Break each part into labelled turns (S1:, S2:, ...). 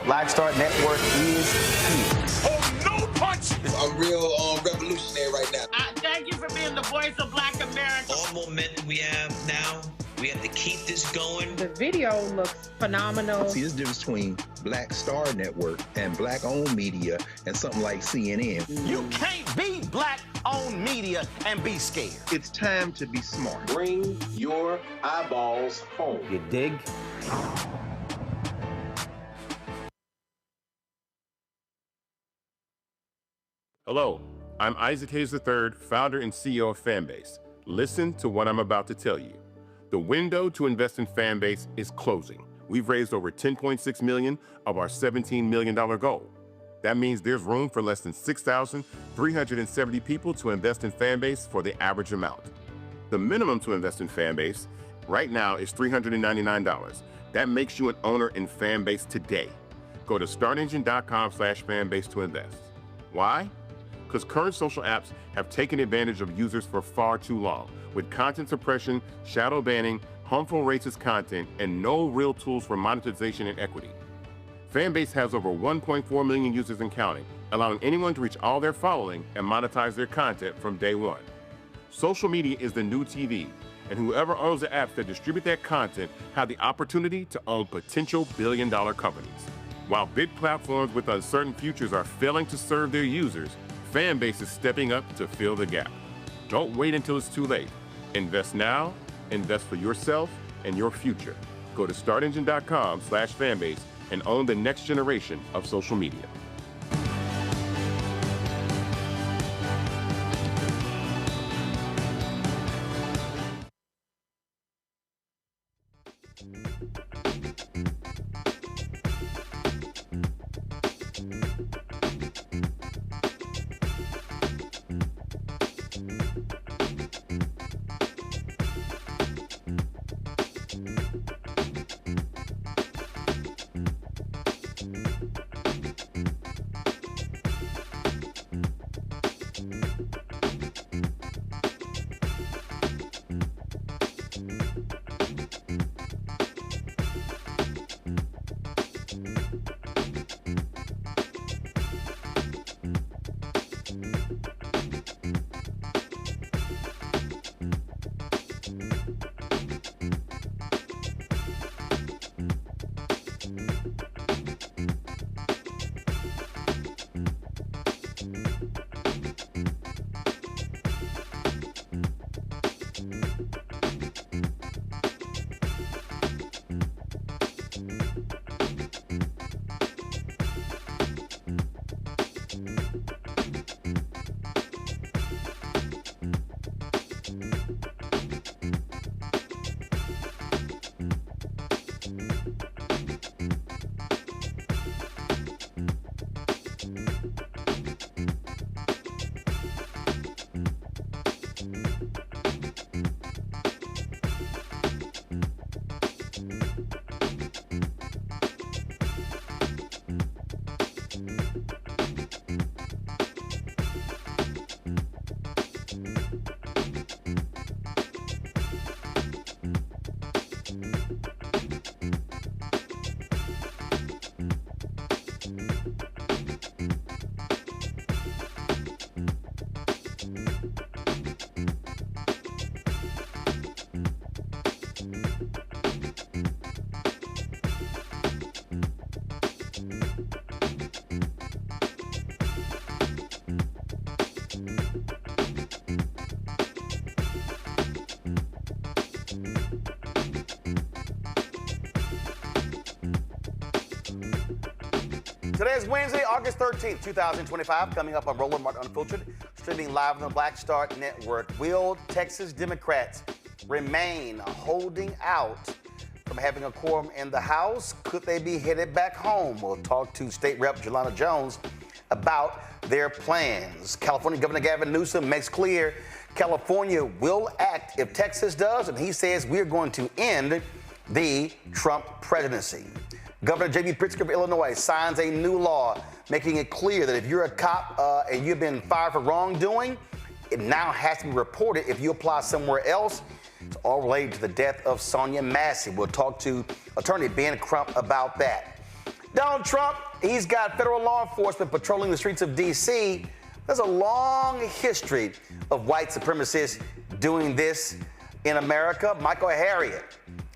S1: Black Star Network is here.
S2: Oh, no punches!
S3: I'm real revolutionary right now.
S4: Thank you for being the voice of Black America.
S5: All momentum we have now, we have to keep this going.
S6: The video looks phenomenal.
S7: See, there's a difference between Black Star Network and Black-owned media and something like CNN.
S1: You can't be Black-owned media and be scared.
S7: It's time to be smart.
S8: Bring your eyeballs home.
S1: You dig?
S9: Hello, I'm Isaac Hayes III, founder and CEO of Fanbase. Listen to what I'm about to tell you. The window to invest in Fanbase is closing. We've raised over $10.6 million of our $17 million goal. That means there's room for less than 6,370 people to invest in Fanbase for the average amount. The minimum to invest in Fanbase right now is $399. That makes you an owner in Fanbase today. Go to startengine.com/fanbase to invest. Why? Because current social apps have taken advantage of users for far too long, with content suppression, shadow banning, harmful racist content, and no real tools for monetization and equity. Fanbase has over 1.4 million users and counting, allowing anyone to reach all their following and monetize their content from day one. Social media is the new TV, and whoever owns the apps that distribute that content have the opportunity to own potential billion-dollar companies. While big platforms with uncertain futures are failing to serve their users, Fanbase is stepping up to fill the gap. Don't wait until it's too late. Invest now, invest for yourself and your future. Go to startengine.com/fanbase and own the next generation of social media.
S1: Today is Wednesday, August 13th, 2025. Coming up on Roland Martin Unfiltered, streaming live on the Black Star Network. Will Texas Democrats remain holding out from having a quorum in the House? Could they be headed back home? We'll talk to State Rep Jelana Jones about their plans. California Governor Gavin Newsom makes clear California will act if Texas does, and he says we're going to end the Trump presidency. Governor JB Pritzker of Illinois signs a new law making it clear that if you're a cop and you've been fired for wrongdoing, it now has to be reported if you apply somewhere else. It's all related to the death of Sonya Massey. We'll talk to attorney Ben Crump about that. Donald Trump, he's got federal law enforcement patrolling the streets of D.C. There's a long history of white supremacists doing this in America. Michael Harriot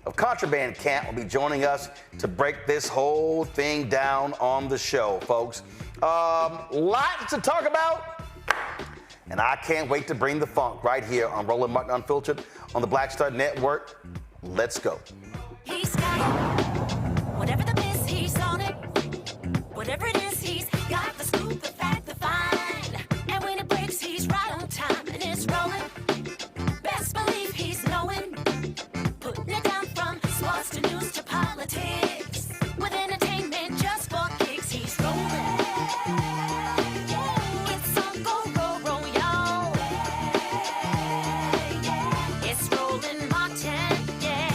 S1: of Contraband Camp will be joining us to break this whole thing down on the show, folks. Lots to talk about, and I can't wait to bring the funk right here on Roland Martin Unfiltered on the Black Star Network. Let's go.
S10: He's got it. Whatever the miss, he's on it. Whatever it is, he's got the scoop, the fact, the find. And when it breaks, he's right on time and it's rolling. Best believe he's knowing. Putting it down from sports to news to politics. With entertainment just for kicks, he's rolling. It's on Go Roll Roll, y'all. It's Roland Martin, yeah.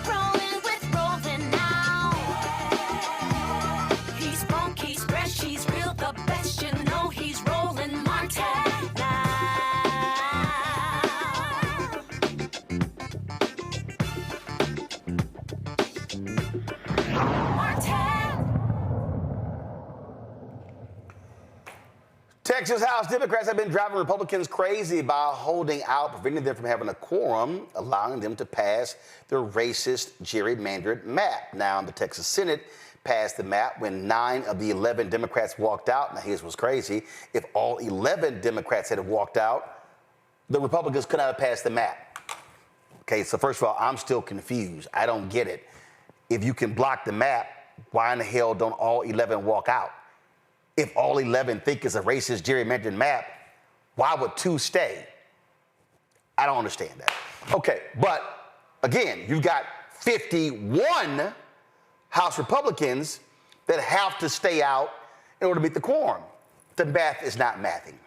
S10: Rolling with Roland now. He's funk, he's fresh, he's real, the best, you know he's Roland Martin now.
S1: Texas House Democrats have been driving Republicans crazy by holding out, preventing them from having a quorum, allowing them to pass their racist gerrymandered map. Now, the Texas Senate passed the map when 9 of the 11 Democrats walked out. Now, here's what's crazy. If all 11 Democrats had walked out, the Republicans could not have passed the map. Okay, so first of all, I'm still confused. I don't get it. If you can block the map, why in the hell don't all 11 walk out? If all 11 think it's a racist gerrymandered map, why would 2 stay? I don't understand that. Okay, but again, you've got 51 House Republicans that have to stay out in order to meet the quorum. The math is not mathing.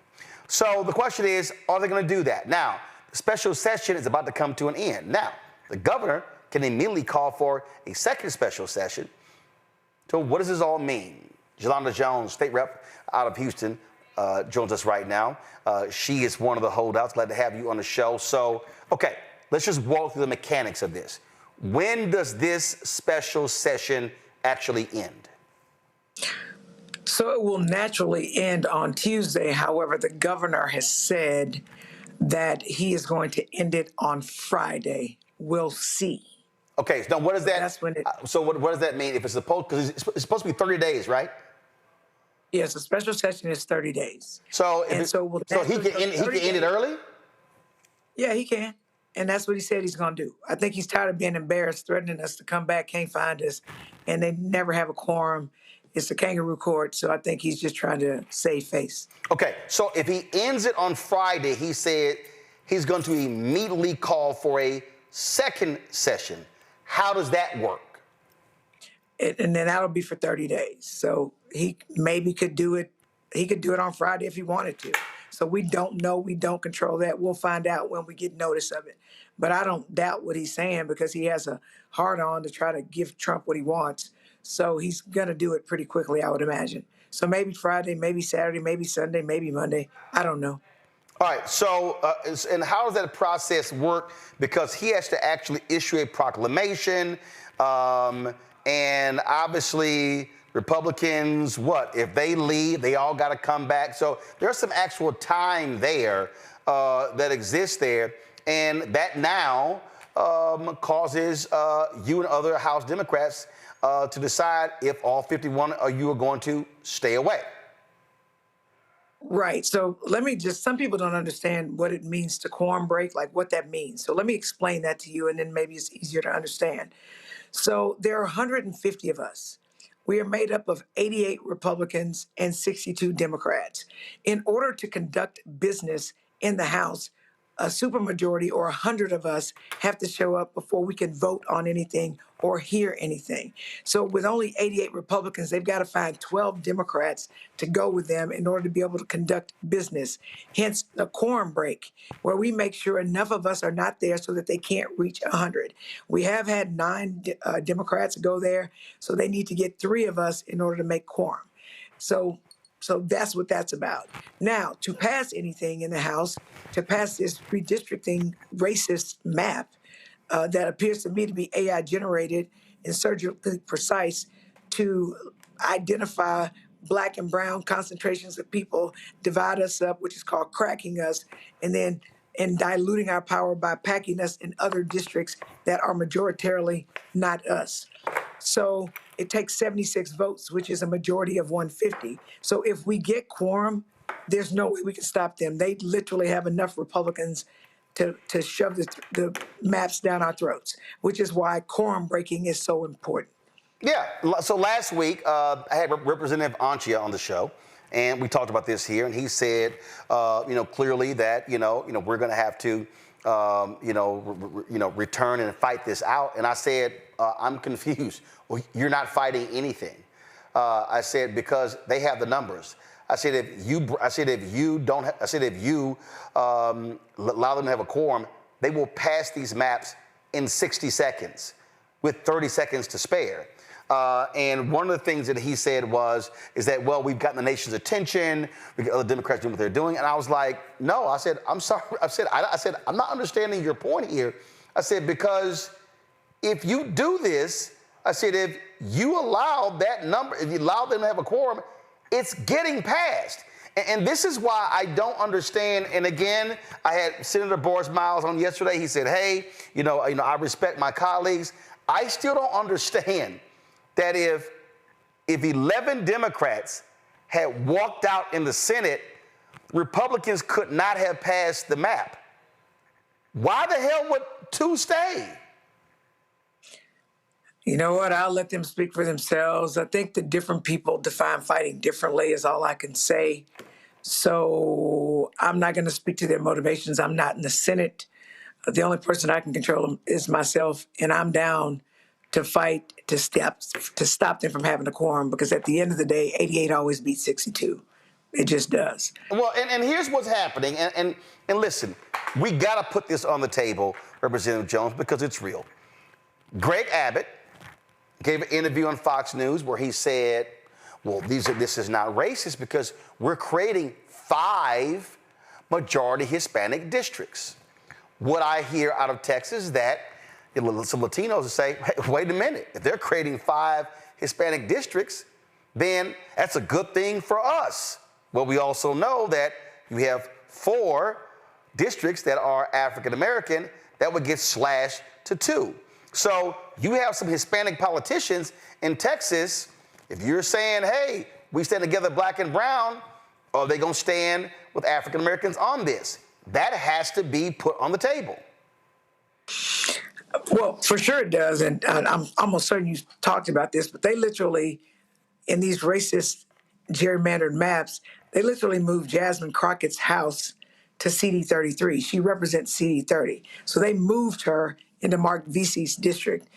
S1: So the question is, are they going to do that? Now, the special session is about to come to an end. Now, the governor can immediately call for a second special session. So what does this all mean? Yolanda Jones, state rep out of Houston, joins us right now. She is one of the holdouts. Glad to have you on the show. So, okay, let's just walk through the mechanics of this. When does this special session actually end?
S11: So it will naturally end on Tuesday. However, the governor has said that he is going to end it on Friday. We'll see.
S1: Okay, so now what does that?
S11: That's when it.
S1: So what does that mean? If it's supposed, because it's supposed to be 30 days, right?
S11: Yes, a special session is 30 days.
S1: So
S11: so
S1: he can end it early?
S11: Yeah, he can. And that's what he said he's going to do. I think he's tired of being embarrassed, threatening us to come back, can't find us, and they never have a quorum. It's a kangaroo court, so I think he's just trying to save face.
S1: Okay, so if he ends it on Friday, he said he's going to immediately call for a second session. How does that work?
S11: And then that'll be for 30 days. So he maybe could do it. He could do it on Friday if he wanted to. So we don't know. We don't control that. We'll find out when we get notice of it. But I don't doubt what he's saying because he has a hard on to try to give Trump what he wants. So he's going to do it pretty quickly, I would imagine. So maybe Friday, maybe Saturday, maybe Sunday, maybe Monday. I don't know.
S1: All right, so, and how does that process work? Because he has to actually issue a proclamation, and obviously Republicans, if they leave, they all got to come back. So there's some actual time there that exists there, and that now causes you and other House Democrats to decide if all 51 of you are going to stay away.
S11: Right. So some people don't understand what it means to quorum break, like what that means. So let me explain that to you, and then maybe it's easier to understand. So there are 150 of us. We are made up of 88 Republicans and 62 Democrats. In order to conduct business in the House, a supermajority or 100 of us have to show up before we can vote on anything or hear anything. So with only 88 Republicans, they've got to find 12 Democrats to go with them in order to be able to conduct business. Hence the quorum break, where we make sure enough of us are not there so that they can't reach 100. We have had 9 Democrats go there, so they need to get 3 of us in order to make quorum. So that's what that's about. Now, to pass anything in the House, to pass this redistricting racist map that appears to me to be AI generated and surgically precise to identify black and brown concentrations of people, divide us up, which is called cracking us, and then diluting our power by packing us in other districts that are majoritarily not us. So it takes 76 votes, which is a majority of 150. So if we get quorum, there's no way we can stop them. They literally have enough Republicans to shove the maps down our throats, which is why quorum breaking is so important.
S1: Yeah. So last week, I had Representative Anchia on the show, and we talked about this here, and he said, clearly that, we're going to have to, return and fight this out. And I said, I'm confused. Well, you're not fighting anything. I said, because they have the numbers. I said, if you allow them to have a quorum, they will pass these maps in 60 seconds with 30 seconds to spare. And one of the things that he said is that, well, we've gotten the nation's attention. We got other Democrats doing what they're doing. And I was like, no, I said, I'm sorry. I said, I'm not understanding your point here. I said, because if you do this, I said, if you allow that number, if you allow them to have a quorum, it's getting passed. And this is why I don't understand. And again, I had Senator Boris Miles on yesterday. He said, hey, I respect my colleagues. I still don't understand that if 11 Democrats had walked out in the Senate, Republicans could not have passed the map. Why the hell would 2 stay?
S11: You know what? I'll let them speak for themselves. I think the different people define fighting differently is all I can say. So I'm not going to speak to their motivations. I'm not in the Senate. The only person I can control is myself, and I'm down to fight to stop them from having a quorum, because at the end of the day, 88 always beats 62. It just does.
S1: Well, and here's what's happening. And listen, we got to put this on the table, Representative Jones, because it's real. Greg Abbott gave an interview on Fox News where he said, well, this is not racist because we're creating 5 majority Hispanic districts. What I hear out of Texas is that some Latinos say, hey, wait a minute, if they're creating 5 Hispanic districts, then that's a good thing for us. Well, we also know that you have 4 districts that are African American that would get slashed to 2. So you have some Hispanic politicians in Texas. If you're saying, hey, we stand together black and brown, are they going to stand with African Americans on this? That has to be put on the table.
S11: Well, for sure it does. And I'm almost certain you talked about this, but they literally, in these racist gerrymandered maps, they literally moved Jasmine Crockett's house to CD 33. She represents CD 30. So they moved her into Mark Vesey's district.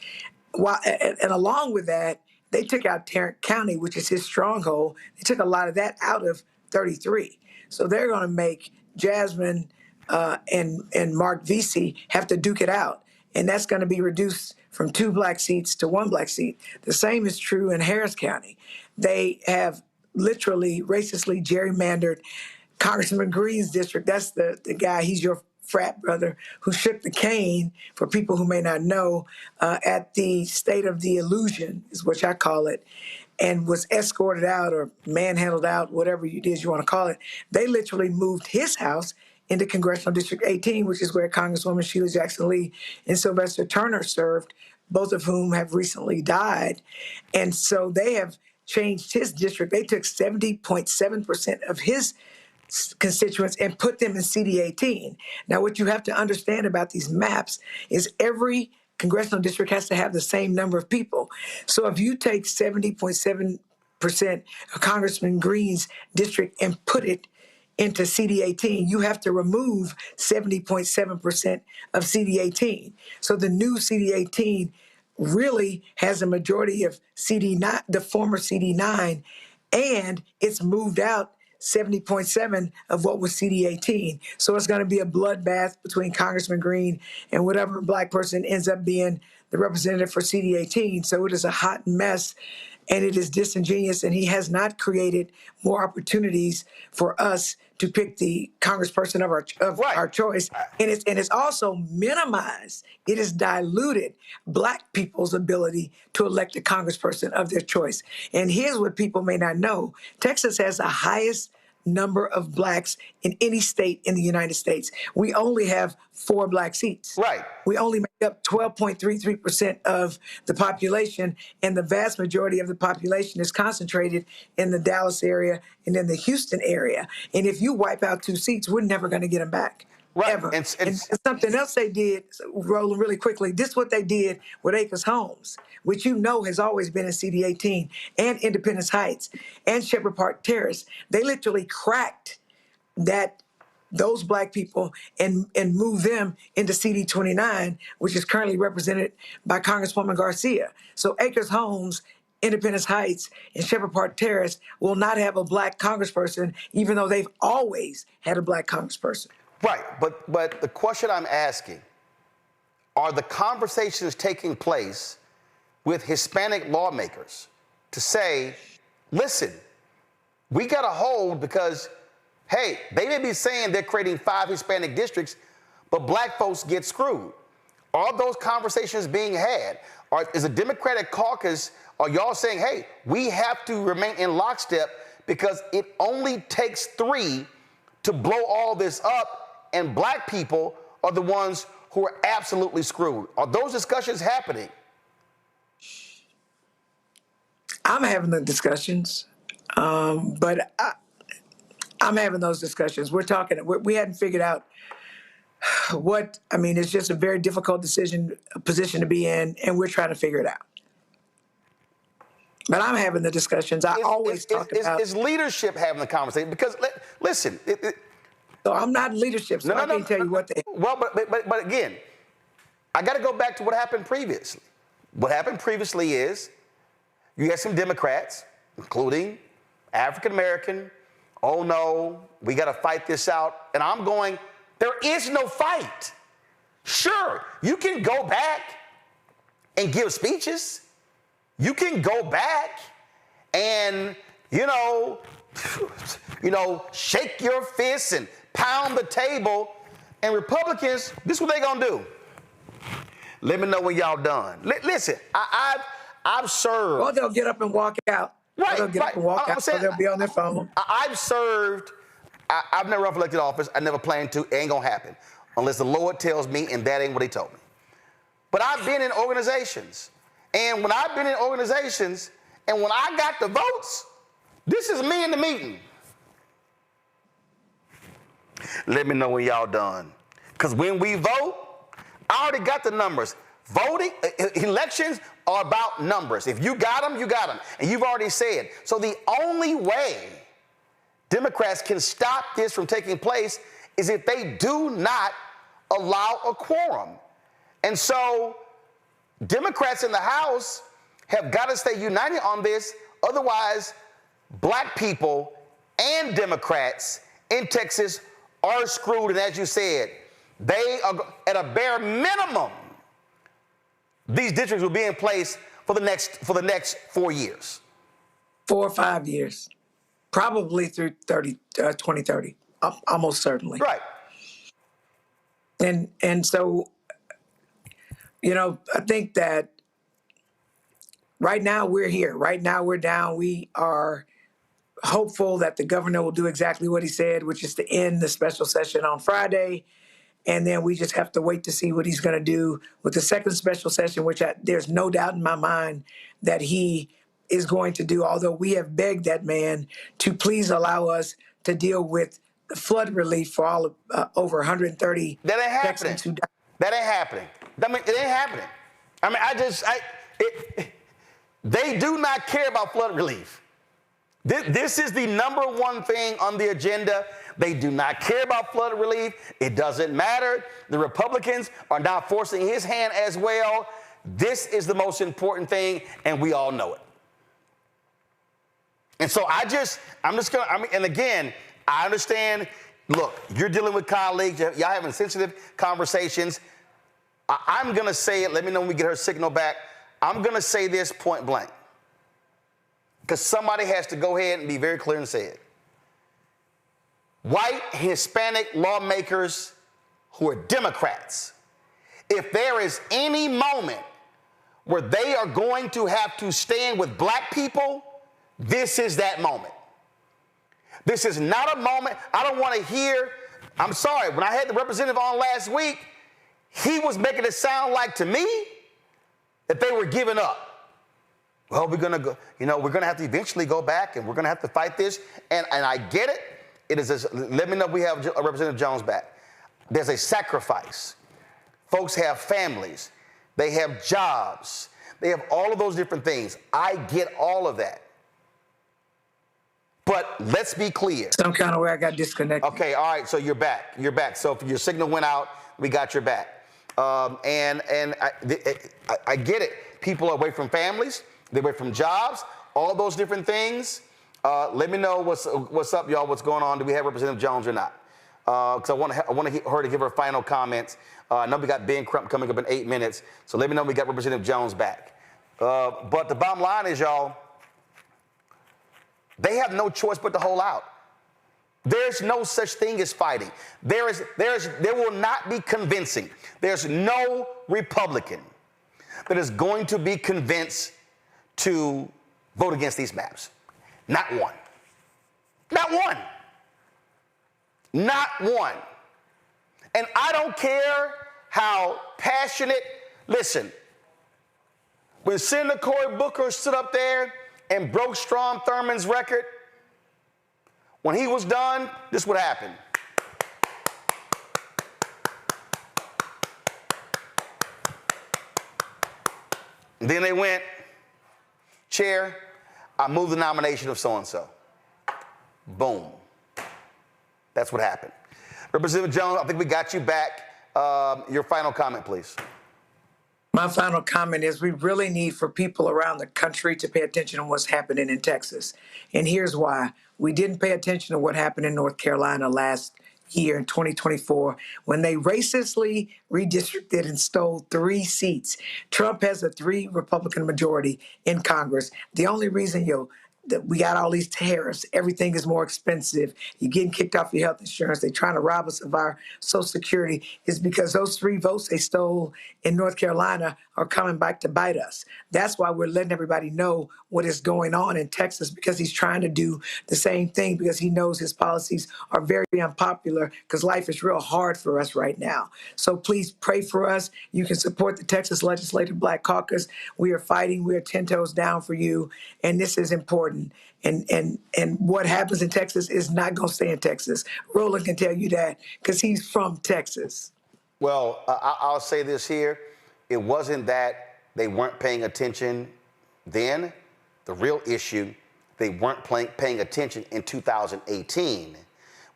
S11: And along with that, they took out Tarrant County, which is his stronghold. They took a lot of that out of 33. So they're going to make Jasmine and Mark Vesey have to duke it out. And that's going to be reduced from 2 black seats to 1 black seat. The same is true in Harris County. They have literally racistly gerrymandered Congressman Green's district. That's the guy, he's your frat brother, who shook the cane, for people who may not know, at the State of the Illusion, is what I call it, and was escorted out or manhandled out, whatever it is you want to call it. They literally moved his house into Congressional District 18, which is where Congresswoman Sheila Jackson Lee and Sylvester Turner served, both of whom have recently died. And so they have changed his district. They took 70.7% of his constituents and put them in CD 18. Now, what you have to understand about these maps is every congressional district has to have the same number of people. So if you take 70.7% of Congressman Green's district and put it into CD 18, you have to remove 70.7% of CD 18. So the new CD 18 really has a majority of CD9, the former CD9, and it's moved out 70.7 of what was CD 18. So it's going to be a bloodbath between Congressman Green and whatever black person ends up being the representative for CD 18. So it is a hot mess. and it is disingenuous, and he has not created more opportunities for us to pick the congressperson of our choice. And it's also minimized. It has diluted Black people's ability to elect a congressperson of their choice. And here's what people may not know. Texas has the highest number of Blacks in any state in the United States. We only have 4 Black seats.
S1: Right.
S11: We only make up 12.33% of the population, and the vast majority of the population is concentrated in the Dallas area and in the Houston area. And if you wipe out 2 seats, we're never going to get them back.
S1: Right.
S11: Ever. And something else they did, rolling really quickly, this is what they did with Acres Homes, which has always been in CD 18, and Independence Heights, and Shepherd Park Terrace. They literally cracked those Black people and moved them into CD 29, which is currently represented by Congresswoman Garcia. So Acres Homes, Independence Heights, and Shepherd Park Terrace will not have a Black congressperson, even though they've always had a Black congressperson.
S1: Right, but the question I'm asking, are the conversations taking place with Hispanic lawmakers to say, listen, we got to hold because, hey, they may be saying they're creating 5 Hispanic districts, but Black folks get screwed. Are those conversations being had? Is the Democratic caucus, are y'all saying, hey, we have to remain in lockstep because it only takes 3 to blow all this up, and Black people are the ones who are absolutely screwed? Are those discussions happening?
S11: I'm having the discussions, but I'm having those discussions. We hadn't figured out it's just a very difficult position to be in, and we're trying to figure it out. But I'm having the discussions.
S1: Is leadership having the conversation? Because, listen,
S11: so I'm not leadership, so I can't tell you what they...
S1: Well, but again, I got to go back to what happened previously. What happened previously is you had some Democrats, including African-American, oh no, we got to fight this out. And I'm going, there is no fight. Sure, you can go back and give speeches. You can go back and, shake your fists and pound the table. And Republicans, this is what they gonna do. Let me know when y'all done. Listen, I've served.
S11: Or they'll get up and walk out.
S1: Right,
S11: they'll get up and walk out, so they'll be on their phone.
S1: I've served. I've never run for elected office. I never planned to. It ain't gonna happen unless the Lord tells me, and that ain't what He told me. But I've been in organizations, and when I've been in organizations, and when I got the votes, this is me in the meeting. Let me know when y'all done. Because when we vote, I already got the numbers. Voting, elections are about numbers. If you got them, you got them. And you've already said. So the only way Democrats can stop this from taking place is if they do not allow a quorum. And so Democrats in the House have got to stay united on this. Otherwise, Black people and Democrats in Texas are screwed. And as you said, they are, at a bare minimum, these districts will be in place for the next 4 years.
S11: 4 or 5 years. Probably through 2030, almost certainly.
S1: Right.
S11: And so, I think that right now we're here. Right now we're down. We are hopeful that the governor will do exactly what he said, which is to end the special session on Friday. And then we just have to wait to see what he's going to do with the second special session, which there's no doubt in my mind that he is going to do, although we have begged that man to please allow us to deal with the flood relief for all of over 130
S1: that ain't
S11: Texans who died.
S1: That ain't happening. It ain't happening. They do not care about flood relief. This is the number one thing on the agenda. They do not care about flood relief. It doesn't matter. The Republicans are now forcing his hand as well. This is the most important thing, and we all know it. And so and again, I understand, look, you're dealing with colleagues, y'all having sensitive conversations. I'm going to say it, let me know when we get her signal back. I'm going to say this point blank. because somebody has to go ahead and be very clear and say it. White Hispanic lawmakers who are Democrats, if there is any moment where they are going to have to stand with black people, this is that moment. This is not a moment. I don't want to hear, I'm sorry, when I had the representative on last week, he was making it sound like to me that they were giving up. Well, we're going to go, we're going to have to eventually go back and we're going to have to fight this. And I get it. It is, let me know if we have Representative Jones back. There's a sacrifice. Folks have families. They have jobs. They have all of those different things. I get all of that. But let's be clear.
S11: Some kind of way I got disconnected.
S1: Okay, all right, so you're back. You're back. So if your signal went out, we got your back. And I get it. People are away from families. They're away from jobs. All those different things. Let me know what's up, y'all. What's going on? Do we have Representative Jones or not? Because I want her to give her final comments. I know we got Ben Crump coming up in 8 minutes, so let me know we got Representative Jones back. But the bottom line is, y'all, they have no choice but to hold out. There's no such thing as fighting. There will not be convincing. There's no Republican that is going to be convinced to vote against these maps. Not one. Not one. Not one. And I don't care how passionate, listen, when Senator Cory Booker stood up there and broke Strom Thurmond's record, when he was done, this would happen. And then they went, Chair, I move the nomination of so-and-so. Boom. That's what happened. Representative Jones, I think we got you back. Your final comment, please.
S11: My final comment is we really need for people around the country to pay attention to what's happening in Texas. And here's why. We didn't pay attention to what happened in North Carolina last year in 2024 when they racistly redistricted and stole 3 seats. Trump has a 3 Republican majority in Congress. The only reason, that we got all these tariffs, everything is more expensive, you're getting kicked off your health insurance, they're trying to rob us of our Social Security, is because those 3 votes they stole in North Carolina are coming back to bite us. That's why we're letting everybody know what is going on in Texas, because he's trying to do the same thing, because he knows his policies are very unpopular, because life is real hard for us right now. So please pray for us. You can support the Texas Legislative Black Caucus. We are fighting. We are 10 toes down for you, and this is important. And what happens in Texas is not going to stay in Texas. Roland can tell you that because he's from Texas.
S1: Well, I'll say this here. It wasn't that they weren't paying attention then. The real issue, they weren't paying attention in 2018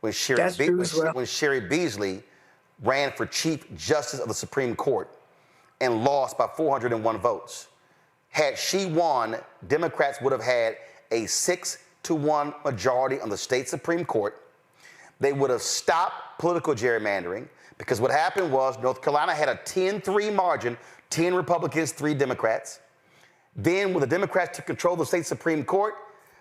S1: when Sherry Beasley ran for Chief Justice of the Supreme Court and lost by 401 votes. Had she won, Democrats would have had a 6-1 majority on the state Supreme Court. They would have stopped political gerrymandering, because what happened was North Carolina had a 10-3 margin, 10 Republicans, 3 Democrats. Then when the Democrats took control of the state Supreme Court,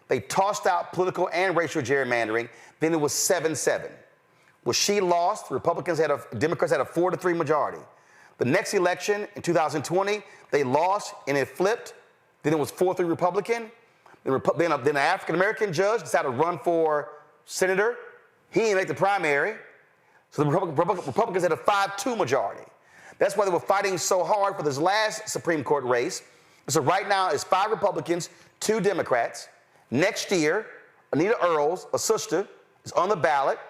S1: they tossed out political and racial gerrymandering. Then it was 7-7. Well, she lost. Democrats had a 4-3 majority. The next election in 2020, they lost and it flipped. Then it was 4-3 Republican. Then an African-American judge decided to run for senator. He didn't make the primary. So the Republicans had a 5-2 majority. That's why they were fighting so hard for this last Supreme Court race. So right now it's 5 Republicans, 2 Democrats. Next year, Anita Earls, a sister, is on the ballot.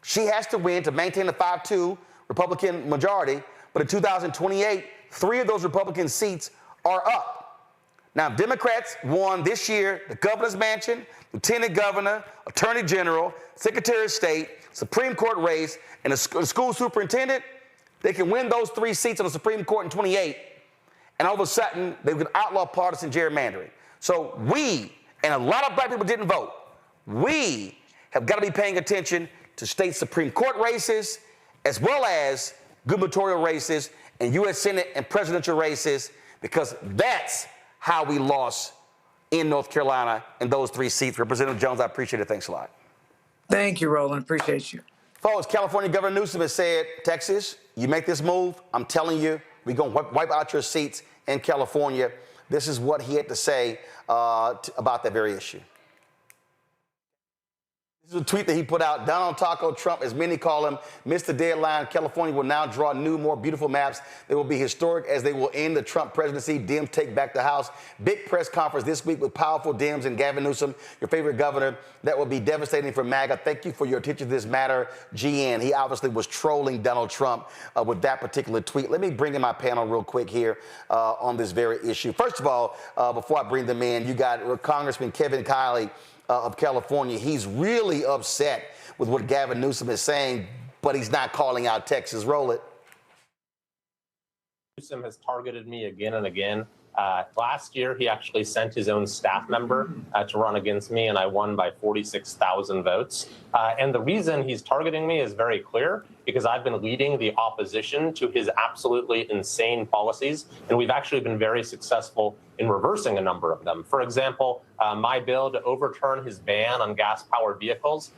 S1: She has to win to maintain the 5-2 Republican majority. But in 2028, 3 of those Republican seats are up. Now, if Democrats won this year the governor's mansion, lieutenant governor, attorney general, secretary of state, Supreme Court race, and the school superintendent, they can win those 3 seats on the Supreme Court in 28. And all of a sudden, they would outlaw partisan gerrymandering. So we, and a lot of black people didn't vote, we have got to be paying attention to state Supreme Court races, as well as gubernatorial races and U.S. Senate and presidential races, because that's how we lost in North Carolina in those 3 seats. Representative Jones, I appreciate it. Thanks a lot.
S11: Thank you, Roland. Appreciate you.
S1: Folks, California Governor Newsom has said, Texas, you make this move, I'm telling you, we're going to wipe out your seats in California. This is what he had to say about that very issue. This is a tweet that he put out. Donald Taco Trump, as many call him, missed the deadline. California will now draw new, more beautiful maps. They will be historic as they will end the Trump presidency. Dems take back the House. Big press conference this week with powerful Dems and Gavin Newsom, your favorite governor. That will be devastating for MAGA. Thank you for your attention to this matter, GN. He obviously was trolling Donald Trump with that particular tweet. Let me bring in my panel real quick here on this very issue. First of all, before I bring them in, you got Congressman Kevin Kiley of California. He's really upset with what Gavin Newsom is saying, but he's not calling out Texas. Roll it.
S12: Newsom has targeted me again and again. Last year, he actually sent his own staff member to run against me, and I won by 46,000 votes. And the reason he's targeting me is very clear, because I've been leading the opposition to his absolutely insane policies, and we've actually been very successful in reversing a number of them. For example, my bill to overturn his ban on gas-powered vehicles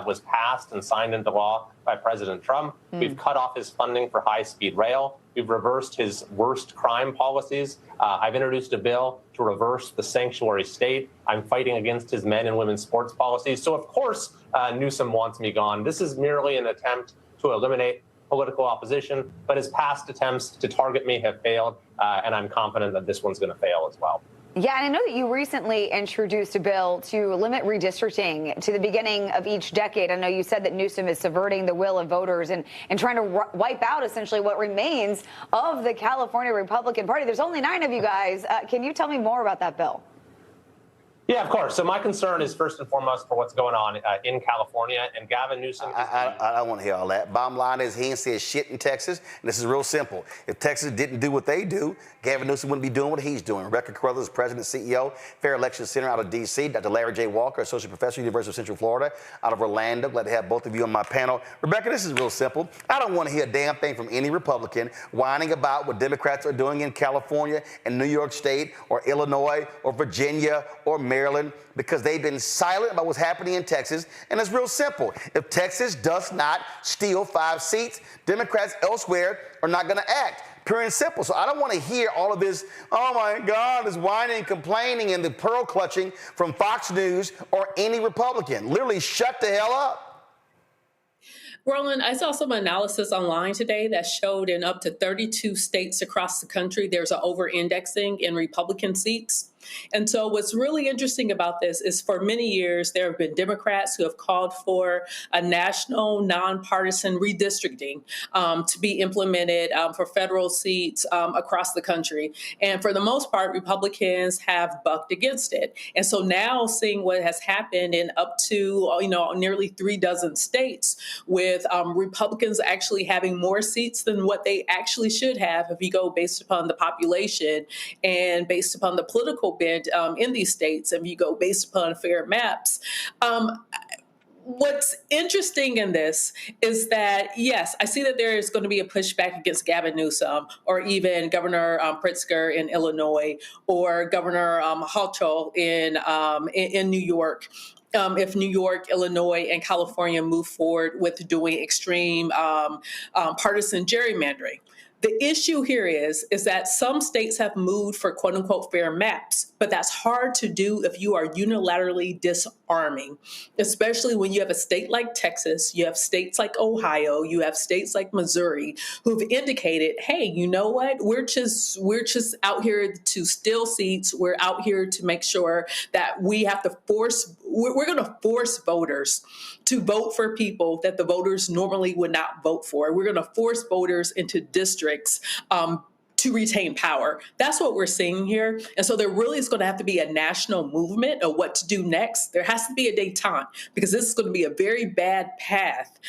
S12: was passed and signed into law by President Trump. We've cut off his funding for high-speed rail. We've reversed his worst crime policies. I've introduced a bill to reverse the sanctuary state. I'm fighting against his men and women's sports policies. So, of course, Newsom wants me gone. This is merely an attempt to eliminate political opposition, but his past attempts to target me have failed, and I'm confident that this one's going to fail as well.
S13: Yeah, and I know that you recently introduced a bill to limit redistricting to the beginning of each decade. I know you said that Newsom is subverting the will of voters and trying to wipe out essentially what remains of the California Republican Party. There's only 9 of you guys. Can you tell me more about that bill?
S12: Yeah, of course. So my concern is first and foremost for what's going on in California, and Gavin Newsom.
S1: I don't want to hear all that. Bottom line is he ain't said shit in Texas, and this is real simple. If Texas didn't do what they do, Gavin Newsom wouldn't be doing what he's doing. Rebecca Carruthers, President, CEO, Fair Election Center out of D.C., Dr. Larry J. Walker, Associate Professor, University of Central Florida, out of Orlando. Glad to have both of you on my panel. Rebecca, this is real simple. I don't want to hear a damn thing from any Republican whining about what Democrats are doing in California and New York State or Illinois or Virginia or Maryland, because they've been silent about what's happening in Texas. And it's real simple. If Texas does not steal 5 seats, Democrats elsewhere are not going to act. Pure and simple. So I don't want to hear all of this, oh my God, this whining, complaining, and the pearl clutching from Fox News or any Republican. Literally shut the hell up.
S6: Roland, I saw some analysis online today that showed in up to 32 states across the country, there's an over-indexing in Republican seats. And so what's really interesting about this is for many years, there have been Democrats who have called for a national nonpartisan redistricting to be implemented for federal seats across the country. And for the most part, Republicans have bucked against it. And so now seeing what has happened in up to, nearly 36 states with Republicans actually having more seats than what they actually should have if you go based upon the population and based upon the political bid in these states, and you go based upon fair maps. What's interesting in this is that, yes, I see that there is going to be a pushback against Gavin Newsom or even Governor Pritzker in Illinois or Governor Hochul in New York. If New York, Illinois, and California move forward with doing extreme partisan gerrymandering. The issue here is that some states have moved for quote unquote fair maps, but that's hard to do if you are unilaterally disarming, especially when you have a state like Texas, you have states like Ohio, you have states like Missouri who've indicated, hey, you know what? We're just out here to steal seats. We're out here to make sure that we have to we're going to force voters to vote for people that the voters normally would not vote for. We're going to force voters into districts to retain power. That's what we're seeing here. And so there really is going to have to be a national movement of what to do next. There has to be a détente, because this is going to be a very bad path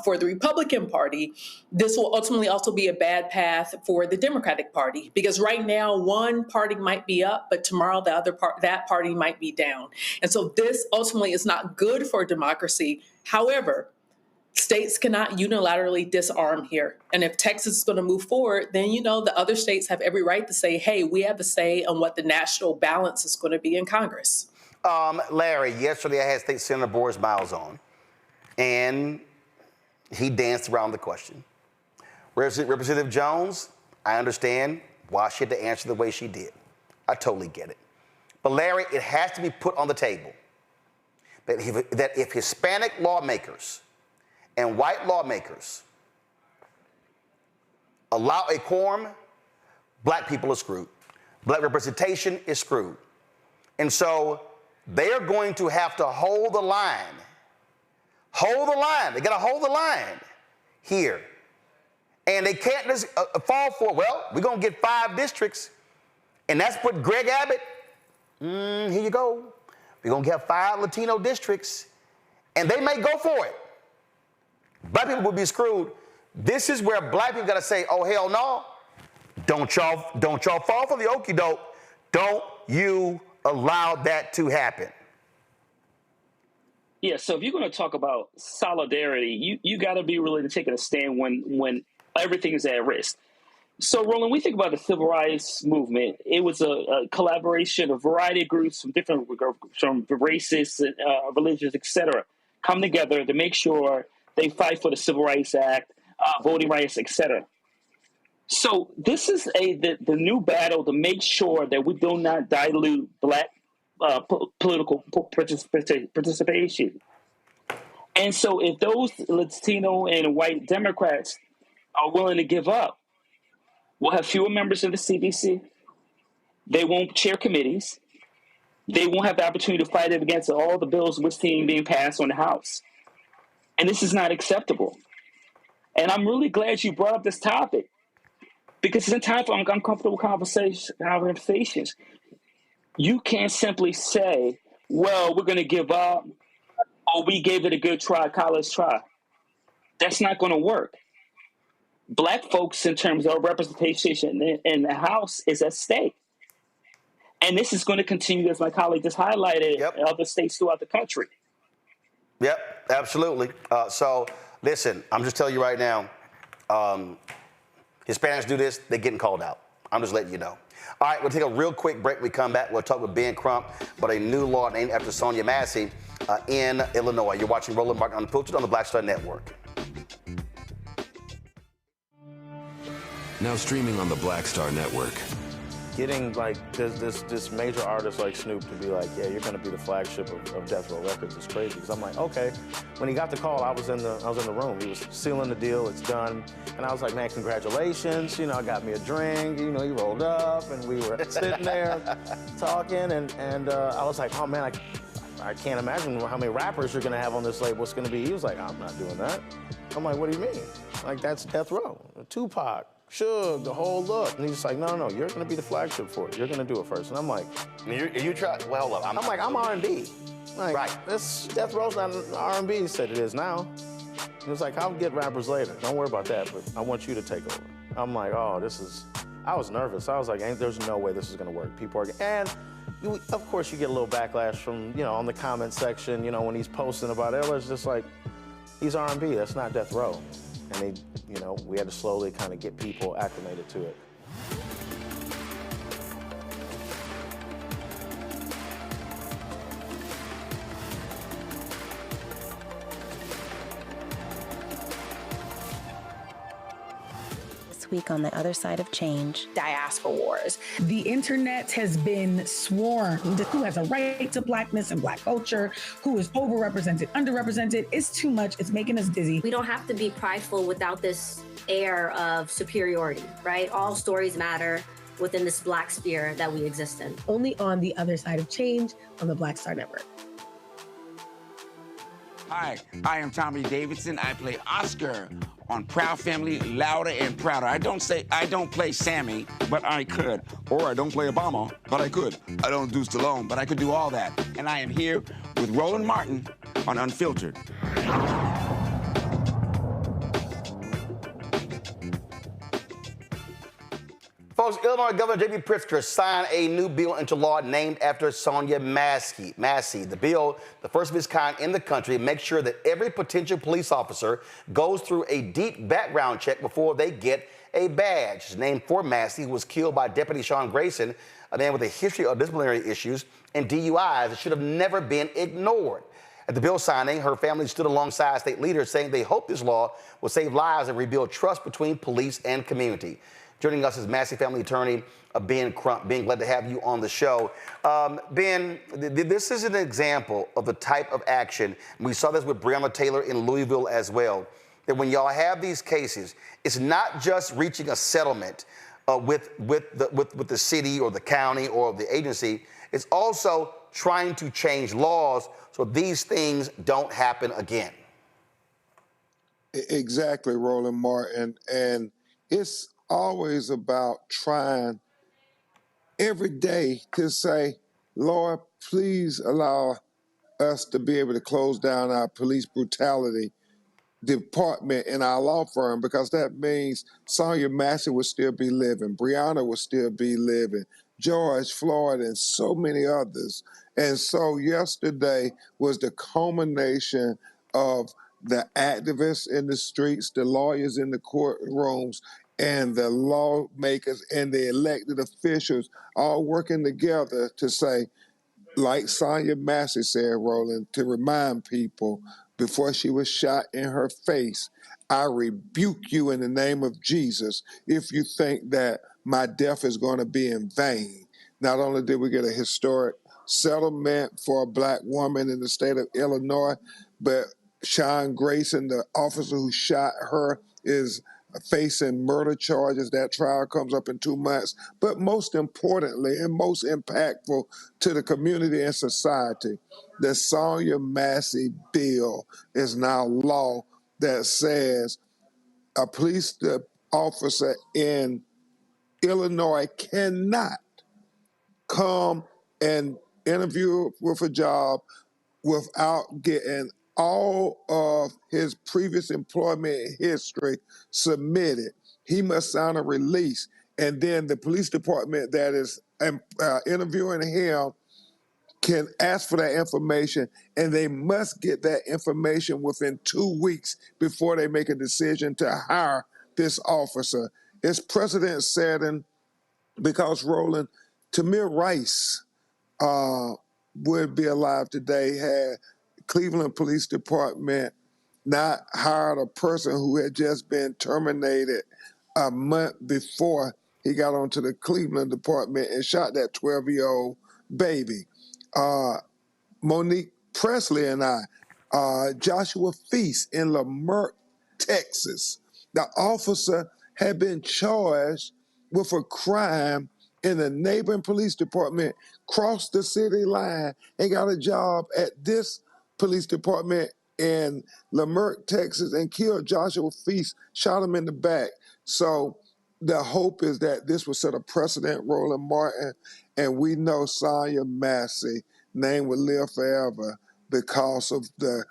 S6: for the Republican Party. This will ultimately also be a bad path for the Democratic Party, because right now one party might be up, but tomorrow that party might be down. And so this ultimately is not good for democracy. However, States cannot unilaterally disarm here. And if Texas is going to move forward, then, the other states have every right to say, hey, we have a say on what the national balance is going to be in Congress.
S1: Larry, yesterday I had State Senator Boris Miles on, and he danced around the question. Representative Jones, I understand why she had to answer the way she did. I totally get it. But Larry, it has to be put on the table that if Hispanic lawmakers and white lawmakers allow a quorum, black people are screwed. Black representation is screwed. And so they are going to have to hold the line. Hold the line. They got to hold the line here. And they can't just fall for, well, we're going to get 5 districts. And that's what Greg Abbott, here you go. We're going to get 5 Latino districts. And they may go for it. Black people will be screwed. This is where black people got to say, oh, hell no. Don't y'all fall for the okie doke. Don't you allow that to happen.
S14: Yeah, so if you're going to talk about solidarity, you got to be willing to take a stand when everything is at risk. So, Roland, we think about the civil rights movement. It was a collaboration of a variety of groups from races, religions, et cetera, come together to make sure they fight for the Civil Rights Act, voting rights, et cetera. So this is the new battle to make sure that we do not dilute black political participation. And so if those Latino and white Democrats are willing to give up, we'll have fewer members of the CDC. They won't chair committees. They won't have the opportunity to fight against all the bills which being passed on the House. And this is not acceptable. And I'm really glad you brought up this topic because it's a time for uncomfortable conversations. You can't simply say, well, we're going to give up, or we gave it a good try, college try. That's not going to work. Black folks, in terms of representation in the House, is at stake. And this is going to continue, as my colleague just highlighted, in other states throughout the country.
S1: Yep, absolutely. So, listen, I'm just telling you right now, Hispanics do this, they're getting called out. I'm just letting you know. All right, we'll take a real quick break. When we come back, we'll talk with Ben Crump about a new law named after Sonya Massey in Illinois. You're watching Roland Martin Unfiltered on the Black Star Network.
S15: Now streaming on the Black Star Network.
S16: Getting like this major artist like Snoop to be like, yeah, you're gonna be the flagship of Death Row Records is crazy. Because I'm like, okay. When he got the call, I was in the room. He was sealing the deal. It's done. And I was like, man, congratulations. I got me a drink. He rolled up, and we were sitting there talking. And I was like, oh man, I can't imagine how many rappers you're gonna have on this label. What's gonna be? He was like, I'm not doing that. I'm like, what do you mean? Like, that's Death Row, Tupac, Suge, the whole look. And he's like, no, you're gonna be the flagship for it. You're gonna do it first. And I'm like,
S1: you try. Well, hold up.
S16: I'm R&B. Like,
S1: right.
S16: This Death Row's not R&B. He said it is now. He was like, I'll get rappers later. Don't worry about that, but I want you to take over. I'm like, oh, I was nervous. I was like, there's no way this is gonna work. People are, and of course you get a little backlash from, on the comment section, when he's posting about it. It's just like, he's R&B, that's not Death Row. And we had to slowly kind of get people acclimated to it.
S17: Week on the other side of change.
S18: Diaspora wars. The internet has been swarmed. Who has a right to blackness and black culture? Who is overrepresented, underrepresented? It's too much. It's making us dizzy.
S19: We don't have to be prideful without this air of superiority, right? All stories matter within this black sphere that we exist in.
S18: Only on the other side of change on the Black Star Network.
S20: Hi, I am Tommy Davidson. I play Oscar on Proud Family, Louder and Prouder. I don't play Sammy, but I could. Or I don't play Obama, but I could. I don't do Stallone, but I could do all that. And I am here with Roland Martin on Unfiltered.
S1: Folks, Illinois Governor JB Pritzker signed a new bill into law named after Sonya Massey. The bill, the first of its kind in the country, makes sure that every potential police officer goes through a deep background check before they get a badge. It's named for Massey, who was killed by Deputy Sean Grayson, a man with a history of disciplinary issues and DUIs that should have never been ignored. At the bill signing, her family stood alongside state leaders saying they hope this law will save lives and rebuild trust between police and community. Joining us is Massey family attorney Ben Crump. Ben, glad to have you on the show. Ben, this is an example of the type of action, and we saw this with Breonna Taylor in Louisville as well, that when y'all have these cases, it's not just reaching a settlement with the city or the county or the agency, it's also trying to change laws so these things don't happen again.
S17: Exactly, Roland Martin. And it's always about trying every day to say, Lord, please allow us to be able to close down our police brutality department in our law firm, because that means Sonya Massey would still be living, Breonna would still be living, George Floyd, and so many others. And so yesterday was the culmination of the activists in the streets, the lawyers in the courtrooms, and the lawmakers and the elected officials all working together to say, like Sonya Massey said, Roland, to remind people before she was shot in her face, I rebuke you in the name of Jesus if you think that my death is going to be in vain. Not only did we get a historic settlement for a black woman in the state of Illinois, but Sean Grayson, the officer who shot her, is facing murder charges. That trial comes up in 2 months. But most importantly and most impactful to the community and society, the Sonya Massey Bill is now law that says a police officer in Illinois cannot come and interview with a job without getting all of his previous employment history submitted. He must sign a release, and then the police department that is interviewing him can ask for that information, and they must get that information within 2 weeks before they make a decision to hire this officer. It's precedent setting because, Roland, Tamir Rice would be alive today had Cleveland Police Department not hired a person who had just been terminated a month before he got onto the Cleveland Department and shot that 12-year-old baby. Monique Presley and I, Joshua Feast in Lamert, Texas. The officer had been charged with a crime in the neighboring police department, crossed the city line, and got a job at this police department in Lamert, Texas, and killed Joshua Feast, shot him in the back. So the hope is that this will set a precedent, Roland Martin, and we know Sonya Massey name will live forever because of the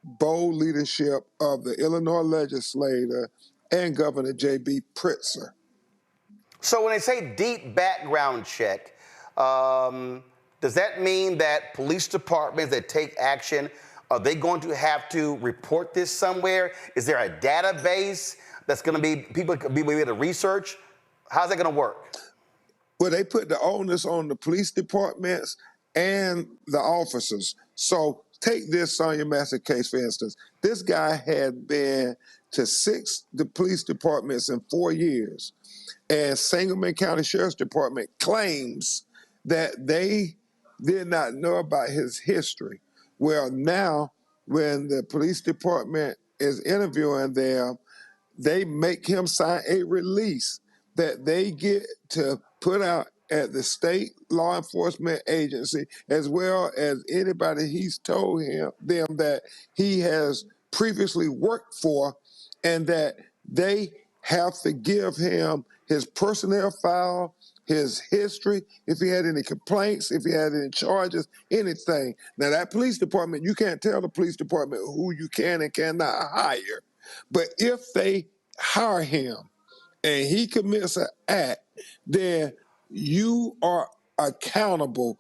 S17: bold leadership of the Illinois legislator and Governor JB Pritzker.
S1: So when they say deep background check, does that mean that police departments that take action, are they going to have to report this somewhere? Is there a database that's going to be, people can be able to research? How's that going to work?
S17: Well, they put the onus on the police departments and the officers. So take this Sonya Massey case, for instance. This guy had been to 6 police departments in 4 years. And Sangamon County Sheriff's Department claims that they did not know about his history. Well, now when the police department is interviewing them, they make him sign a release that they get to put out at the state law enforcement agency, as well as anybody he's told them that he has previously worked for, and that they have to give him his personnel file, his history, if he had any complaints, if he had any charges, anything. Now, that police department, you can't tell the police department who you can and cannot hire. But if they hire him and he commits an act then you are accountable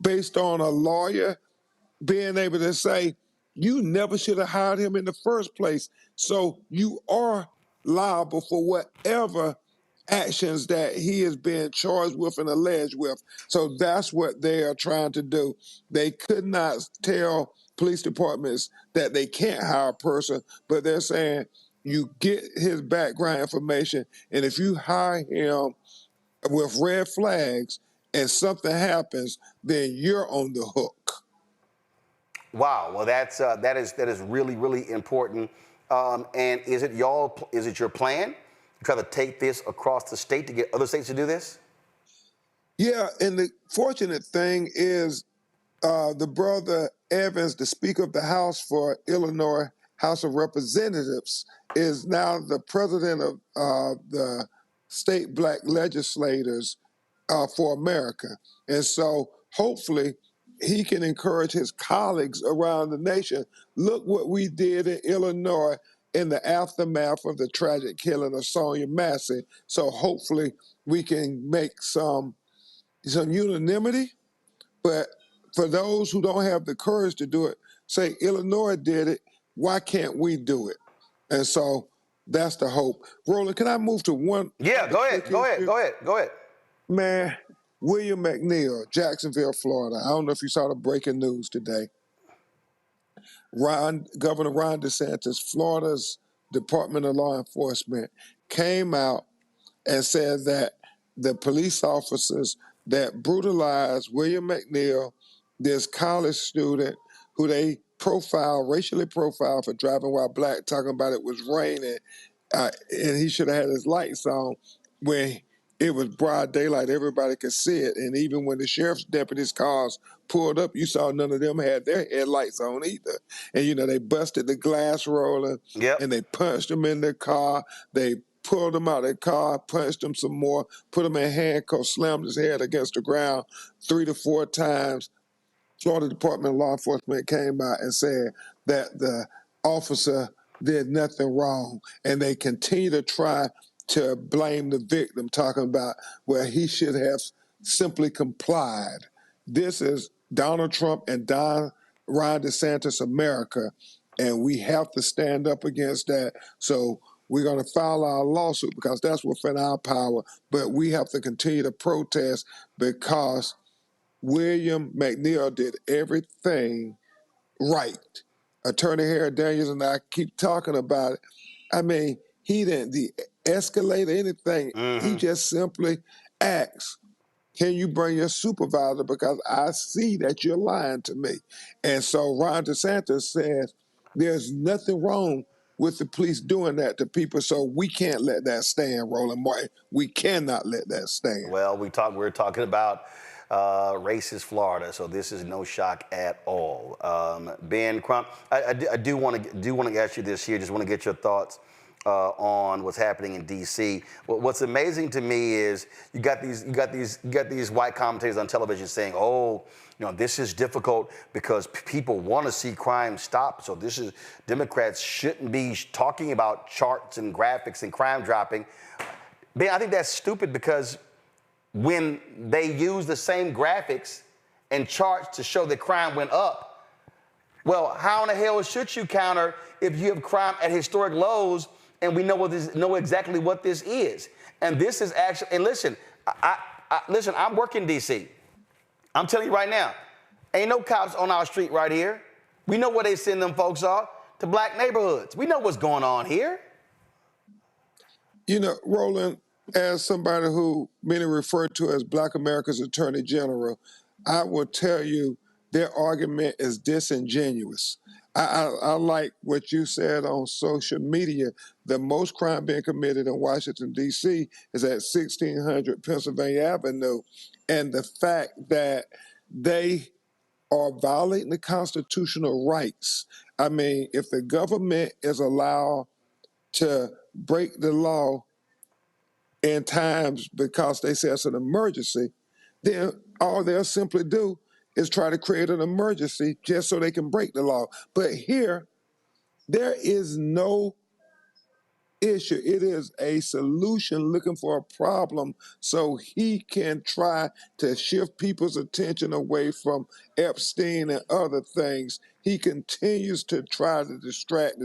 S17: based on a lawyer being able to say, you never should have hired him in the first place. So you are liable for whatever actions that he is being charged with and alleged with. So that's what they are trying to do. They could not tell police departments that they can't hire a person, but they're saying you get his background information, and if you hire him with red flags and something happens, then you're on the hook.
S1: Wow. Well, that is really, really important. And is it your plan to try to take this across the state to get other states to do this?
S17: Yeah, and the fortunate thing is the brother Evans, the Speaker of the House for Illinois House of Representatives, is now the president of the state black legislators for America. And so hopefully he can encourage his colleagues around the nation. Look what we did in Illinois in the aftermath of the tragic killing of Sonya Massey. So hopefully we can make some unanimity. But for those who don't have the courage to do it, say Illinois did it, why can't we do it? And so that's the hope. Roland, can I move to one?
S1: Yeah, go ahead.
S17: Man, William McNeil, Jacksonville, Florida. I don't know if you saw the breaking news today. Governor Ron DeSantis, Florida's Department of Law Enforcement, came out and said that the police officers that brutalized William McNeil, this college student who they racially profiled for driving while black, talking about it was raining, and he should have had his lights on when it was broad daylight, everybody could see it. And even when the sheriff's deputies' cars pulled up, you saw none of them had their headlights on either. And, they busted the glass roller, and they punched them in their car. They pulled him out of the car, punched him some more, put him in handcuffs, slammed his head against the ground 3 to 4 times. Florida Department of Law Enforcement came out and said that the officer did nothing wrong, and they continue to try to blame the victim, talking about where he should have simply complied. This is Donald Trump and Ron DeSantis America, and we have to stand up against that. So we're going to file our lawsuit because that's within our power, but we have to continue to protest because William McNeil did everything right. Attorney Harry Daniels and I keep talking about it. I mean, he didn't de-escalate anything. He just simply asked, can you bring your supervisor because I see that you're lying to me. And so Ron DeSantis says there's nothing wrong with the police doing that to people, so we can't let that stand, Roland Martin. We cannot let that stand.
S1: Well, we're talking about racist Florida, so this is no shock at all. Ben Crump, I do want to ask you this here. Just want to get your thoughts on what's happening in D.C. What's amazing to me is you got these white commentators on television saying, "Oh, this is difficult because people want to see crime stop. So Democrats shouldn't be talking about charts and graphics and crime dropping." Ben, I think that's stupid because when they use the same graphics and charts to show that crime went up, well, how in the hell should you counter if you have crime at historic lows and we know exactly what this is? And this is actually, and listen, listen, I'm working in D.C. I'm telling you right now, ain't no cops on our street right here. We know where they send them folks off, to black neighborhoods. We know what's going on here.
S17: Roland, as somebody who many refer to as Black America's Attorney General, I will tell you their argument is disingenuous. I like what you said on social media. The most crime being committed in Washington, D.C. is at 1600 Pennsylvania Avenue. And the fact that they are violating the constitutional rights. I mean, if the government is allowed to break the law in times because they say it's an emergency, then all they'll simply do is try to create an emergency just so they can break the law. But here, there is no issue. It is a solution looking for a problem so he can try to shift people's attention away from Epstein and other things. He continues to try to distract.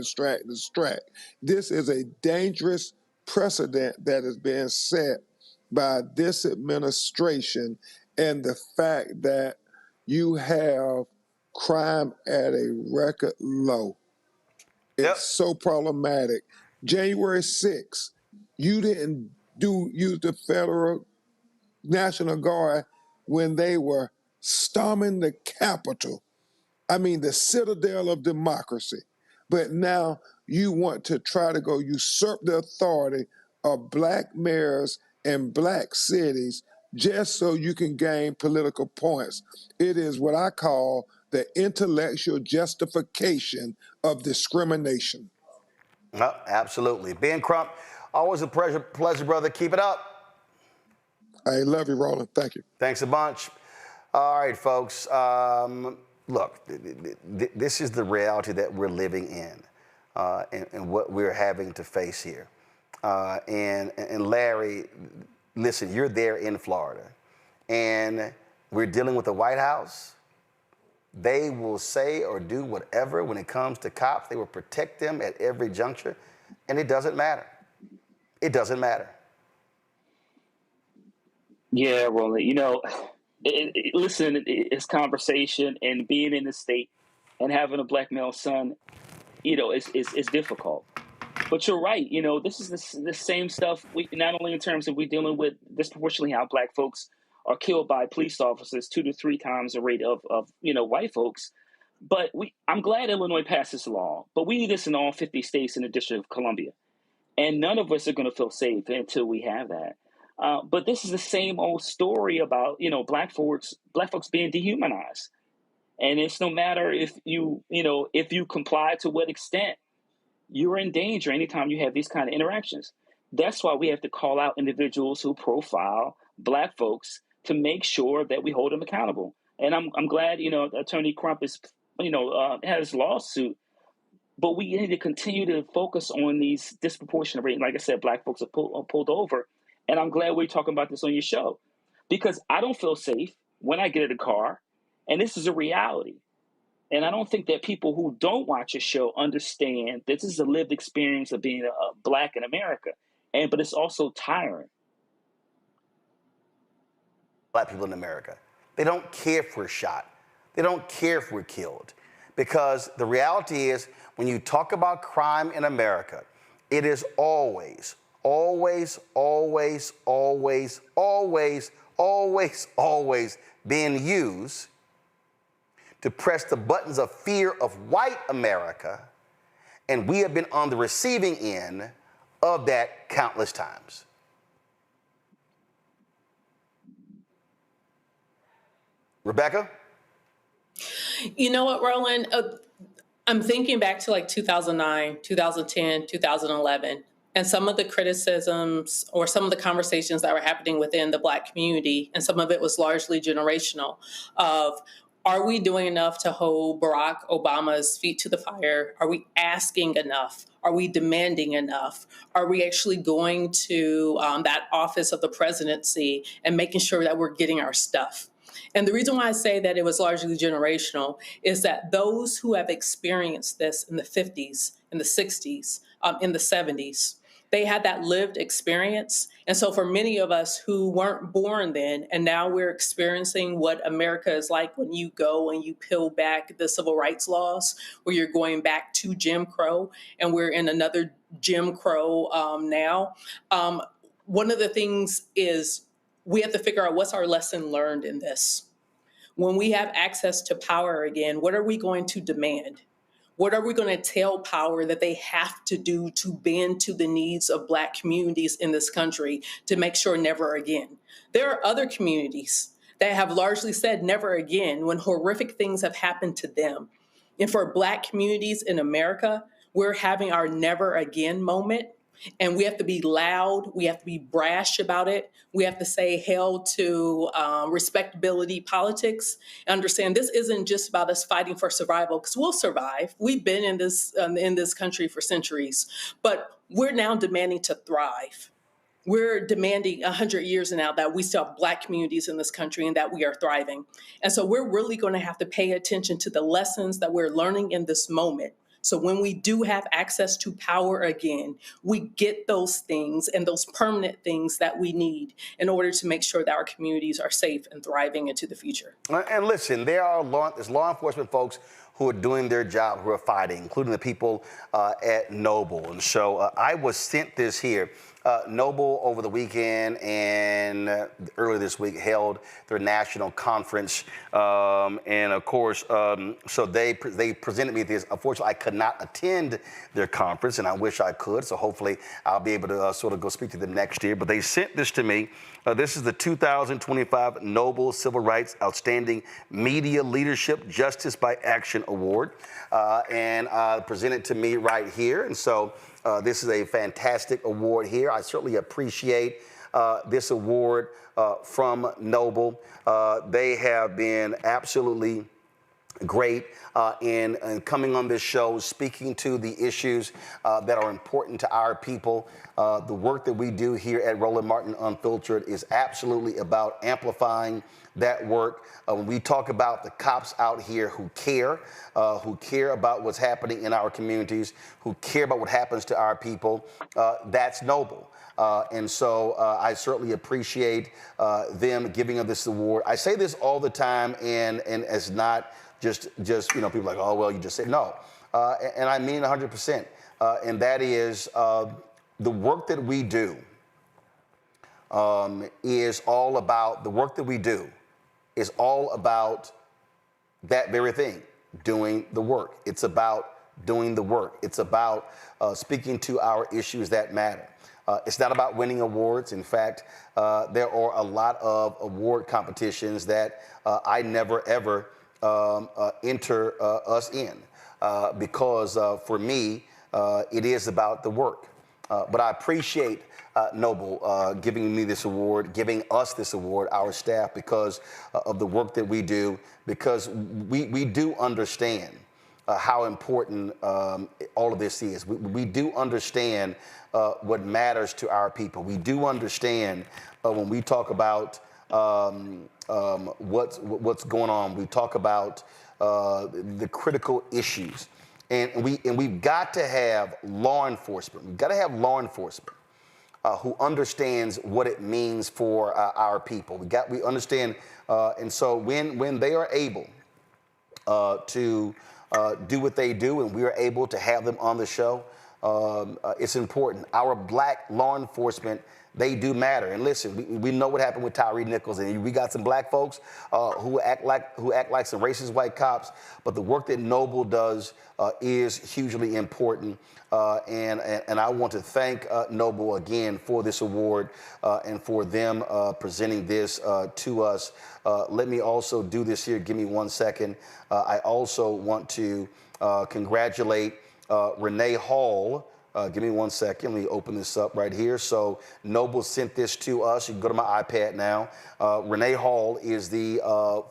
S17: This is a dangerous precedent that is being set by this administration, and the fact that you have crime at a record low. It's so problematic. January 6th, you didn't use the Federal National Guard when they were storming the Capitol. I mean, the citadel of democracy. But now you want to try to go usurp the authority of black mayors and black cities just so you can gain political points. It is what I call the intellectual justification of discrimination.
S1: Oh, absolutely. Ben Crump, always a pleasure, brother. Keep it up.
S17: I love you, Roland. Thank you.
S1: Thanks a bunch. All right, folks. Look, this is the reality that we're living in and what we're having to face here. And Larry, listen, you're there in Florida, and we're dealing with the White House. They will say or do whatever when it comes to cops. They will protect them at every juncture, and it doesn't matter. It doesn't matter.
S14: Yeah, Roland, listen, it's conversation, and being in the state and having a black male son, is difficult. But you're right. This is the same stuff. We not only in terms of we dealing with disproportionately how black folks are killed by police officers 2 to 3 times the rate of white folks. But I'm glad Illinois passed this law. But we need this in all 50 states in the District of Columbia. And none of us are going to feel safe until we have that. But this is the same old story about, black folks being dehumanized. And it's no matter if you comply to what extent, you're in danger anytime you have these kind of interactions. That's why we have to call out individuals who profile black folks to make sure that we hold them accountable. And I'm glad, Attorney Crump is, had his lawsuit, but we need to continue to focus on these disproportionate rates. Like I said, black folks are pulled over. And I'm glad we're talking about this on your show, because I don't feel safe when I get in a car, and this is a reality. And I don't think that people who don't watch a show understand that this is a lived experience of being a black in America. But it's also tiring.
S1: Black people in America, they don't care if we're shot. They don't care if we're killed. Because the reality is, when you talk about crime in America, it is always being used to press the buttons of fear of white America, and we have been on the receiving end of that countless times. Rebecca?
S6: You know what, Roland? I'm thinking back to like 2009, 2010, 2011, and some of the criticisms or some of the conversations that were happening within the Black community, and some of it was largely generational, of are we doing enough to hold Barack Obama's feet to the fire? Are we asking enough? Are we demanding enough? Are we actually going to that office of the presidency and making sure that we're getting our stuff? And the reason why I say that it was largely generational is that those who have experienced this in the 50s, in the 60s, in the 70s, they had that lived experience. And so for many of us who weren't born then, and now we're experiencing what America is like when you go and you peel back the civil rights laws, where you're going back to Jim Crow, and we're in another Jim Crow now. One of the things is we have to figure out what's our lesson learned in this. When we have access to power again, what are we going to demand? What are we going to tell power that they have to do to bend to the needs of Black communities in this country to make sure never again? There are other communities that have largely said never again when horrific things have happened to them. And for Black communities in America, we're having our never again moment. And we have to be loud. We have to be brash about it. We have to say hell to respectability politics. Understand this isn't just about us fighting for survival, because we'll survive. We've been in this country for centuries, but we're now demanding to thrive. We're demanding 100 years now that we still have Black communities in this country and that we are thriving. And so we're really going to have to pay attention to the lessons that we're learning in this moment. So when we do have access to power again, we get those things and those permanent things that we need in order to make sure that our communities are safe and thriving into the future.
S1: And listen, there's law enforcement folks who are doing their job, who are fighting, including the people at Noble. And so I was sent this here. Noble over the weekend and earlier this week held their national conference, and of course, so they presented me this. Unfortunately, I could not attend their conference, and I wish I could. So hopefully, I'll be able to sort of go speak to them next year. But they sent this to me. This is the 2025 Noble Civil Rights Outstanding Media Leadership Justice by Action Award, and presented to me right here. And so. This is a fantastic award here. I certainly appreciate this award from Noble. They have been absolutely great in coming on this show, speaking to the issues that are important to our people. The work that we do here at Roland Martin Unfiltered is absolutely about amplifying that work. When we talk about the cops out here who care about what's happening in our communities, who care about what happens to our people, that's Noble. And so I certainly appreciate them giving us this award. I say this all the time, and it's not just people are like, oh, well, you just said no. And I mean 100%. And that is the work that we do is all about that very thing, doing the work. It's about doing the work. It's about speaking to our issues that matter. It's not about winning awards. In fact, there are a lot of award competitions that I never, ever enter us in because for me, it is about the work. But I appreciate Noble giving me this award, giving us this award, our staff, because of the work that we do, because we do understand how important all of this is. We do understand what matters to our people. We do understand when we talk about what's going on. We talk about the critical issues, and we've got to have law enforcement. We've got to have law enforcement who understands what it means for our people. We understand, and so when they are able to do what they do, and we are able to have them on the show, it's important. Our Black law enforcement, they do matter. And listen, we know what happened with Tyree Nichols, and we got some Black folks who act like some racist white cops. But the work that Noble does is hugely important. And I want to thank Noble again for this award and for them presenting this to us. Let me also do this here. Give me 1 second. I also want to congratulate Renee Hall. Give me 1 second. Let me open this up right here. So Noble sent this to us. You can go to my iPad now. Renee Hall is the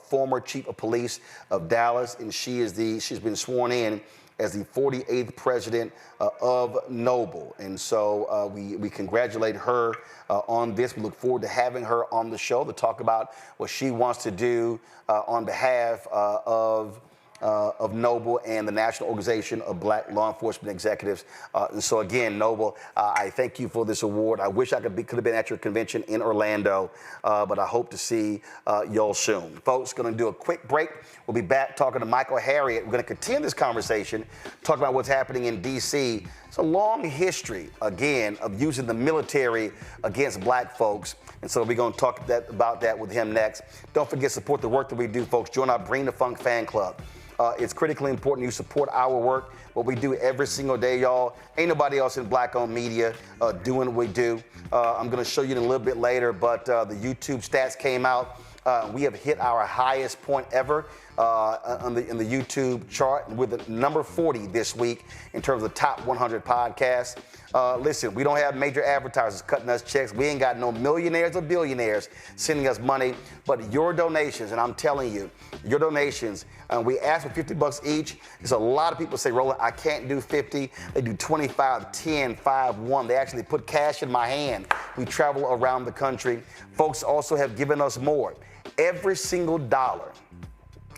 S1: former chief of police of Dallas, and she's been sworn in as the 48th president of Noble. And so we congratulate her on this. We look forward to having her on the show to talk about what she wants to do on behalf of Noble and the National Organization of Black Law Enforcement Executives. And so again, Noble, I thank you for this award. I wish I could have been at your convention in Orlando, but I hope to see y'all soon. Folks, going to do a quick break. We'll be back talking to Michael Harriot. We're going to continue this conversation, talk about what's happening in D.C. It's a long history, again, of using the military against Black folks. And so we're going to talk about that with him next. Don't forget, support the work that we do, folks. Join our Bring the Funk fan club. It's critically important you support our work, what we do every single day, y'all. Ain't nobody else in Black-owned media doing what we do. I'm going to show you in a little bit later, but the YouTube stats came out. We have hit our highest point ever in the YouTube chart. We're the number 40 this week in terms of the top 100 podcasts. Listen, we don't have major advertisers cutting us checks. We ain't got no millionaires or billionaires sending us money, but your donations, and I'm telling you, your donations, we ask for $50 each. There's a lot of people say, Roland, I can't do 50. They do 25, 10, 5, 1. They actually put cash in my hand. We travel around the country. Folks also have given us more. Every single dollar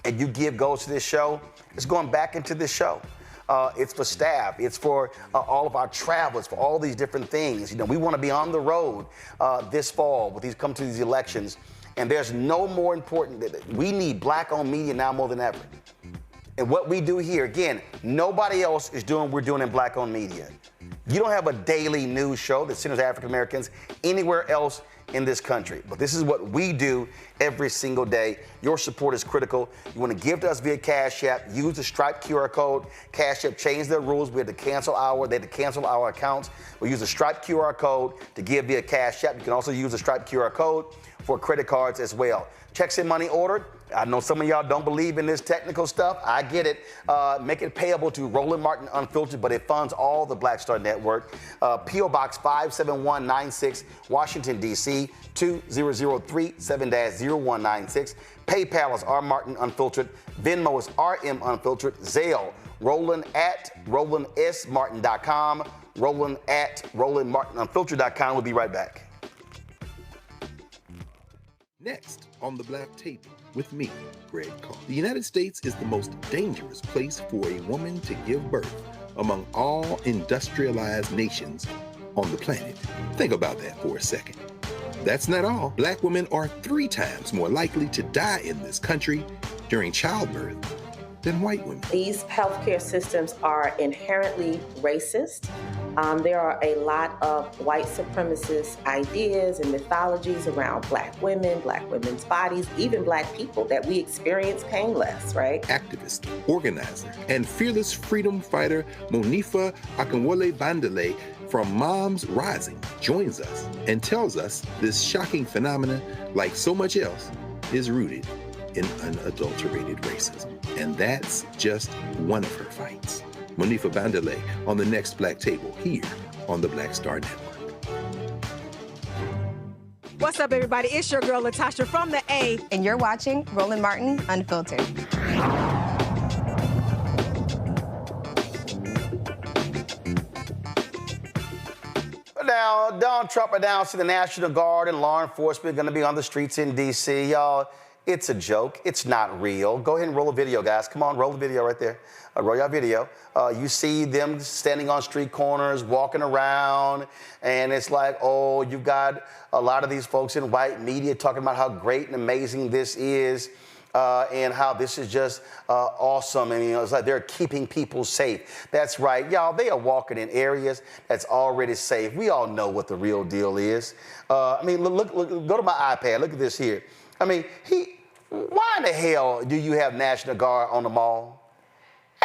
S1: and you give goes to this show, it's going back into this show. It's for staff. It's for all of our travelers, for all these different things. You know, we want to be on the road this fall with these come to these elections. And there's no more important. We need black-owned media now more than ever. And what we do here, again, nobody else is doing what we're doing in black-owned media. You don't have a daily news show that centers African Americans anywhere else in this country. But this is what we do every single day. Your support is critical. You want to give to us via Cash App, use the Stripe QR code. Cash App changed their rules. They had to cancel our accounts. We use the Stripe QR code to give via Cash App. You can also use the Stripe QR code for credit cards as well. Checks and money ordered. I know some of y'all don't believe in this technical stuff. I get it. Make it payable to Roland Martin Unfiltered, but it funds all the Black Star Network. P.O. Box 57196, Washington, D.C., 20037-0196. PayPal is R Martin Unfiltered. Venmo is RM Unfiltered. Zelle, Roland at RolandSMartin.com. Roland at RolandMartinUnfiltered.com. We'll be right back.
S21: Next on the Black Table with me, Greg Carr. The United States is the most dangerous place for a woman to give birth among all industrialized nations on the planet. Think about that for a second. That's not all. Black women are 3 times more likely to die in this country during childbirth than white women.
S22: These healthcare systems are inherently racist. There are a lot of white supremacist ideas and mythologies around black women, black women's bodies, even black people, that we experience painless, right?
S21: Activist, organizer, and fearless freedom fighter Monifa Akinwole Bandele from Moms Rising joins us and tells us this shocking phenomenon, like so much else, is rooted in unadulterated racism. And that's just one of her fights. Monifa Bandele on the next Black Table here on the Black Star Network.
S23: What's up, everybody? It's your girl, Latasha from the A.
S24: And you're watching Roland Martin Unfiltered.
S1: Now, Donald Trump announced the National Guard and law enforcement going to be on the streets in D.C. Y'all, it's a joke. It's not real. Go ahead and roll a video, guys. Come on, roll the video right there. Roll your video. You see them standing on street corners, walking around, and it's like, oh, you've got a lot of these folks in white media talking about how great and amazing this is. And how this is just awesome. And, you know, it's like they're keeping people safe. That's right. Y'all, they are walking in areas that's already safe. We all know what the real deal is. I mean, look, go to my iPad. Look at this here. I mean, why in the hell do you have National Guard on the mall?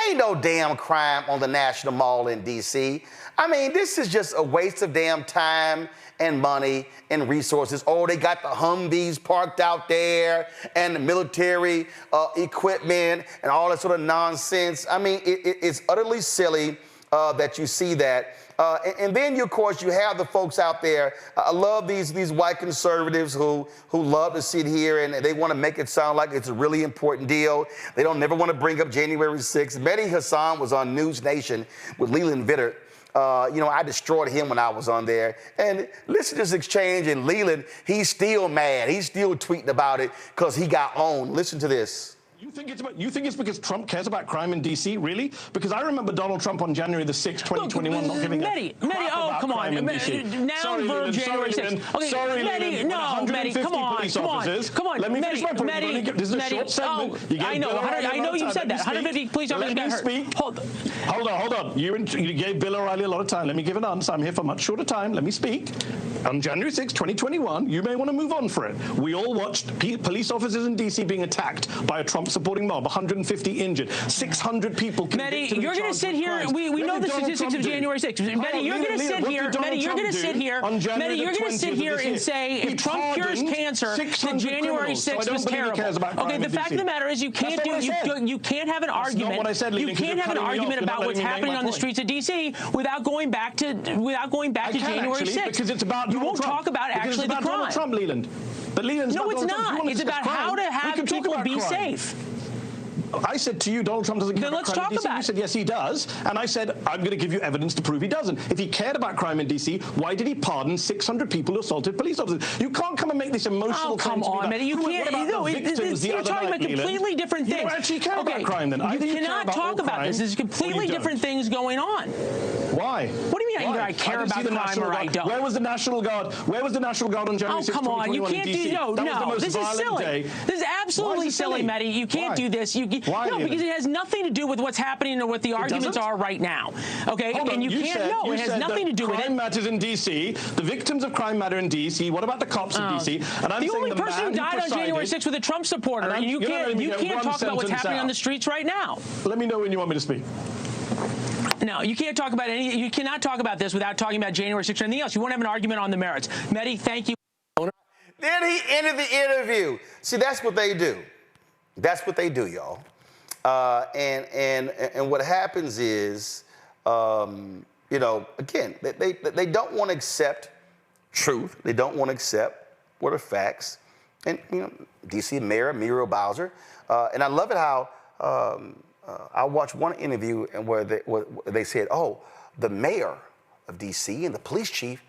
S1: Ain't no damn crime on the National Mall in D.C. I mean, this is just a waste of damn time and money and resources. Oh, they got the Humvees parked out there and the military equipment and all that sort of nonsense. I mean, it's utterly silly that you see that. And then, of course, you have the folks out there. I love these white conservatives who love to sit here and they want to make it sound like it's a really important deal. They don't never want to bring up January 6th. Mehdi Hassan was on News Nation with Leland Vittert. You know, I destroyed him when I was on there. And listen to this exchange, and Leland, he's still mad. He's still tweeting about it because he got owned. Listen to this.
S25: You think it's because Trump cares about crime in D.C., really? Because I remember Donald Trump on January the 6th, 2021, not giving a crap about crime in D.C.
S26: Now for January 6th. Okay,
S25: sorry,
S26: Mehdi,
S25: Leland,
S26: no, Mehdi, come on.
S25: Let me finish my point.
S26: Mehdi,
S25: This is a short segment.
S26: I know you said that. 150 police officers got hurt.
S25: Let me speak. Hold on. You gave Bill O'Reilly a lot of time. Let me give an answer. I'm here for much shorter time. Let me speak. On January 6th, 2021, you may want to move on for it. We all watched police officers in D.C. being attacked by a Trump Trump-supporting mob, 150 injured, 600 people convicted.
S26: Mehdi, you're going to sit here. We know the statistics of January 6th. Mehdi, you're going to sit here. Mehdi, you're going to sit here. Mehdi, you're going to sit here and say if Trump cures cancer, then January 6th was terrible. Okay, the fact of the matter is you can't have an argument. You can't have an argument about what's happening on the streets of D.C. without going back to January 6th.
S25: Because it's about
S26: you won't talk about actually the crime.
S25: Donald Trump, Leland. But Leland's
S26: no, it's not. It's about how to have people be safe.
S25: I said to you, Donald Trump doesn't care about crime in D.C. You said, yes, he does. And I said, I'm going to give you evidence to prove he doesn't. If he cared about crime in D.C., why did he pardon 600 people who assaulted police officers? You can't come and make this emotional
S26: claim. Oh, come on, Mehdi. You can't. You're talking about completely different things.
S25: You don't actually care about crime, then.
S26: You cannot talk about this. There's completely different things going on.
S25: Why?
S26: What do you mean either I care about crime or I don't?
S25: Where was the National Guard? Where was the National Guard on January 6th, 2021
S26: come on. You can't do no. This is silly. This is absolutely silly, Mehdi. You can't do this.
S25: Why?
S26: No, because it has nothing to do with what's happening or what the arguments are right now. Okay, and you can't. No, it has nothing to do with it.
S25: Crime matters in D.C. The victims of crime matter in D.C. What about the cops in D.C.?
S26: And I'm the only person who died on January 6th was a Trump supporter, and you can't talk about what's happening on the streets right now.
S25: Let me know when you want me to speak.
S26: No, you can't talk about any. You cannot talk about this without talking about January 6th or anything else. You won't have an argument on the merits. Mehdi, thank you.
S1: Then he ended the interview. See, that's what they do. That's what they do, y'all. And what happens is, again, they don't want to accept truth. They don't want to accept what are facts. And D.C. Mayor Muriel Bowser, and I love it how I watched one interview and where they said, "Oh, the mayor of D.C. and the police chief,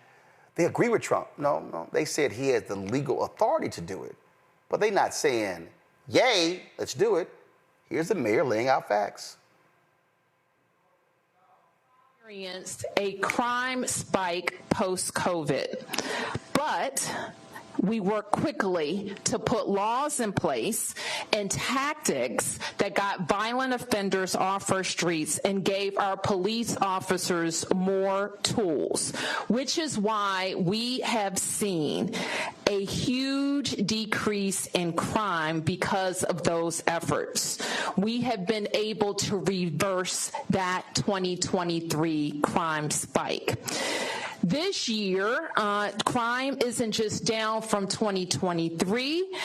S1: they agree with Trump." No, they said he has the legal authority to do it, but they're not saying, "Yay, let's do it." Here's the mayor laying out facts.
S2: Experienced a crime spike post-COVID, but we worked quickly to put laws in place and tactics that got violent offenders off our streets and gave our police officers more tools, which is why we have seen a huge decrease in crime because of those efforts. We have been able to reverse that 2023 crime spike. This year, crime isn't just down from 2023,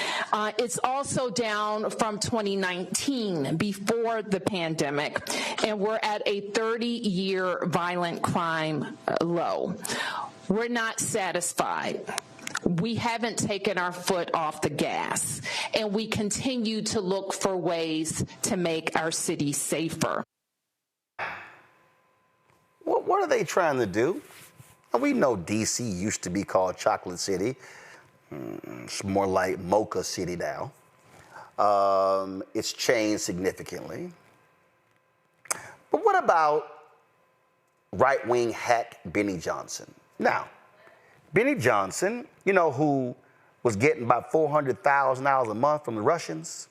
S2: it's also down from 2019, before the pandemic, and we're at a 30-year violent crime low. We're not satisfied. We haven't taken our foot off the gas, and we continue to look for ways to make our city safer.
S1: What are they trying to do? We know D.C. used to be called Chocolate City. It's more like Mocha City now. It's changed significantly. But what about right-wing hack Benny Johnson? Now, Benny Johnson, who was getting about $400,000 a month from the Russians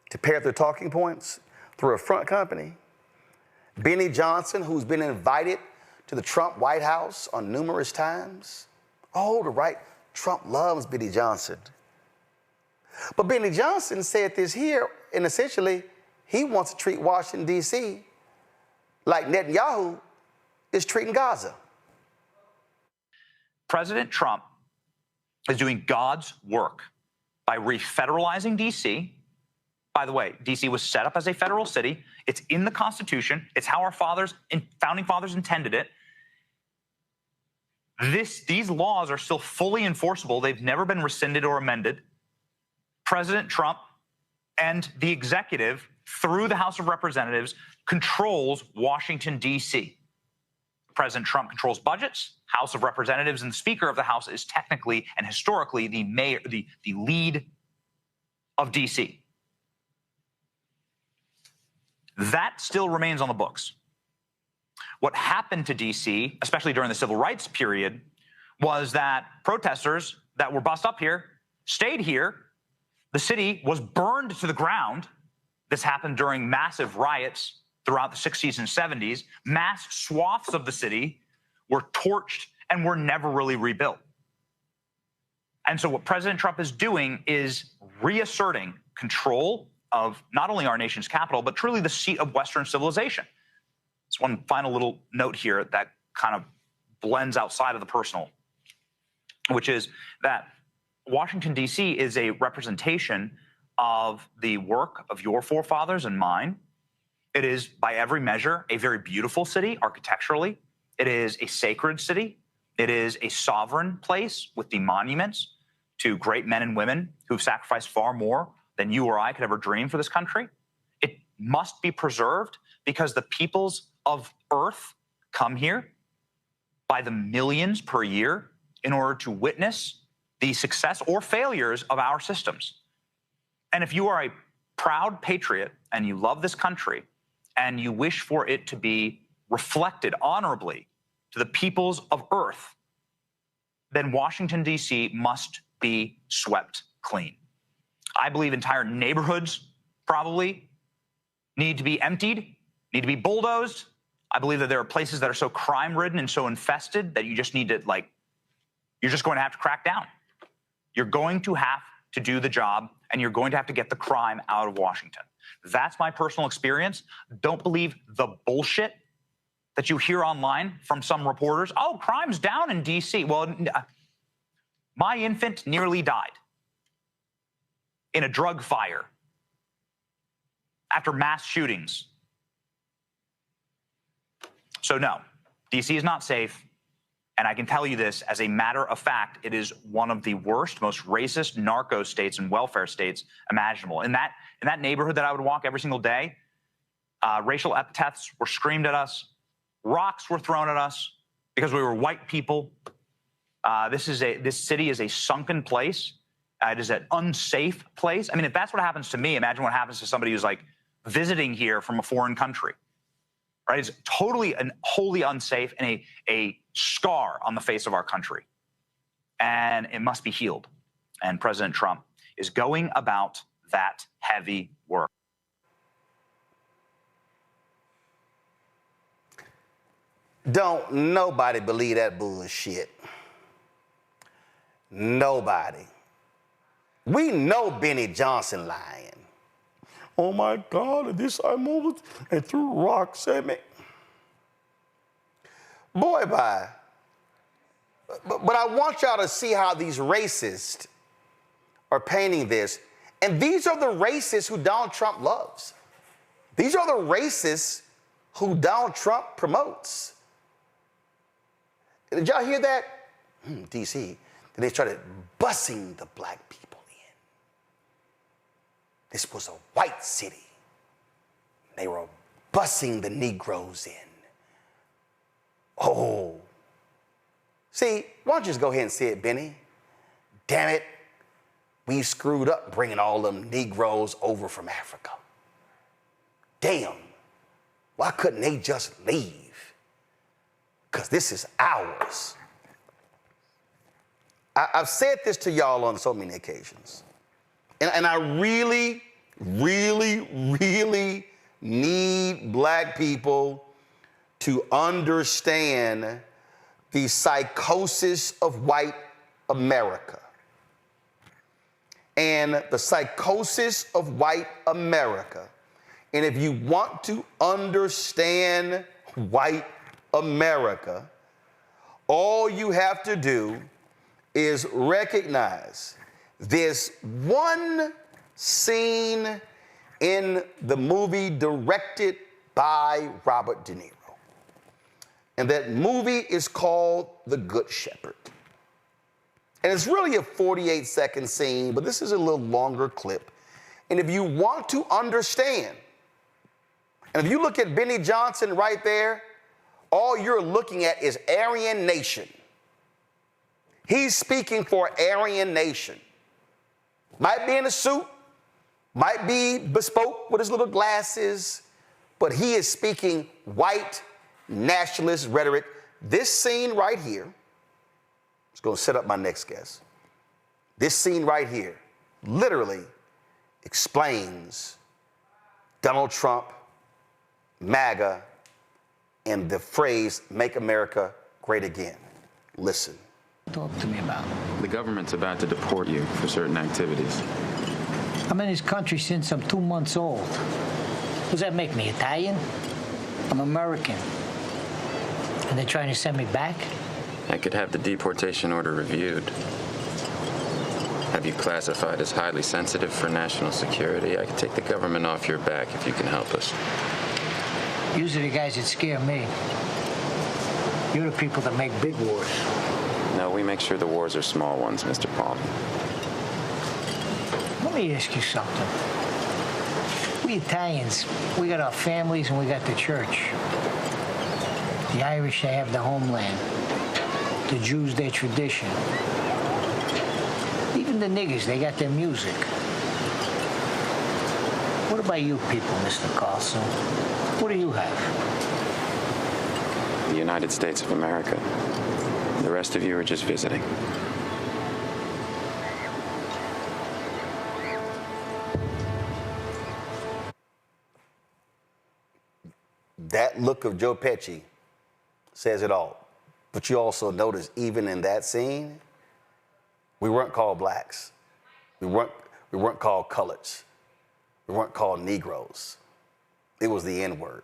S1: to pair their talking points through a front company. Benny Johnson, who's been invited to the Trump White House on numerous times. Oh, the right, Trump loves Benny Johnson. But Benny Johnson said this here, and essentially, he wants to treat Washington, D.C. like Netanyahu is treating Gaza.
S3: President Trump is doing God's work by refederalizing D.C. By the way, D.C. was set up as a federal city. It's in the Constitution. It's how our founding fathers intended it. These laws are still fully enforceable. They've never been rescinded or amended. President Trump and the executive, through the House of Representatives, controls Washington, D.C. President Trump controls budgets. House of Representatives and the Speaker of the House is technically and historically the mayor, the lead of D.C. That still remains on the books. What happened to D.C., especially during the civil rights period, was that protesters that were bussed up here stayed here. The city was burned to the ground. This happened during massive riots throughout the 60s and 70s. Mass swaths of the city were torched and were never really rebuilt. And so what President Trump is doing is reasserting control of not only our nation's capital, but truly the seat of Western civilization. It's one final little note here that kind of blends outside of the personal, which is that Washington, D.C. is a representation of the work of your forefathers and mine. It is, by every measure, a very beautiful city architecturally. It is a sacred city. It is a sovereign place with the monuments to great men and women who've sacrificed far more than you or I could ever dream for this country. It must be preserved because the peoples of Earth come here by the millions per year in order to witness the success or failures of our systems. And if you are a proud patriot and you love this country and you wish for it to be reflected honorably to the peoples of Earth, then Washington, D.C. must be swept clean. I believe entire neighborhoods probably need to be emptied, need to be bulldozed. I believe that there are places that are so crime-ridden and so infested that you just need to, you're just going to have to crack down. You're going to have to do the job, and you're going to have to get the crime out of Washington. That's my personal experience. Don't believe the bullshit that you hear online from some reporters. Oh, crime's down in D.C. Well, my infant nearly died in a drug fire after mass shootings. So no, D.C. is not safe. And I can tell you this, as a matter of fact, it is one of the worst, most racist narco states and welfare states imaginable. In that neighborhood that I would walk every single day, racial epithets were screamed at us, rocks were thrown at us because we were white people. This city is a sunken place. It is an unsafe place. I mean, if that's what happens to me, imagine what happens to somebody who's visiting here from a foreign country. Right? It's totally and wholly unsafe and a scar on the face of our country. And it must be healed. And President Trump is going about that heavy work.
S1: Don't nobody believe that bullshit. Nobody. We know Benny Johnson lying. Oh my God, and this I moved and threw rocks at me. Boy, bye. But I want y'all to see how these racists are painting this. And these are the racists who Donald Trump loves. These are the racists who Donald Trump promotes. Did y'all hear that? D.C. They started busing the black people. This was a white city. They were busing the Negroes in. Oh. See, why don't you just go ahead and say it, Benny? Damn it, we screwed up bringing all them Negroes over from Africa. Damn, why couldn't they just leave? Because this is ours. I've said this to y'all on so many occasions. And I really, really, really need black people to understand the psychosis of white America. And the psychosis of white America. And if you want to understand white America, all you have to do is recognize this one scene in the movie directed by Robert De Niro. And that movie is called The Good Shepherd. And it's really a 48-second scene, but this is a little longer clip. And if you want to understand, and if you look at Benny Johnson right there, all you're looking at is Aryan Nation. He's speaking for Aryan Nation. Might be in a suit, might be bespoke with his little glasses, but he is speaking white nationalist rhetoric. This scene right here, it's going to set up my next guest. This scene right here literally explains Donald Trump, MAGA, and the phrase, "Make America Great Again." Listen.
S4: Talk to me about. The government's about to deport you for certain activities. I'm in this country since I'm 2 months old. Does that make me Italian? I'm American. And they're trying to send me back?
S5: I could have the deportation order reviewed. Have you classified as highly sensitive for national security? I could take the government off your back if you can help us.
S4: Usually the guys that scare me. You're the people that make big wars.
S5: No, we make sure the wars are small ones, Mr. Palm.
S4: Let me ask you something. We Italians, we got our families and we got the church. The Irish, they have the homeland. The Jews, their tradition. Even the niggers, they got their music. What about you people, Mr. Carlson? What do you have?
S5: The United States of America. The rest of you are just visiting.
S1: That look of Joe Pesci says it all. But you also notice, even in that scene, we weren't called blacks. We weren't called coloreds. We weren't called Negroes. It was the N-word.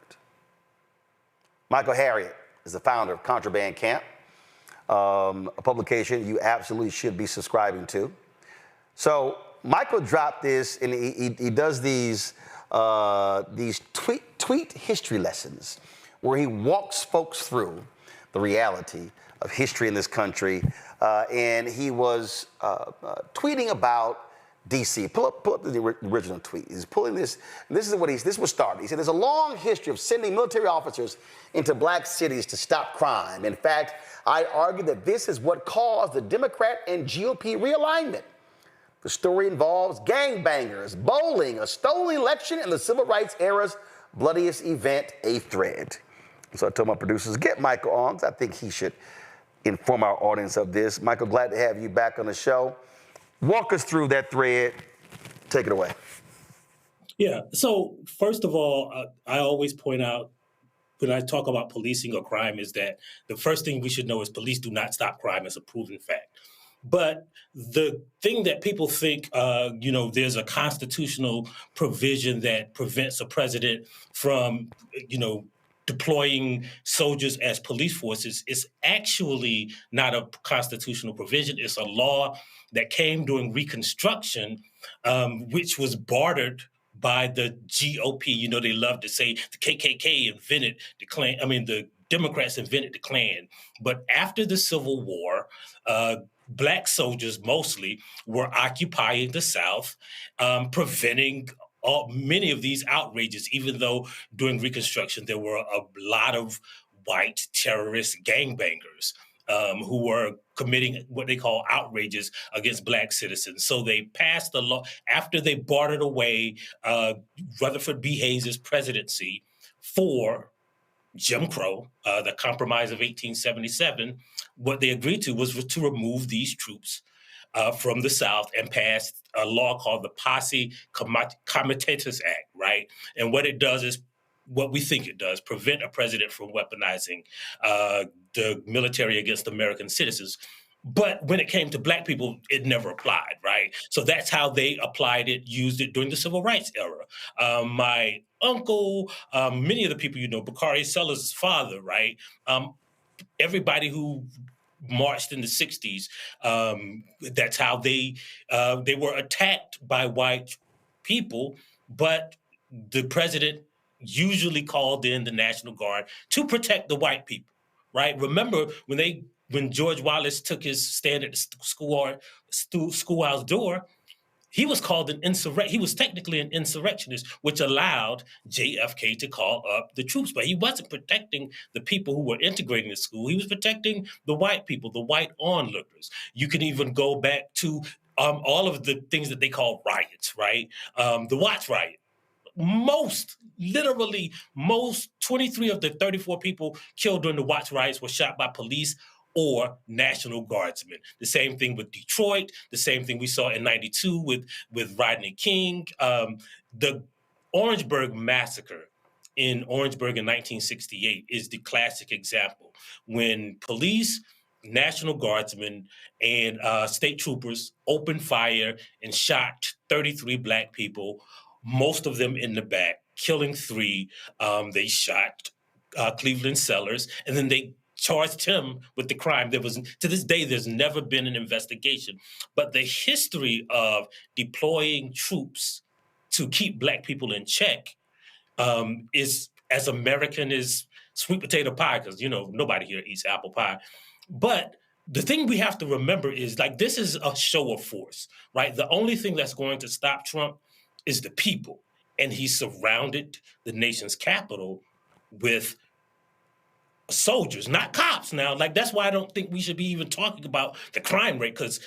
S1: Michael Harriot is the founder of Contraband Camp, a publication you absolutely should be subscribing to. So Michael dropped this, and he does these tweet history lessons where he walks folks through the reality of history in this country. And he was tweeting about D.C. Pull up the original tweet. He's pulling this. This is what started. He said, there's a long history of sending military officers into black cities to stop crime. In fact, I argue that this is what caused the Democrat and GOP realignment. The story involves gangbangers, bowling, a stolen election, and the civil rights era's bloodiest event, a thread. So I told my producers, get Michael on, because I think he should inform our audience of this. Michael, glad to have you back on the show. Walk us through that thread. Take it away.
S7: Yeah. So first of all, I always point out when I talk about policing or crime is that the first thing we should know is police do not stop crime. It's a proven fact. But the thing that people think, there's a constitutional provision that prevents a president from, deploying soldiers as police forces is actually not a constitutional provision. It's a law that came during Reconstruction, which was bartered by the GOP. They love to say the KKK invented the Klan. The Democrats invented the Klan. But after the Civil War, Black soldiers mostly were occupying the South, preventing many of these outrages, even though during Reconstruction there were a lot of white terrorist gangbangers who were committing what they call outrages against Black citizens. So they passed a law after they bartered away Rutherford B. Hayes' presidency for Jim Crow, the Compromise of 1877. What they agreed to was to remove these troops from the South and passed a law called the Posse Comitatus Act, right? And what it does is what we think it does, prevent a president from weaponizing the military against American citizens. But when it came to Black people, it never applied, right? So that's how they applied it, used it during the Civil Rights era. My uncle, many of the people Bakari Sellers' father, right? Everybody who marched in the 60s, that's how they were attacked by white people, but the president usually called in the National Guard to protect the white people, right? Remember when George Wallace took his stand at the schoolhouse door, he was called an insurrectionist. He was technically an insurrectionist, which allowed JFK to call up the troops. But he wasn't protecting the people who were integrating the school. He was protecting the white people, the white onlookers. You can even go back to all of the things that they call riots, right? The Watts riot. Most 23 of the 34 people killed during the Watts riots were shot by police or National Guardsmen. The same thing with Detroit, the same thing we saw in 92 with Rodney King. The Orangeburg massacre in Orangeburg in 1968 is the classic example when police National Guardsmen and state troopers opened fire and shot 33 Black people, most of them in the back, killing 3. They shot Cleveland Sellers, and then they charged him with the crime. There was, to this day, there's never been an investigation. But the history of deploying troops to keep Black people in check is as American as sweet potato pie, because, nobody here eats apple pie. But the thing we have to remember is, this is a show of force, right? The only thing that's going to stop Trump is the people. And he surrounded the nation's capital with soldiers, not cops now. That's why I don't think we should be even talking about the crime rate, because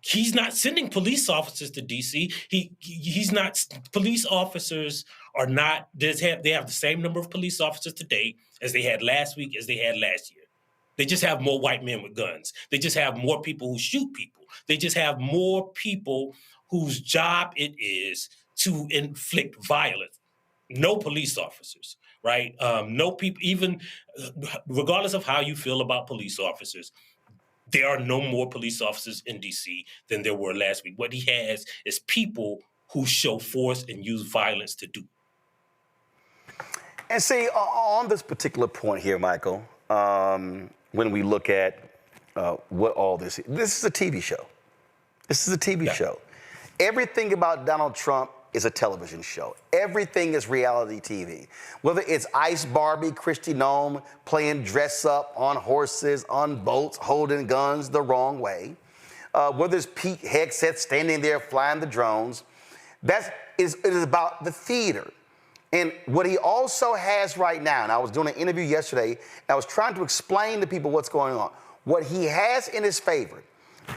S7: he's not sending police officers to D.C. He's not. Police officers are not. They have the same number of police officers today as they had last week, as they had last year. They just have more white men with guns. They just have more people who shoot people. They just have more people whose job it is to inflict violence. No police officers, right? No people, even regardless of how you feel about police officers, there are no more police officers in D.C. than there were last week. What he has is people who show force and use violence to do.
S1: And see, on this particular point here, Michael, when we look at what all this is a TV show. This is a TV show. Everything about Donald Trump is a television show. Everything is reality TV. Whether it's Ice Barbie, Kristi Noem playing dress up on horses, on boats, holding guns the wrong way. Whether it's Pete Hegseth standing there flying the drones. It is about the theater. And what he also has right now, and I was doing an interview yesterday, and I was trying to explain to people what's going on. What he has in his favor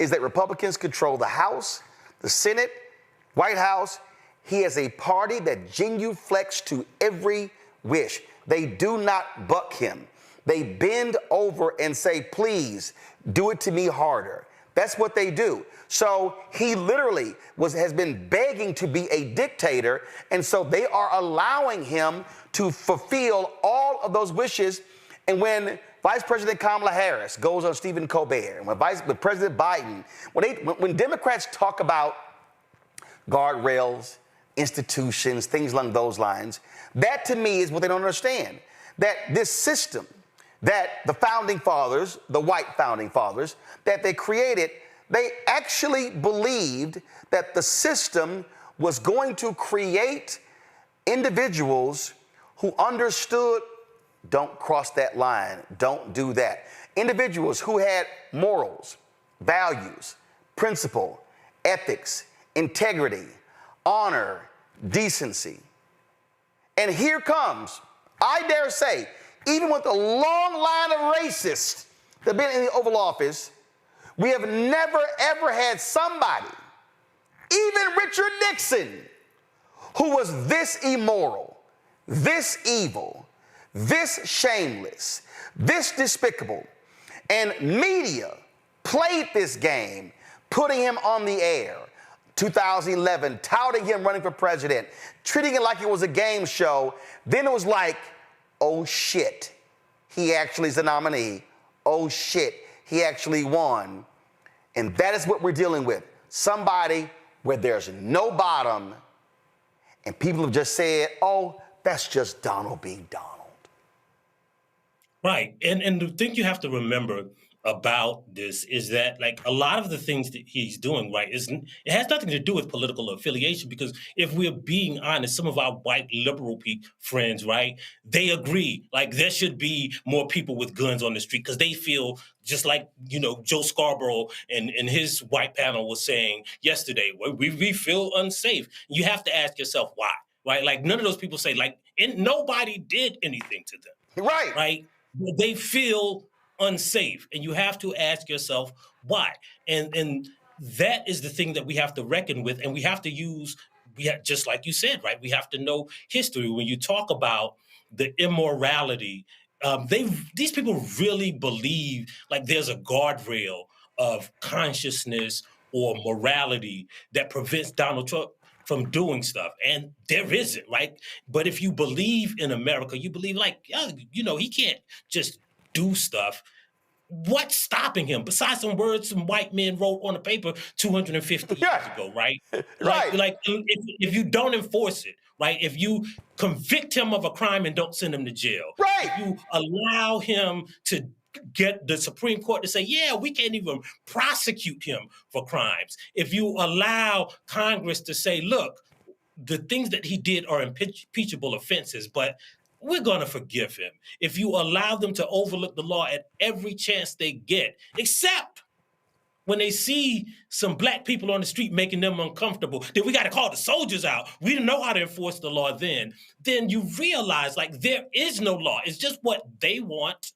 S1: is that Republicans control the House, the Senate, White House. He has a party that genuflects to every wish. They do not buck him. They bend over and say, please, do it to me harder. That's what they do. So he literally has been begging to be a dictator, and so they are allowing him to fulfill all of those wishes. And when Vice President Kamala Harris goes on Stephen Colbert, and when President Biden, when Democrats talk about guardrails, institutions, things along those lines, that to me is what they don't understand. That this system that the founding fathers, the white founding fathers, that they created, they actually believed that the system was going to create individuals who understood, don't cross that line, don't do that. Individuals who had morals, values, principle, ethics, integrity, honor, decency. And here comes, I dare say, even with a long line of racists that have been in the Oval Office, we have never, ever had somebody, even Richard Nixon, who was this immoral, this evil, this shameless, this despicable. And media played this game, putting him on the air. 2011, touting him running for president, treating it like it was a game show. Then it was like, oh shit, he actually is the nominee. Oh shit, he actually won. And that is what we're dealing with. Somebody where there's no bottom, and people have just said, oh, that's just Donald being Donald.
S7: Right. And the thing you have to remember about this is that, like, a lot of the things that he's doing, right, it has nothing to do with political affiliation, because if we're being honest, some of our white liberal friends, right, they agree, like, there should be more people with guns on the street because they feel just like, Joe Scarborough and his white panel was saying yesterday, we feel unsafe. You have to ask yourself why, right? Like, none of those people say, like, nobody did anything to them.
S1: Right.
S7: Right? They feel unsafe, and you have to ask yourself why. And that is the thing that we have to reckon with, and we have to use, just like you said, right? We have to know history. When you talk about the immorality, these people really believe like there's a guardrail of consciousness or morality that prevents Donald Trump from doing stuff. And there isn't, right? But if you believe in America, you believe like, he can't just do stuff. What's stopping him besides some words some white men wrote on a paper 250 years ago, right? Like if you don't enforce it, right? If you convict him of a crime and don't send him to jail,
S1: right?
S7: If you allow him to get the Supreme Court to say, yeah, we can't even prosecute him for crimes. If you allow Congress to say, look, the things that he did are impeachable offenses, but we're going to forgive him. If you allow them to overlook the law at every chance they get, except when they see some black people on the street making them uncomfortable, then we got to call the soldiers out. We didn't know how to enforce the law then. Then you realize, like, there is no law. It's just what they want.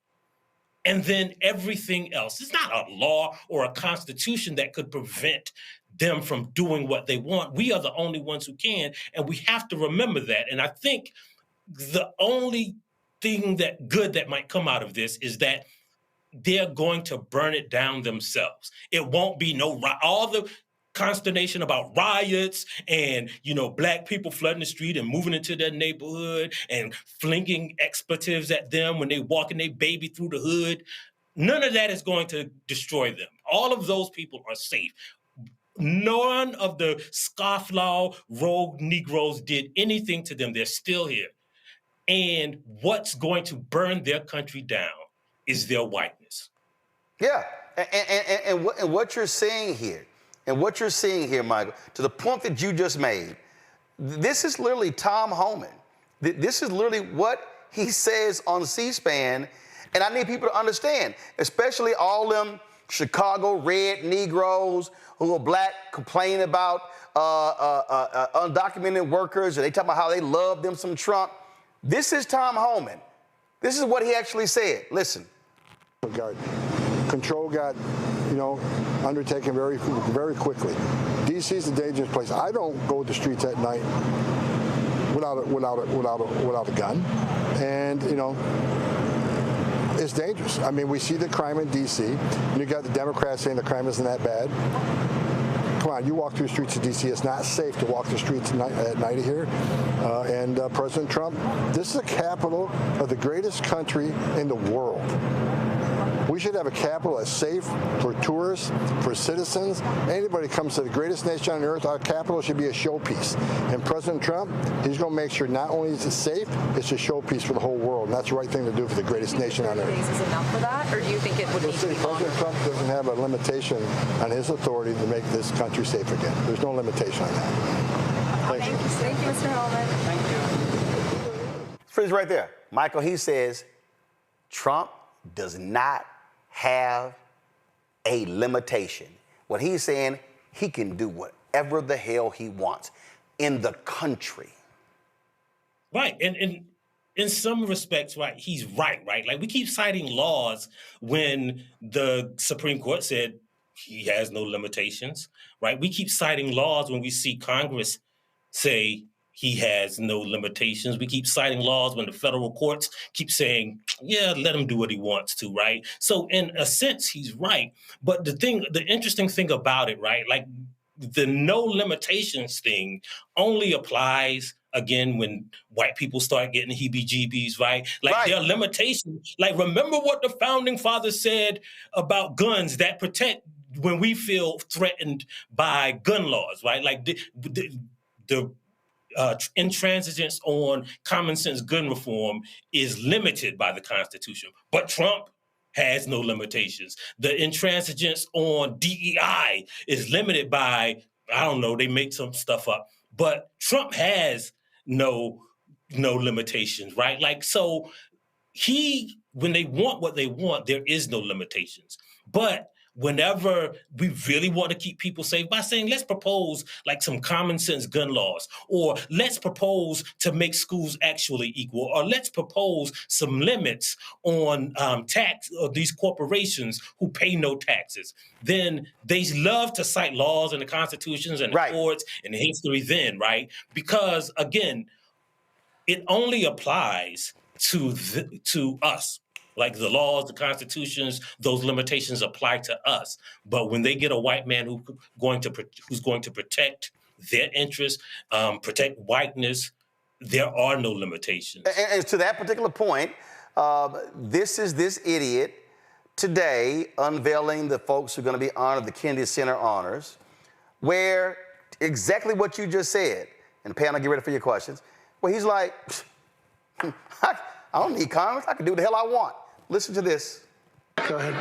S7: And then everything else. It's not a law or a constitution that could prevent them from doing what they want. We are the only ones who can, and we have to remember that. And I think the only thing that good that might come out of this is that they're going to burn it down themselves. It won't be all the consternation about riots and, black people flooding the street and moving into their neighborhood and flinging expletives at them when they walking their baby through the hood. None of that is going to destroy them. All of those people are safe. None of the scofflaw rogue Negroes did anything to them. They're still here. And what's going to burn their country down is their whiteness.
S1: Yeah, and what you're saying here, Michael, to the point that you just made, this is literally Tom Homan. This is literally what he says on C-SPAN, and I need people to understand, especially all them Chicago red Negroes who are black complaining about undocumented workers, and they talk about how they love them some Trump. This is Tom Homan. This is what he actually said. Listen.
S8: Control got, undertaken very, very quickly. D.C. is a dangerous place. I don't go to the streets at night without a gun, and it's dangerous. I mean, we see the crime in D.C. and you got the Democrats saying the crime isn't that bad. Come on, you walk through the streets of D.C. It's not safe to walk the streets at night here. And President Trump, this is the capital of the greatest country in the world. We should have a capital that's safe for tourists, for citizens. Anybody comes to the greatest nation on earth, our capital should be a showpiece. And President Trump, he's going to make sure not only is it safe, it's a showpiece for the whole world. And that's the right thing to do for the greatest nation on earth.
S9: 30 days is enough for that, or do you think it would need to be longer?
S8: President Trump doesn't have a limitation on his authority to make this country safe again. There's no limitation on that.
S9: Thank you. Thank you, Mr. Hellman. Thank you.
S1: Freeze right there. Michael, he says Trump does not have a limitation. What he's saying, he can do whatever the hell he wants in the country.
S7: Right. And in some respects, right, he's right? Like, we keep citing laws when the Supreme Court said he has no limitations, right? We keep citing laws when we see Congress say he has no limitations. We keep citing laws when the federal courts keep saying, yeah, let him do what he wants to, right? So in a sense, he's right. But the interesting thing about it, right, like the no limitations thing only applies, again, when white people start getting heebie-jeebies, right? Like there are limitations. Like, remember what the founding fathers said about guns that protect when we feel threatened by gun laws, right? Like the intransigence on common sense gun reform is limited by the Constitution, but Trump has no limitations. The intransigence on DEI is limited by, I don't know, they make some stuff up, but Trump has no limitations, right? Like, so when they want what they want, there is no limitations. But whenever we really want to keep people safe by saying, let's propose like some common sense gun laws, or let's propose to make schools actually equal, or let's propose some limits on tax of these corporations who pay no taxes, then they love to cite laws and the constitutions and the courts and the history then, right? Because again, it only applies to us. Like the laws, the constitutions, those limitations apply to us. But when they get a white man who's going to protect their interests, protect whiteness, there are no limitations.
S1: And to that particular point, this is this idiot today unveiling the folks who are going to be honored, the Kennedy Center honors, where exactly what you just said, and panel, get ready for your questions, where he's like, I don't need Congress. I can do what the hell I want. Listen to this.
S10: Go ahead.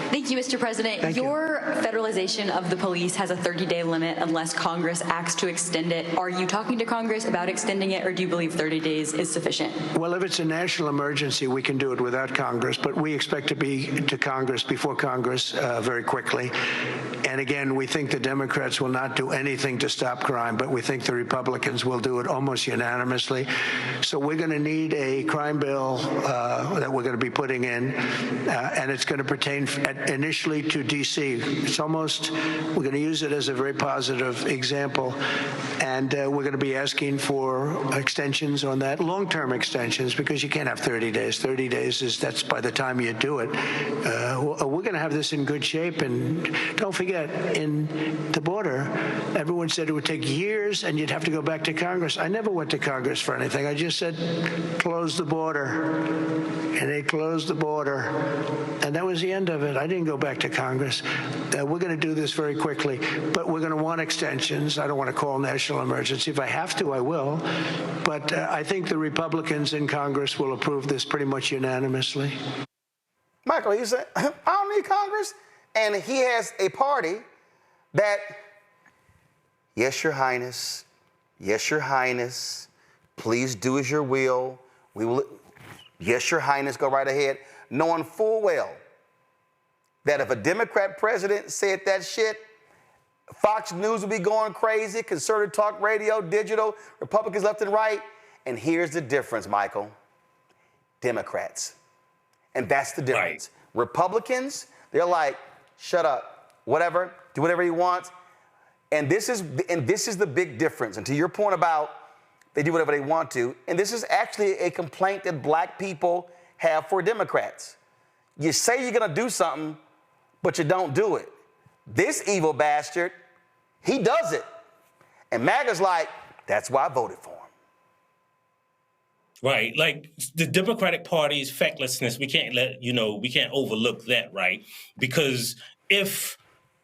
S11: Thank you, Mr. President. Your federalization of the police has a 30-day limit unless Congress acts to extend it. Are you talking to Congress about extending it, or do you believe 30 days is sufficient?
S10: Well, if it's a national emergency, we can do it without Congress, but we expect to be to Congress before Congress very quickly. And again, we think the Democrats will not do anything to stop crime, but we think the Republicans will do it almost unanimously. So we're going to need a crime bill that we're going to be putting in, and it's going to pertain initially to D.C. It's almost, we're going to use it as a very positive example, and we're going to be asking for extensions on that, long-term extensions, because you can't have 30 days. 30 days that's by the time you do it. We're going to have this in good shape, and don't forget, in the border, everyone said it would take years and you'd have to go back to Congress. I never went to Congress for anything. I just said, close the border. And they closed the border. And that was the end of it. I didn't go back to Congress. We're going to do this very quickly, but we're going to want extensions. I don't want to call national emergency. If I have to, I will. But I think the Republicans in Congress will approve this pretty much unanimously.
S1: Michael, he said, I don't need Congress. And he has a party that, yes, Your Highness, yes, Your Highness, please do as your will. We will, yes, Your Highness, go right ahead, knowing full well that if a Democrat president said that shit, Fox News would be going crazy, conservative talk radio, digital, Republicans left and right. And here's the difference, Michael. Democrats. And that's the difference. Right. Republicans, they're like, shut up, whatever, do whatever he wants. And this is the big difference. And to your point about they do whatever they want to, and this is actually a complaint that black people have for Democrats. You say you're gonna do something, but you don't do it. This evil bastard, he does it. And MAGA's like, that's why I voted for him.
S7: Right, like the Democratic Party's fecklessness, we can't overlook that, right? Because if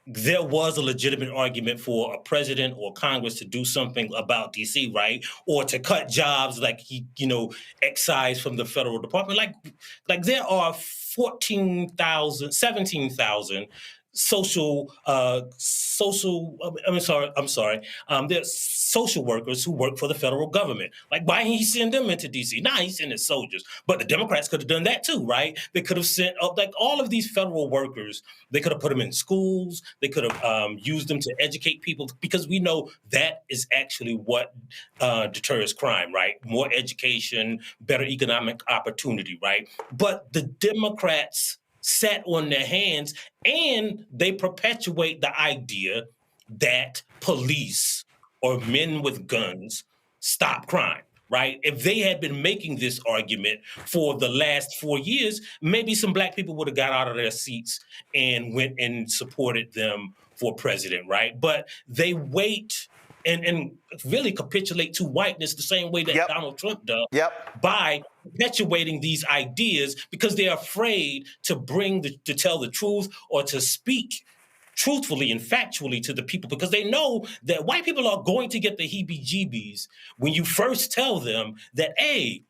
S7: there was a legitimate argument for a president or Congress to do something about DC, right? Or to cut jobs like excise from the federal department, like there are 17,000 there's social workers who work for the federal government. Like, why didn't he send them into D.C.? Nah, he sent his soldiers. But the Democrats could have done that too, right? They could have sent, all of these federal workers, they could have put them in schools. They could have used them to educate people, because we know that is actually what deters crime, right? More education, better economic opportunity, right? But the Democrats sat on their hands, and they perpetuate the idea that police or men with guns stop crime, right? If they had been making this argument for the last 4 years, maybe some black people would have got out of their seats and went and supported them for president, right? But they wait and really capitulate to whiteness the same way that Donald Trump does by perpetuating these ideas, because they're afraid to tell the truth or to speak truthfully and factually to the people, because they know that white people are going to get the heebie-jeebies when you first tell them that, hey,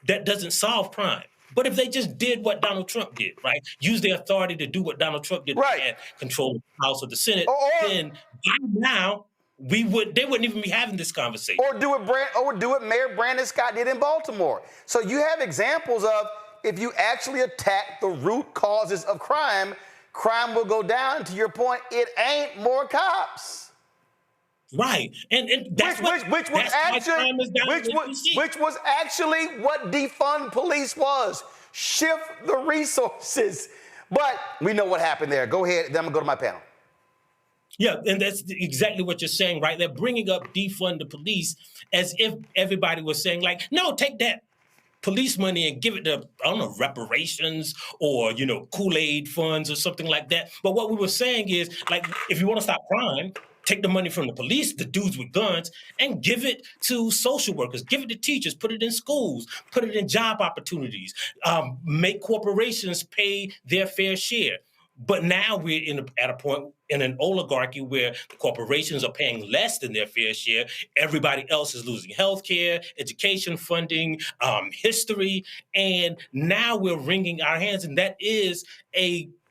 S7: that doesn't solve crime. But if they just did what Donald Trump did, right, use their authority to do what Donald Trump did, and control the House or the Senate, then by now, they wouldn't even be having this conversation. Or do what Mayor Brandon Scott did in Baltimore. So you have examples of, if you actually attack the root causes of crime, crime will go down. To your point, it ain't more cops. Right, and which was actually what defund police was. Shift the resources. But we know what happened there. Go ahead, then I'm gonna go to my panel. Yeah, and that's exactly what you're saying, right? They're bringing up defund the police as if everybody was saying, like, no, take that police money and give it to, I don't know, reparations or, Kool-Aid funds or something like that. But what we were saying is, like, if you want to stop crime, take the money from the police, the dudes with guns, and give it to social workers, give it to teachers, put it in schools, put it in job opportunities, make corporations pay their fair share. But now we're at a point in an oligarchy where the corporations are paying less than their fair share. Everybody else is losing healthcare, education funding, history, and now we're wringing our hands. And that is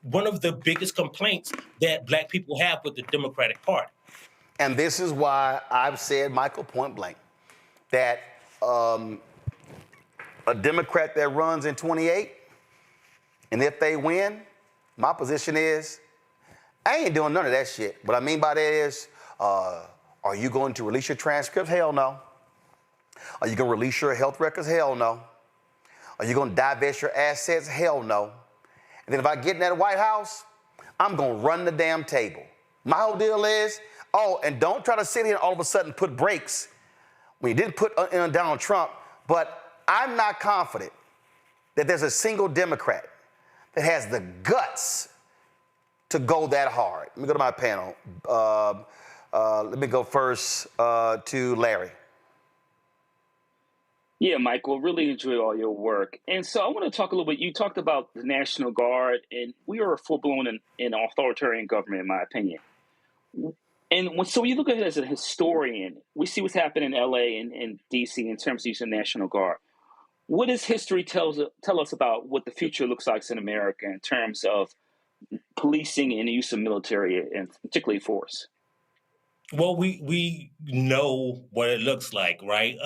S7: one of the biggest complaints that Black people have with the Democratic Party.
S1: And this is why I've said, Michael, point blank, that a Democrat that runs in 28, and if they win, my position is, I ain't doing none of that shit. What I mean by that is, are you going to release your transcripts? Hell no. Are you going to release your health records? Hell no. Are you going to divest your assets? Hell no. And then if I get in that White House, I'm going to run the damn table. My whole deal is, and don't try to sit here and all of a sudden put brakes when you didn't put in Donald Trump, but I'm not confident that there's a single Democrat that has the guts to go that hard. Let me go to my panel. Let me go first to Larry.
S14: Yeah, Michael, really enjoyed all your work. And so I want to talk a little bit. You talked about the National Guard, and we are a full-blown and authoritarian government, in my opinion. And so you look at it as a historian, we see what's happening in L.A. and D.C. in terms of using the National Guard. What does history tell us about what the future looks like in America in terms of policing and the use of military and particularly force?
S7: Well, we know what it looks like, right?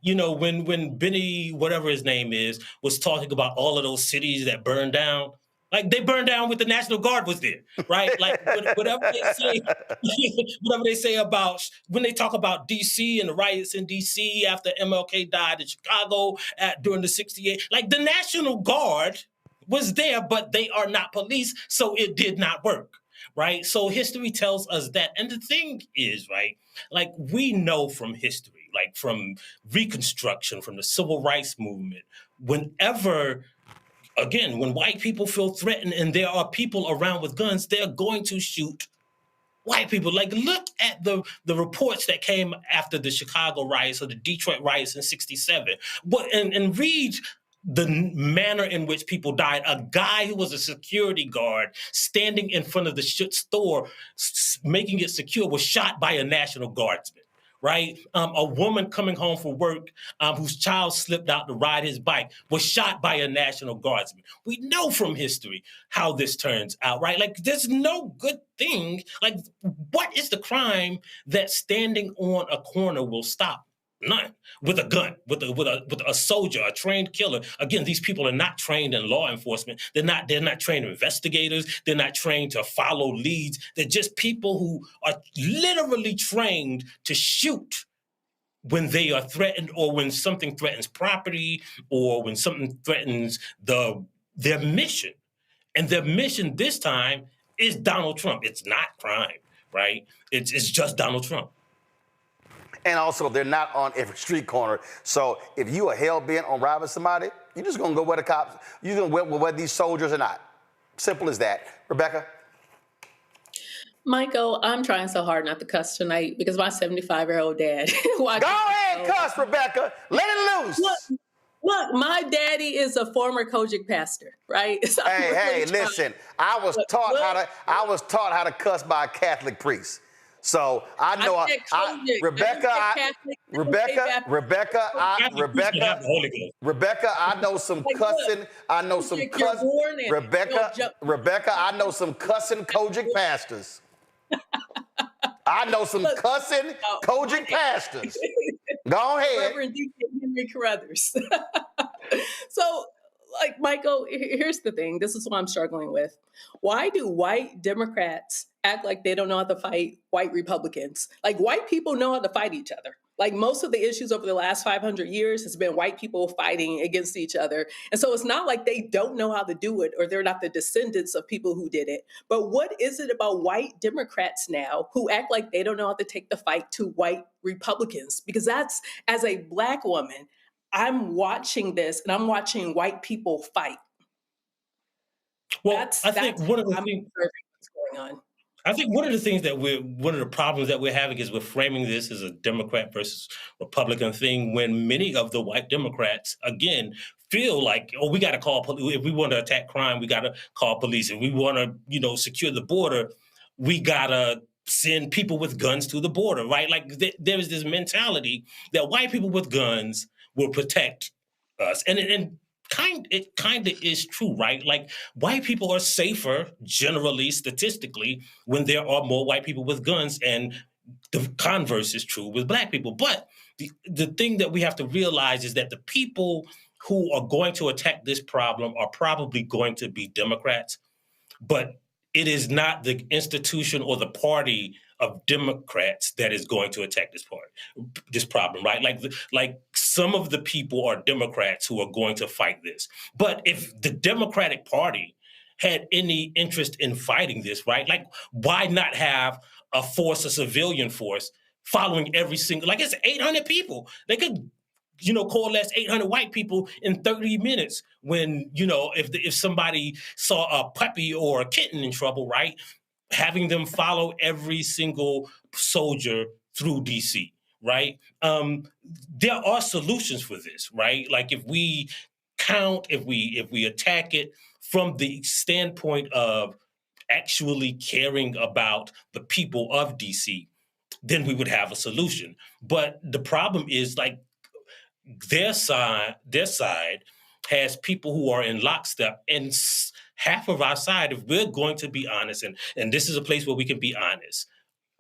S7: When Benny, whatever his name is, was talking about all of those cities that burned down, like they burned down with the National Guard was there, right? Like whatever they say about when they talk about D.C. and the riots in D.C. after MLK died in Chicago during the 68, like the National Guard was there, but they are not police, so it did not work, right? So history tells us that. And the thing is, right, like we know from history, like from Reconstruction, from the Civil Rights Movement, Again, when white people feel threatened and there are people around with guns, they're going to shoot white people. Like, look at the reports that came after the Chicago riots or the Detroit riots in 67. And read the manner in which people died. A guy who was a security guard standing in front of the store, making it secure, was shot by a National Guardsman. Right? A woman coming home from work whose child slipped out to ride his bike was shot by a National Guardsman. We know from history how this turns out, right? Like, there's no good thing. Like, what is the crime that standing on a corner will stop? None. With a gun, with a soldier, a trained killer. Again, these people are not trained in law enforcement. They're not trained investigators. They're not trained to follow leads. They're just people who are literally trained to shoot when they are threatened, or when something threatens property, or when something threatens their mission. And their mission this time is Donald Trump. It's not crime, right? It's just Donald Trump.
S1: And also, they're not on every street corner. So if you are hell-bent on robbing somebody, you're just going to go where the cops, you're going to go where these soldiers are not. Simple as that. Rebecca?
S6: Michael, I'm trying so hard not to cuss tonight because my 75-year-old dad.
S1: Go ahead, cuss, Rebecca. Let it loose.
S6: Look, my daddy is a former Kojic pastor, right? So
S1: hey, listen. I was taught how to cuss by a Catholic priest. So I know, Rebecca, I know some cussing. I know some cussing. Rebecca, I know some cussing Kojic pastors. I know some cussing Kojic pastors. Go ahead.
S6: Reverend Deacon Henry Carruthers. So, like, Michael, here's the thing. This is what I'm struggling with. Why do white Democrats act like they don't know how to fight white Republicans? Like, white people know how to fight each other. Like, most of the issues over the last 500 years has been white people fighting against each other. And so it's not like they don't know how to do it, or they're not the descendants of people who did it. But what is it about white Democrats now who act like they don't know how to take the fight to white Republicans? Because that's, as a Black woman, I'm watching this and I'm watching white people fight.
S7: Well, I think one of the things
S6: what's going on.
S7: I think one of the problems that we're having is we're framing this as a Democrat versus Republican thing when many of the white Democrats, again, feel like, oh, we got to call police. If we want to attack crime, we got to call police. If we want to, secure the border, we got to send people with guns to the border, right? Like there is this mentality that white people with guns will protect us. And it kind of is true, right? Like white people are safer, generally, statistically, when there are more white people with guns, and the converse is true with black people. But the thing that we have to realize is that the people who are going to attack this problem are probably going to be Democrats, but it is not the institution or the party of Democrats that is going to attack this problem, right? Like some of the people are Democrats who are going to fight this. But if the Democratic Party had any interest in fighting this, right? Like, why not have a civilian force following every single, like it's 800 people. They could, coalesce 800 white people in 30 minutes when, if somebody saw a puppy or a kitten in trouble, right? Having them follow every single soldier through DC, right? There are solutions for this, right? Like if we if we attack it from the standpoint of actually caring about the people of DC, then we would have a solution. But the problem is like their side has people who are in lockstep, and half of our side, if we're going to be honest, and this is a place where we can be honest,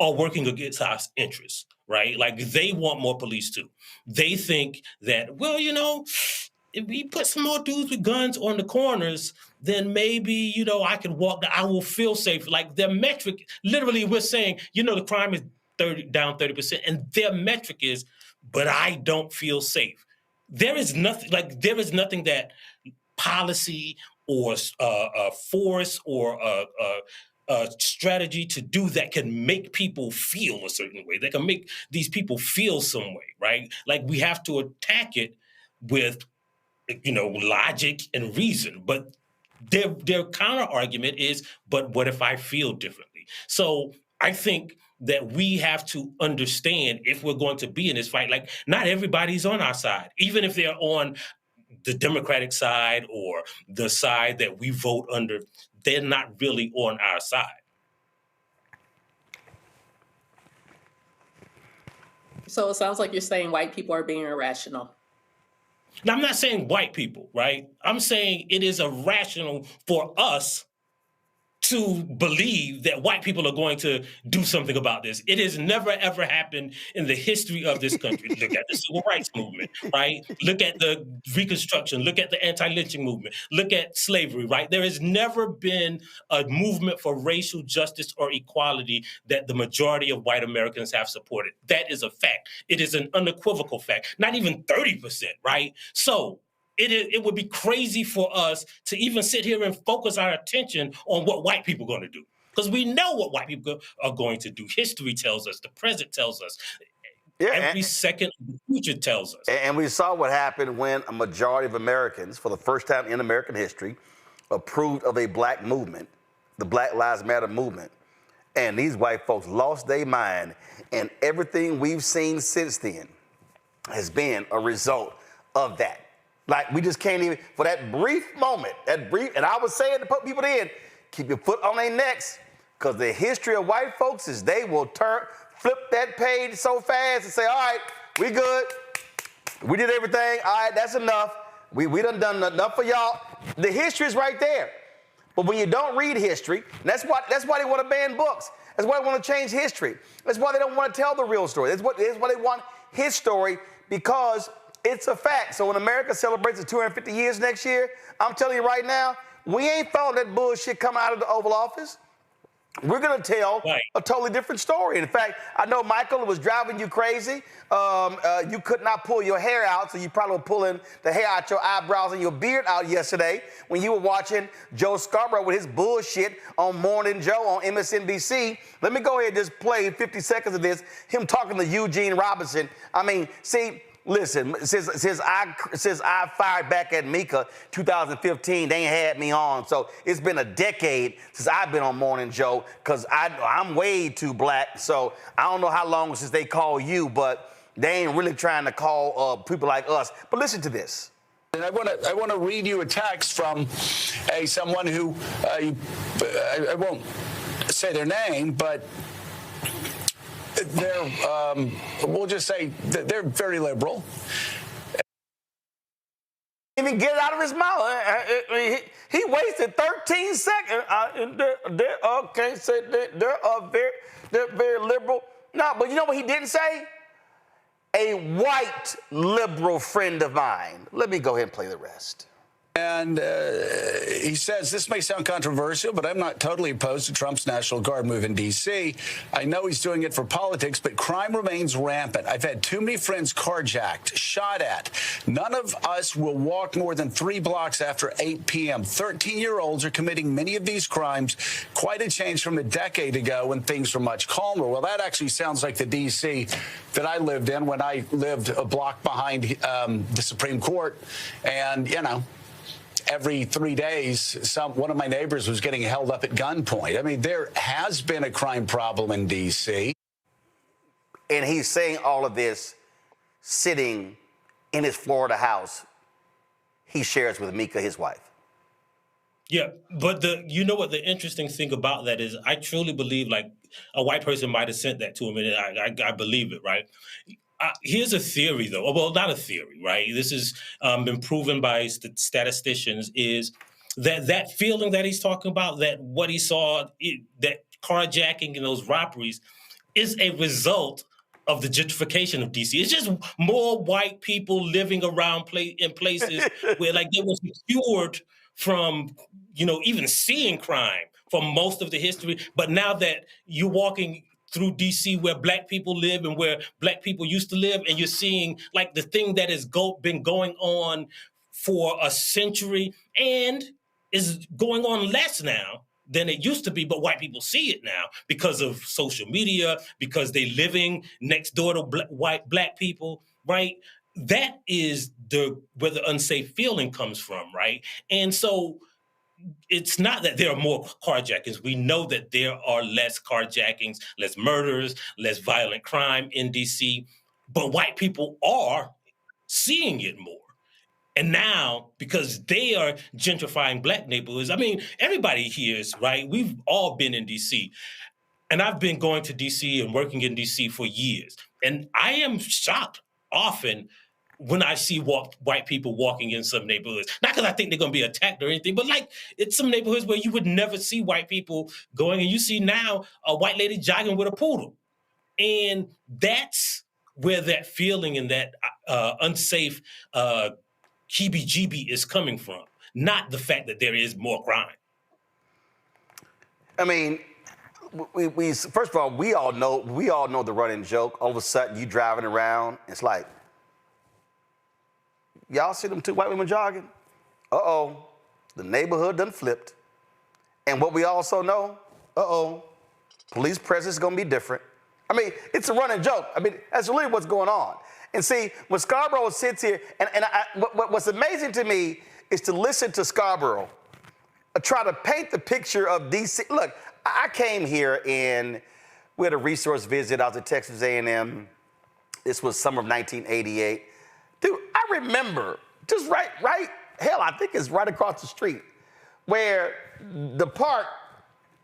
S7: are working against our interests, right? Like they want more police too. They think that, well, if we put some more dudes with guns on the corners, then maybe, I can I will feel safe. Like their metric, literally we're saying, the crime is down 30%, and their metric is, but I don't feel safe. There is nothing that policy or force or a strategy to do that can make people feel a certain way. That can make these people feel some way, right? Like we have to attack it with, logic and reason. But their counter argument is, but what if I feel differently? So I think that we have to understand if we're going to be in this fight, like not everybody's on our side, even if they're on the Democratic side or the side that we vote under, they're not really on our side.
S6: So it sounds like you're saying white people are being irrational.
S7: Now, I'm not saying white people, right? I'm saying it is irrational for us to believe that white people are going to do something about this. It has never, ever happened in the history of this country. Look at the civil rights movement, right? Look at the Reconstruction. Look at the anti-lynching movement. Look at slavery, right? There has never been a movement for racial justice or equality that the majority of white Americans have supported. That is a fact. It is an unequivocal fact. Not even 30%, right? So it would be crazy for us to even sit here and focus our attention on what white people are going to do. Because we know what white people are going to do. History tells us, the present tells us, every second of the future tells us.
S1: And we saw what happened when a majority of Americans, for the first time in American history, approved of a black movement, the Black Lives Matter movement. And these white folks lost their mind. And everything we've seen since then has been a result of that. Like, we just can't even, for that brief moment, and I was saying to put people in, keep your foot on their necks, because the history of white folks is they will flip that page so fast and say, all right, we good. We did everything. All right, that's enough. We done enough for y'all. The history is right there. But when you don't read history, that's why they want to ban books. That's why they want to change history. That's why they don't want to tell the real story. That's why they want his story, because it's a fact. So when America celebrates its 250 years next year, I'm telling you right now, we ain't following that bullshit coming out of the Oval Office. We're going to tell a totally different story. In fact, I know, Michael, it was driving you crazy. You could not pull your hair out, so you probably were pulling the hair out your eyebrows and your beard out yesterday when you were watching Joe Scarborough with his bullshit on Morning Joe on MSNBC. Let me go ahead and just play 50 seconds of this, him talking to Eugene Robinson. I mean, see, Listen, since I fired back at Mika 2015, they ain't had me on. So it's been a decade since I've been on Morning Joe, because I'm way too black. So I don't know how long since they call you, but they ain't really trying to call people like us. But listen to this.
S12: And I want to read you a text from someone who I won't say their name, but they're we'll just say that they're very liberal.
S1: Even get it out of his mouth. He wasted 13 seconds. Okay, so they're very liberal. No, but you know what he didn't say? A white liberal friend of mine. Let me go ahead and play the rest.
S12: And he says, this may sound controversial, but I'm not totally opposed to Trump's National Guard move in D.C. I know he's doing it for politics, but crime remains rampant. I've had too many friends carjacked, shot at. None of us will walk more than 3 blocks after 8 p.m. 13-year-olds are committing many of these crimes. Quite a change from a decade ago when things were much calmer. Well, that actually sounds like the D.C. that I lived in when I lived a block behind the Supreme Court. And, you know, every 3 days, one of my neighbors was getting held up at gunpoint. I mean, there has been a crime problem in D.C.
S1: And he's saying all of this sitting in his Florida house he shares with Mika, his wife.
S7: Yeah, but you know what the interesting thing about that is, I truly believe like a white person might have sent that to him, and I believe it, right? Here's a theory, though. Well, not a theory, right? This has been proven by statisticians, is that feeling that he's talking about, that what he saw, that carjacking and those robberies is a result of the gentrification of D.C. It's just more white people living around in places where like they were secured from, even seeing crime for most of the history. But now that you're walking through D.C. where black people live and where black people used to live, and you're seeing like the thing that has been going on for a century and is going on less now than it used to be, but white people see it now because of social media, because they're living next door to black people, right? That is where the unsafe feeling comes from, right? And so it's not that there are more carjackings. We know that there are less carjackings, less murders, less violent crime in D.C., but white people are seeing it more. And now, because they are gentrifying black neighborhoods, I mean, everybody here is, right? We've all been in D.C., and I've been going to D.C. and working in D.C. for years. And I am shocked often when I see white people walking in some neighborhoods. Not because I think they're going to be attacked or anything, but like it's some neighborhoods where you would never see white people going, and you see now a white lady jogging with a poodle. And that's where that feeling and that unsafe heebie-jeebie is coming from, not the fact that there is more crime.
S1: I mean, we first of all, we all know the running joke. All of a sudden, you driving around, it's like, y'all see them 2 white women jogging? Uh-oh, the neighborhood done flipped. And what we also know, police presence is gonna be different. I mean, it's a running joke. I mean, that's really what's going on. And see, when Scarborough sits here, what's amazing to me is to listen to Scarborough try to paint the picture of D.C. Look, I came here and we had a resource visit. I was at Texas A&M. This was summer of 1988. Dude, I remember just right, hell, I think it's right across the street where the park,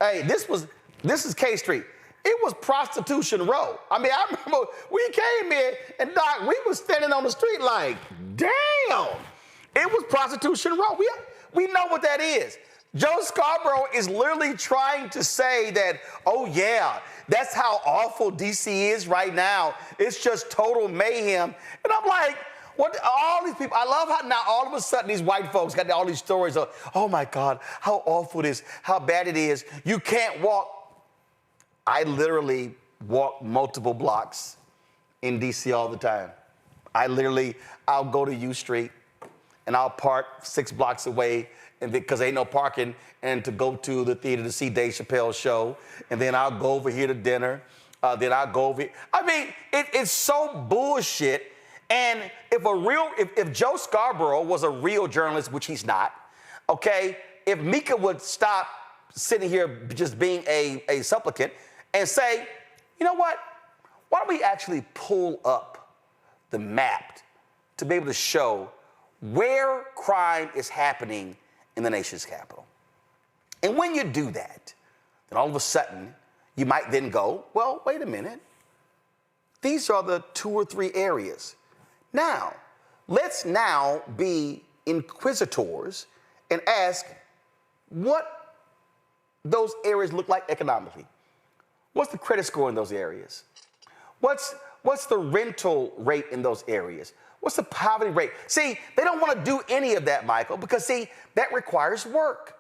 S1: hey, this is K Street. It was Prostitution Row. I mean, I remember we came in and Doc, we was standing on the street like, damn, it was Prostitution Row. We know what that is. Joe Scarborough is literally trying to say that, oh yeah, that's how awful D.C. is right now. It's just total mayhem. And I'm like, what? All these people, I love how now all of a sudden these white folks got all these stories of, oh my God, how awful it is, how bad it is. You can't walk. I literally walk multiple blocks in D.C. all the time. I'll go to U Street and I'll park 6 blocks away, and because ain't no parking, and to go to the theater to see Dave Chappelle's show, and then I'll go over here to dinner, then I'll go over here. I mean, it's so bullshit, And if Joe Scarborough was a real journalist, which he's not, okay, if Mika would stop sitting here just being a supplicant and say, you know what, why don't we actually pull up the map to be able to show where crime is happening in the nation's capital. And when you do that, then all of a sudden, you might then go, well, wait a minute. These are the 2 or 3 areas. Now, let's now be inquisitors and ask what those areas look like economically. What's the credit score in those areas? What's the rental rate in those areas? What's the poverty rate? See, they don't want to do any of that, Michael, because, see, that requires work.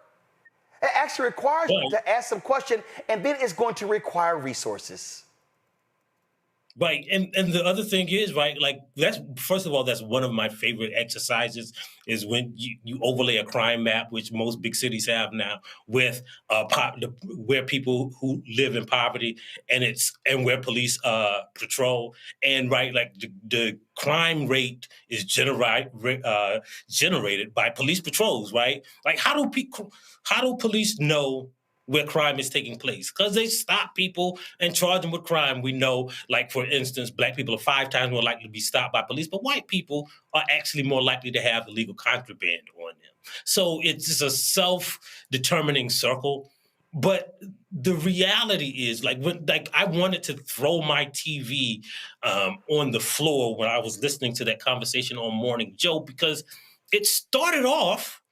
S1: It actually requires you to ask some question, and then it's going to require resources.
S7: Right, and the other thing is, right, like that's, first of all, that's one of my favorite exercises is when you overlay a crime map, which most big cities have now, with where people who live in poverty and where police patrol, and right, like the crime rate is generated by police patrols, right? Like how do police know where crime is taking place? Because they stop people and charge them with crime. We know, like, for instance, black people are 5 times more likely to be stopped by police, but white people are actually more likely to have illegal contraband on them. So it's just a self-determining circle. But the reality is, like I wanted to throw my TV on the floor when I was listening to that conversation on Morning Joe, because it started off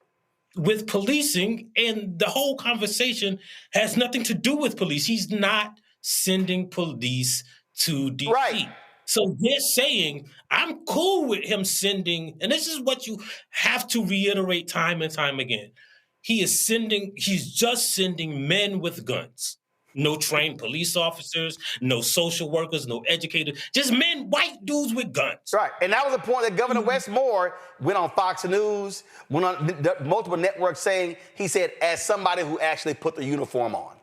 S7: with policing, and the whole conversation has nothing to do with police. He's not sending police to D.C. Right. So they're saying, I'm cool with him sending, and this is what you have to reiterate time and time again. He's just sending men with guns. No trained police officers, no social workers, no educators, just men, white dudes with guns.
S1: Right, and that was the point that Governor Wes Moore went on Fox News, went on multiple networks saying, he said, as somebody who actually put the uniform on.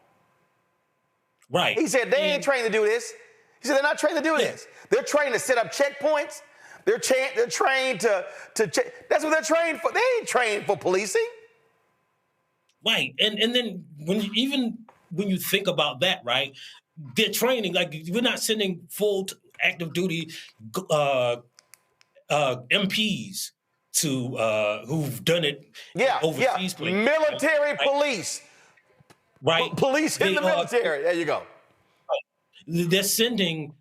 S7: Right.
S1: He said, they ain't trained to do this. He said, they're not trained to do this. They're trained to set up checkpoints. They're trained to check. That's what they're trained for. They ain't trained for policing.
S7: Right, and then when you think about that, right, they're training, like we're not sending full active duty MPs to who've done it overseas.
S1: Yeah, military police.
S7: Right.
S1: Police in the military. There you go.
S7: Right. They're sending,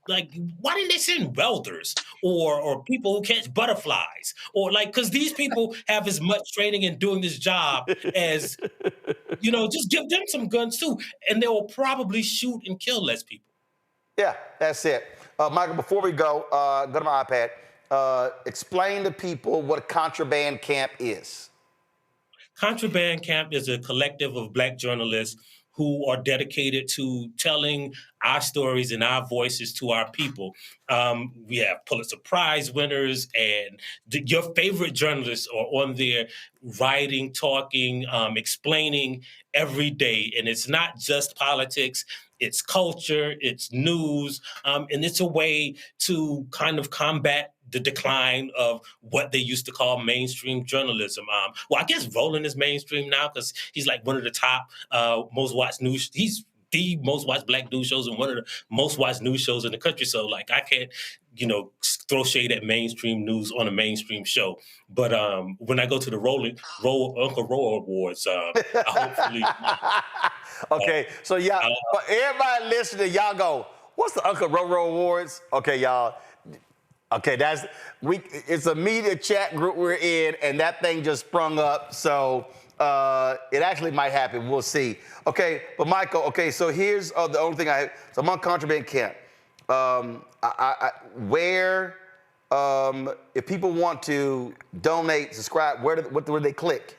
S7: like, why didn't they send welders or people who catch butterflies? Or because these people have as much training in doing this job as, just give them some guns too. And they will probably shoot and kill less people.
S1: Yeah, that's it. Michael, before we go to my iPad, explain to people what a contraband camp is.
S7: Contraband Camp is a collective of Black journalists who are dedicated to telling our stories and our voices to our people. We have Pulitzer Prize winners, and your favorite journalists are on there writing, talking, explaining every day. And it's not just politics, it's culture, it's news, and it's a way to kind of combat the decline of what they used to call mainstream journalism. Well, I guess Roland is mainstream now because he's like one of the top most watched news. He's the most watched Black news shows and one of the most watched news shows in the country. So, like, I can't, throw shade at mainstream news on a mainstream show. But when I go to the Uncle Roll Awards, hopefully.
S1: Okay, so y'all, for everybody listening, y'all go, what's the Uncle Roll Awards? Okay, y'all. Okay, it's a media chat group we're in, and that thing just sprung up. So it actually might happen. We'll see. Okay, but Michael, okay, so here's the only thing so I'm on Contraband Camp. If people want to donate, subscribe, what do they click?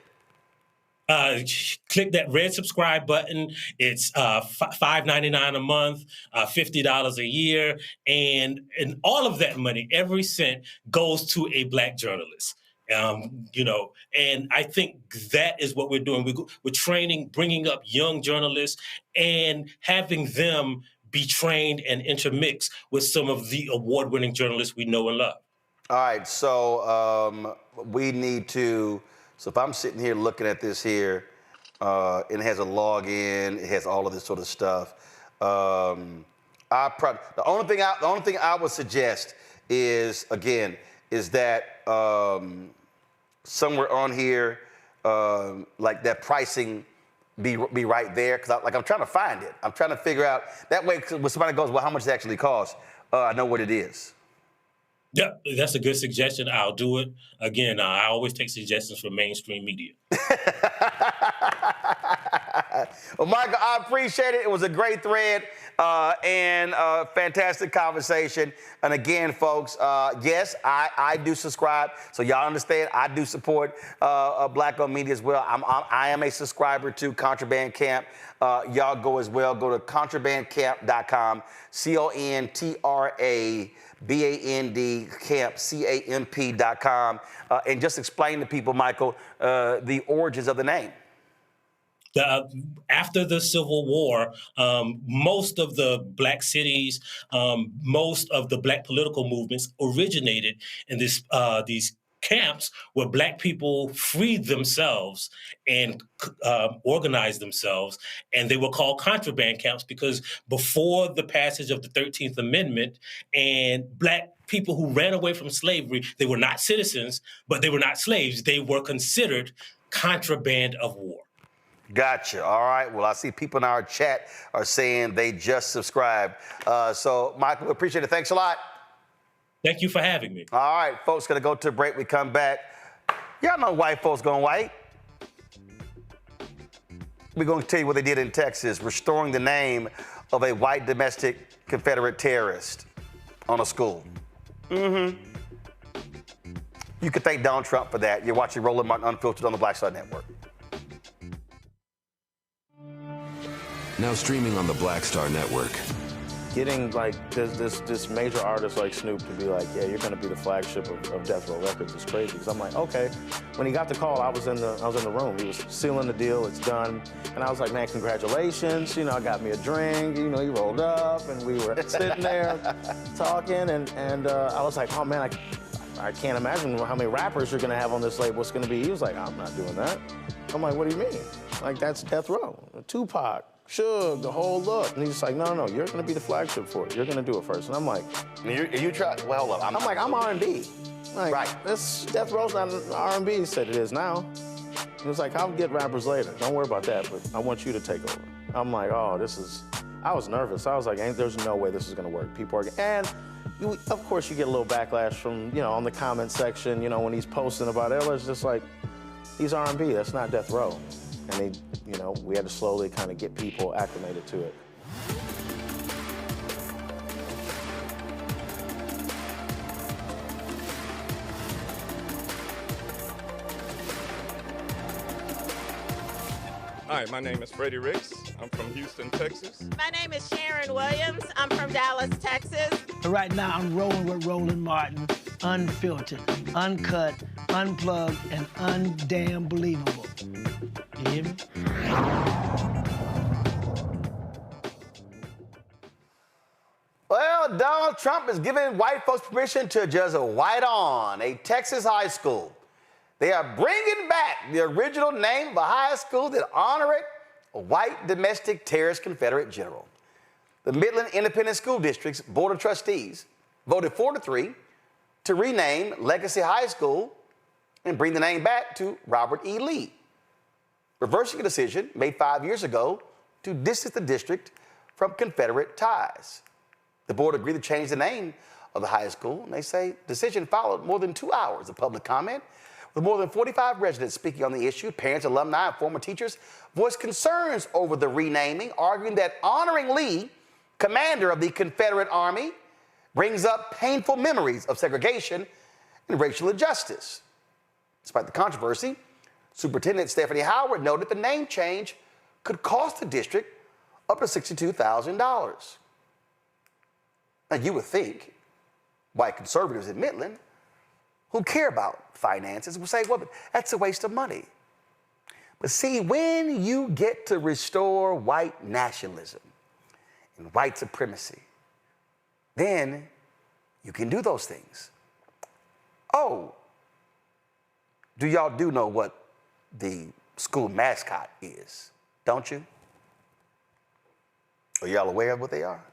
S7: Click that red subscribe button. It's $5.99 a month, $50 a year, and all of that money, every cent, goes to a Black journalist. And I think that is what we're doing. We're training, bringing up young journalists, and having them be trained and intermix with some of the award-winning journalists we know and love.
S1: All right, so we need to, so if I'm sitting here looking at this here, and it has a login, it has all of this sort of stuff. The only thing I would suggest is, again, is that somewhere on here, like that pricing be right there, because I'm trying to find it. I'm trying to figure out, that way when somebody goes, well, how much it actually costs, I know what it is.
S7: Yeah, that's a good suggestion. I'll do it. Again, I always take suggestions from mainstream media.
S1: Well, Michael, I appreciate it. It was a great thread and a fantastic conversation. And again, folks, yes, I do subscribe. So y'all understand, I do support Black-owned media as well. I am a subscriber to Contraband Camp. Y'all go as well. Go to contrabandcamp.com, CONTRABAND camp, CAMP.com, and just explain to people, Michael, the origins of the name.
S7: After the Civil War, most of the Black cities, most of the Black political movements originated in these camps where Black people freed themselves and organized themselves, and they were called contraband camps because before the passage of the 13th Amendment, and Black people who ran away from slavery, they were not citizens, but they were not slaves. They were considered contraband of war.
S1: Gotcha. All right. Well, I see people in our chat are saying they just subscribed. So, Michael, we appreciate it. Thanks a lot.
S7: Thank you for having me.
S1: All right, folks, going to go to a break. We come back. Y'all know white folks going white. We're going to tell you what they did in Texas, restoring the name of a white domestic Confederate terrorist on a school. You can thank Donald Trump for that. You're watching Roland Martin Unfiltered on the Black Star Network.
S13: Now streaming on the Black Star Network.
S15: Getting like this major artist like Snoop to be like, yeah, you're going to be the flagship of Death Row Records is crazy. Because I'm like, okay. When he got the call, I was in the room. He was sealing the deal. It's done. And I was like, man, congratulations. You know, I got me a drink. You know, he rolled up, and we were sitting there talking. And I was like, oh man, I can't imagine how many rappers you're going to have on this label. It's going to be. He was like, I'm not doing that. I'm like, what do you mean? Like, that's Death Row, Tupac, Suge, the whole look. And he's just like, no, you're going to be the flagship for it. You're going to do it first. And I'm like,
S1: you try. Well, look, I'm
S15: like, I'm R&B. Like,
S1: right.
S15: This Death Row's not R&B. He said it is now. He was like, I'll get rappers later. Don't worry about that, but I want you to take over. I'm like, oh, I was nervous. I was like, there's no way this is going to work. People are, and of course you get a little backlash from, on the comment section, when he's posting about it. It's just like, he's R&B. That's not Death Row. And we had to slowly kind of get people acclimated to it.
S16: Hi, my name is Freddie Ricks. I'm from Houston, Texas.
S18: My name is Sharon Williams. I'm from Dallas, Texas.
S19: Right now, I'm rolling with Roland Martin, unfiltered, uncut, unplugged, and undamn believable. You hear me?
S1: Well, Donald Trump is giving white folks permission to just white on a Texas high school. They are bringing back the original name of a high school that honored a white domestic terrorist Confederate general. The Midland Independent School District's Board of Trustees voted 4-3 to rename Legacy High School and bring the name back to Robert E. Lee, reversing a decision made 5 years ago to distance the district from Confederate ties. The board agreed to change the name of the high school, and they say the decision followed more than 2 hours of public comment, with more than 45 residents speaking on the issue. Parents, alumni, and former teachers voiced concerns over the renaming, arguing that honoring Lee, commander of the Confederate Army, brings up painful memories of segregation and racial injustice. Despite the controversy, Superintendent Stephanie Howard noted the name change could cost the district up to $62,000. Now, you would think white conservatives in Midland who care about finances would say, well, but that's a waste of money. But see, when you get to restore white nationalism and white supremacy, then you can do those things. Oh, do y'all do know what the school mascot is, don't you? Are y'all aware of what they are?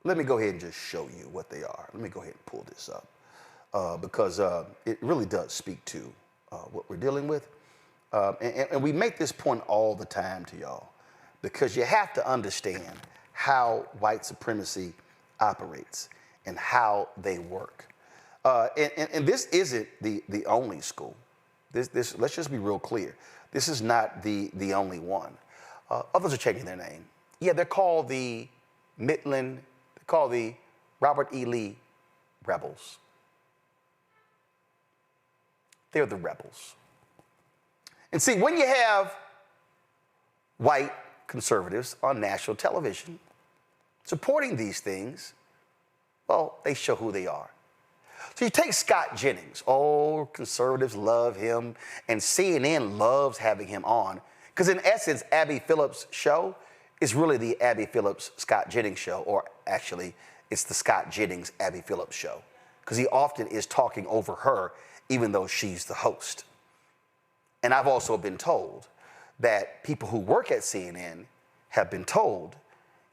S1: Let me go ahead and just show you what they are. Let me go ahead and pull this up because it really does speak to what we're dealing with. And we make this point all the time to y'all because you have to understand how white supremacy operates and how they work. And this isn't the only school. This let's just be real clear. This is not the only one. Others are changing their name. Yeah, they're called the Midland, they're called the Robert E. Lee Rebels. They're the rebels. And see, when you have white conservatives on national television supporting these things, well, they show who they are. So you take Scott Jennings. Oh, conservatives love him, and CNN loves having him on. Because in essence, Abby Phillips' show is really the Abby Phillips Scott Jennings show, or actually, it's the Scott Jennings Abby Phillips show. Because he often is talking over her, even though she's the host. And I've also been told that people who work at CNN have been told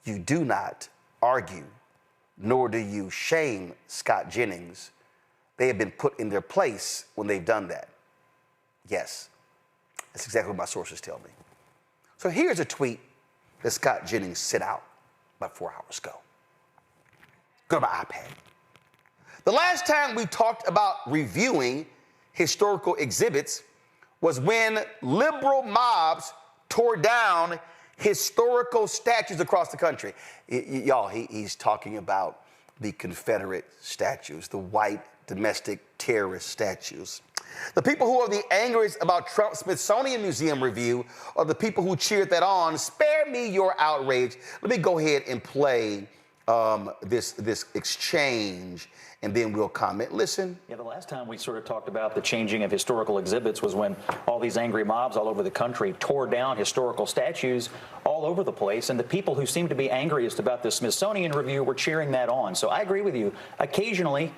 S1: you do not argue, nor do you shame Scott Jennings. They have been put in their place when they've done that. Yes, that's exactly what my sources tell me. So here's a tweet that Scott Jennings sent out about 4 hours ago. Go to my iPad. The last time we talked about reviewing historical exhibits was when liberal mobs tore down historical statues across the country. Y'all, he's talking about the Confederate statues, the white domestic terrorist statues. The people who are the angriest about Trump's Smithsonian Museum review are the people who cheered that on. Spare me your outrage. Let me go ahead and play this exchange, and then we'll comment. Listen.
S3: Yeah, the last time we sort of talked about the changing of historical exhibits was when all these angry mobs all over the country tore down historical statues all over the place, and the people who seemed to be angriest about the Smithsonian review were cheering that on. So I agree with you. Occasionally,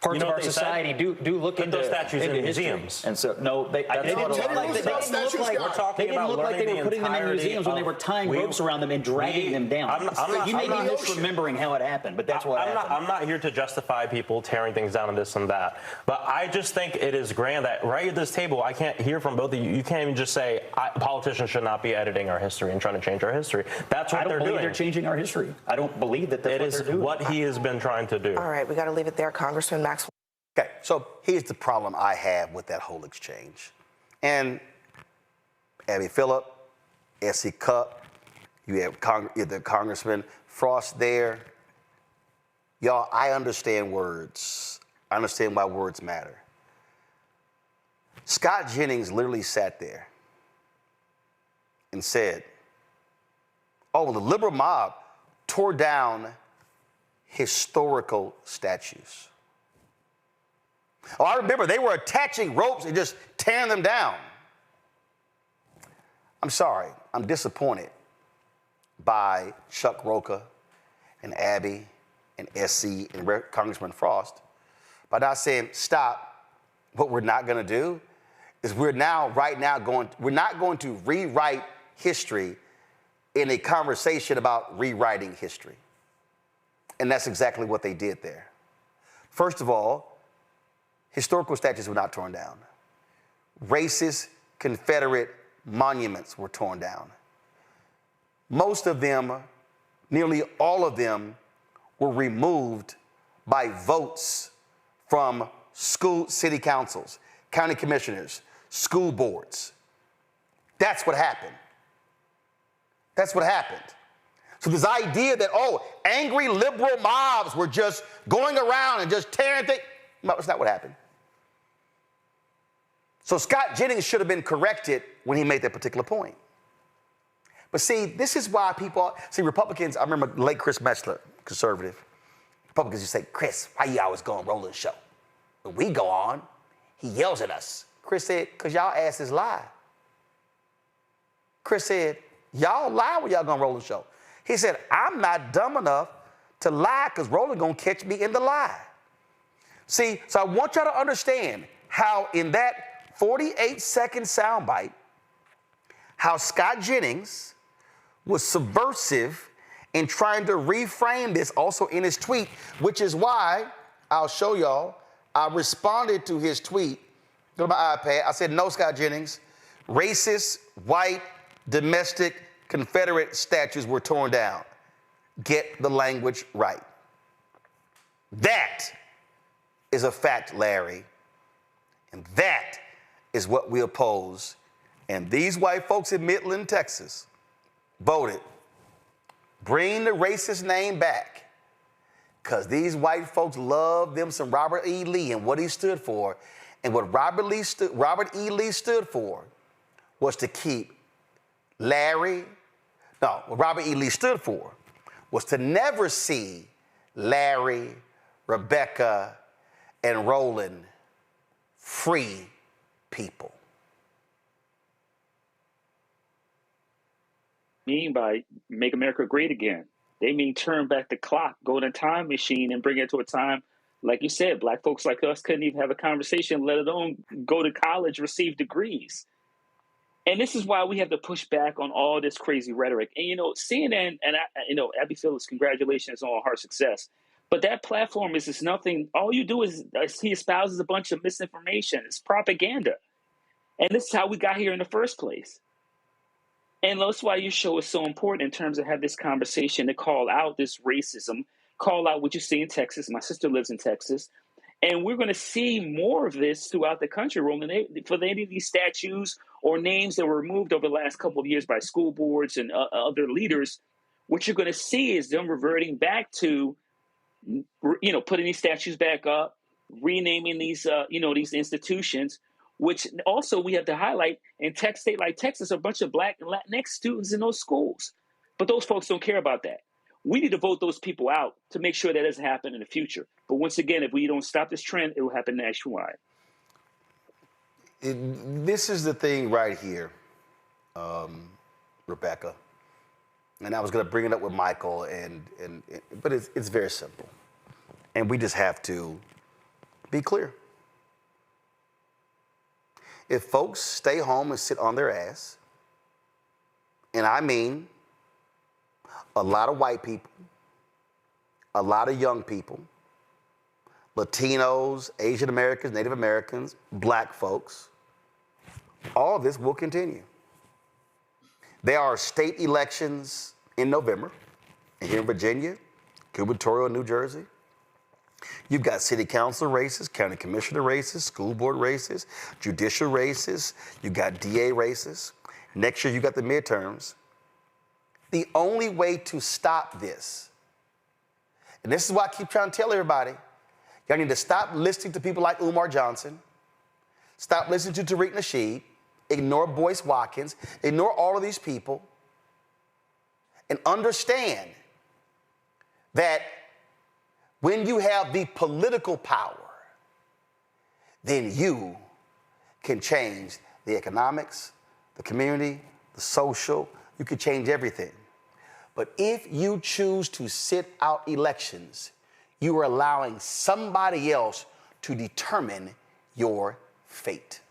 S3: parts of our society do look into
S17: those statues in
S3: history.
S17: Museums.
S3: And so, no, they didn't look like they were putting them in museums when they were tying ropes around them and dragging them down. You may be misremembering how it happened, but that's what happened.
S17: I'm not here to justify people tearing things down and this and that, but I just think it is grand that right at this table, I can't hear from both of you. You can't even just say politicians should not be editing our history and trying to change our history. That's what they're doing. I don't believe they're changing our history. I don't believe that that's what they're doing. It is what he has been trying to do.
S20: All right, we got to leave it there. Congressman Maxwell.
S1: Okay, so here's the problem I have with that whole exchange. And Abby Phillip, S.C. Cupp, you have the Congressman Frost there. Y'all, I understand words. I understand why words matter. Scott Jennings literally sat there and said, oh, the liberal mob tore down historical statues. Oh, I remember they were attaching ropes and just tearing them down. I'm sorry, I'm disappointed by Chuck Rocha and Abby and SC and Congressman Frost by not saying, stop. What we're not going to do is we're not going to rewrite history in a conversation about rewriting history. And that's exactly what they did there. First of all, historical statues were not torn down. Racist Confederate monuments were torn down. Most of them, nearly all of them, were removed by votes from city councils, county commissioners, school boards. That's what happened. That's what happened. So this idea that, oh, angry liberal mobs were just going around and just tearing things, no, that's not what happened. So Scott Jennings should have been corrected when he made that particular point. But see, this is why Republicans, I remember late Chris Metzler, conservative, Republicans used to say, Chris, why you always go on Roland's show? When we go on, he yells at us. Chris said, because y'all asses lie. Chris said, Y'all lie when y'all gonna roll the show. He said, I'm not dumb enough to lie because Roland gonna catch me in the lie. See, so I want y'all to understand how in that 48-second soundbite, how Scott Jennings was subversive in trying to reframe this also in his tweet, which is why I'll show y'all. I responded to his tweet, go to my iPad. I said, no, Scott Jennings, racist, white, domestic, Confederate statues were torn down. Get the language right. That is a fact, Larry. And that is what we oppose. And these white folks in Midland, Texas, voted. Bring the racist name back. Because these white folks love them some Robert E. Lee and what he stood for. And what Robert E. Lee stood for was to keep what Robert E. Lee stood for was to never see Larry, Rebecca, and Roland free people.
S14: Mean by make America great again. They mean turn back the clock, go in a time machine and bring it to a time, like you said, black folks like us couldn't even have a conversation, let alone go to college, receive degrees. And this is why we have to push back on all this crazy rhetoric. And, CNN and, Abby Phillips, congratulations on her success. But that platform is just nothing. All you do is he espouses a bunch of misinformation. It's propaganda. And this is how we got here in the first place. And that's why your show is so important in terms of have this conversation to call out this racism, call out what you see in Texas. My sister lives in Texas. And we're going to see more of this throughout the country, Roland. For any of these statues or names that were removed over the last couple of years by school boards and other leaders, what you're going to see is them reverting back to, putting these statues back up, renaming these, these institutions, which also we have to highlight in a state like Texas, a bunch of Black and Latinx students in those schools. But those folks don't care about that. We need to vote those people out to make sure that doesn't happen in the future. But once again, if we don't stop this trend, it will happen nationwide.
S1: This is the thing right here, Rebecca. And I was going to bring it up with Michael, but it's very simple. And we just have to be clear. If folks stay home and sit on their ass, and I mean a lot of white people, a lot of young people, Latinos, Asian Americans, Native Americans, Black folks, all of this will continue. There are state elections in November here in Virginia, gubernatorial in New Jersey. You've got city council races, county commissioner races, school board races, judicial races. You've got DA races. Next year, you got the midterms. The only way to stop this, and this is why I keep trying to tell everybody, y'all need to stop listening to people like Umar Johnson, stop listening to Tariq Nasheed, ignore Boyce Watkins, ignore all of these people, and understand that when you have the political power, then you can change the economics, the community, the social, you can change everything. But if you choose to sit out elections, you are allowing somebody else to determine your fate.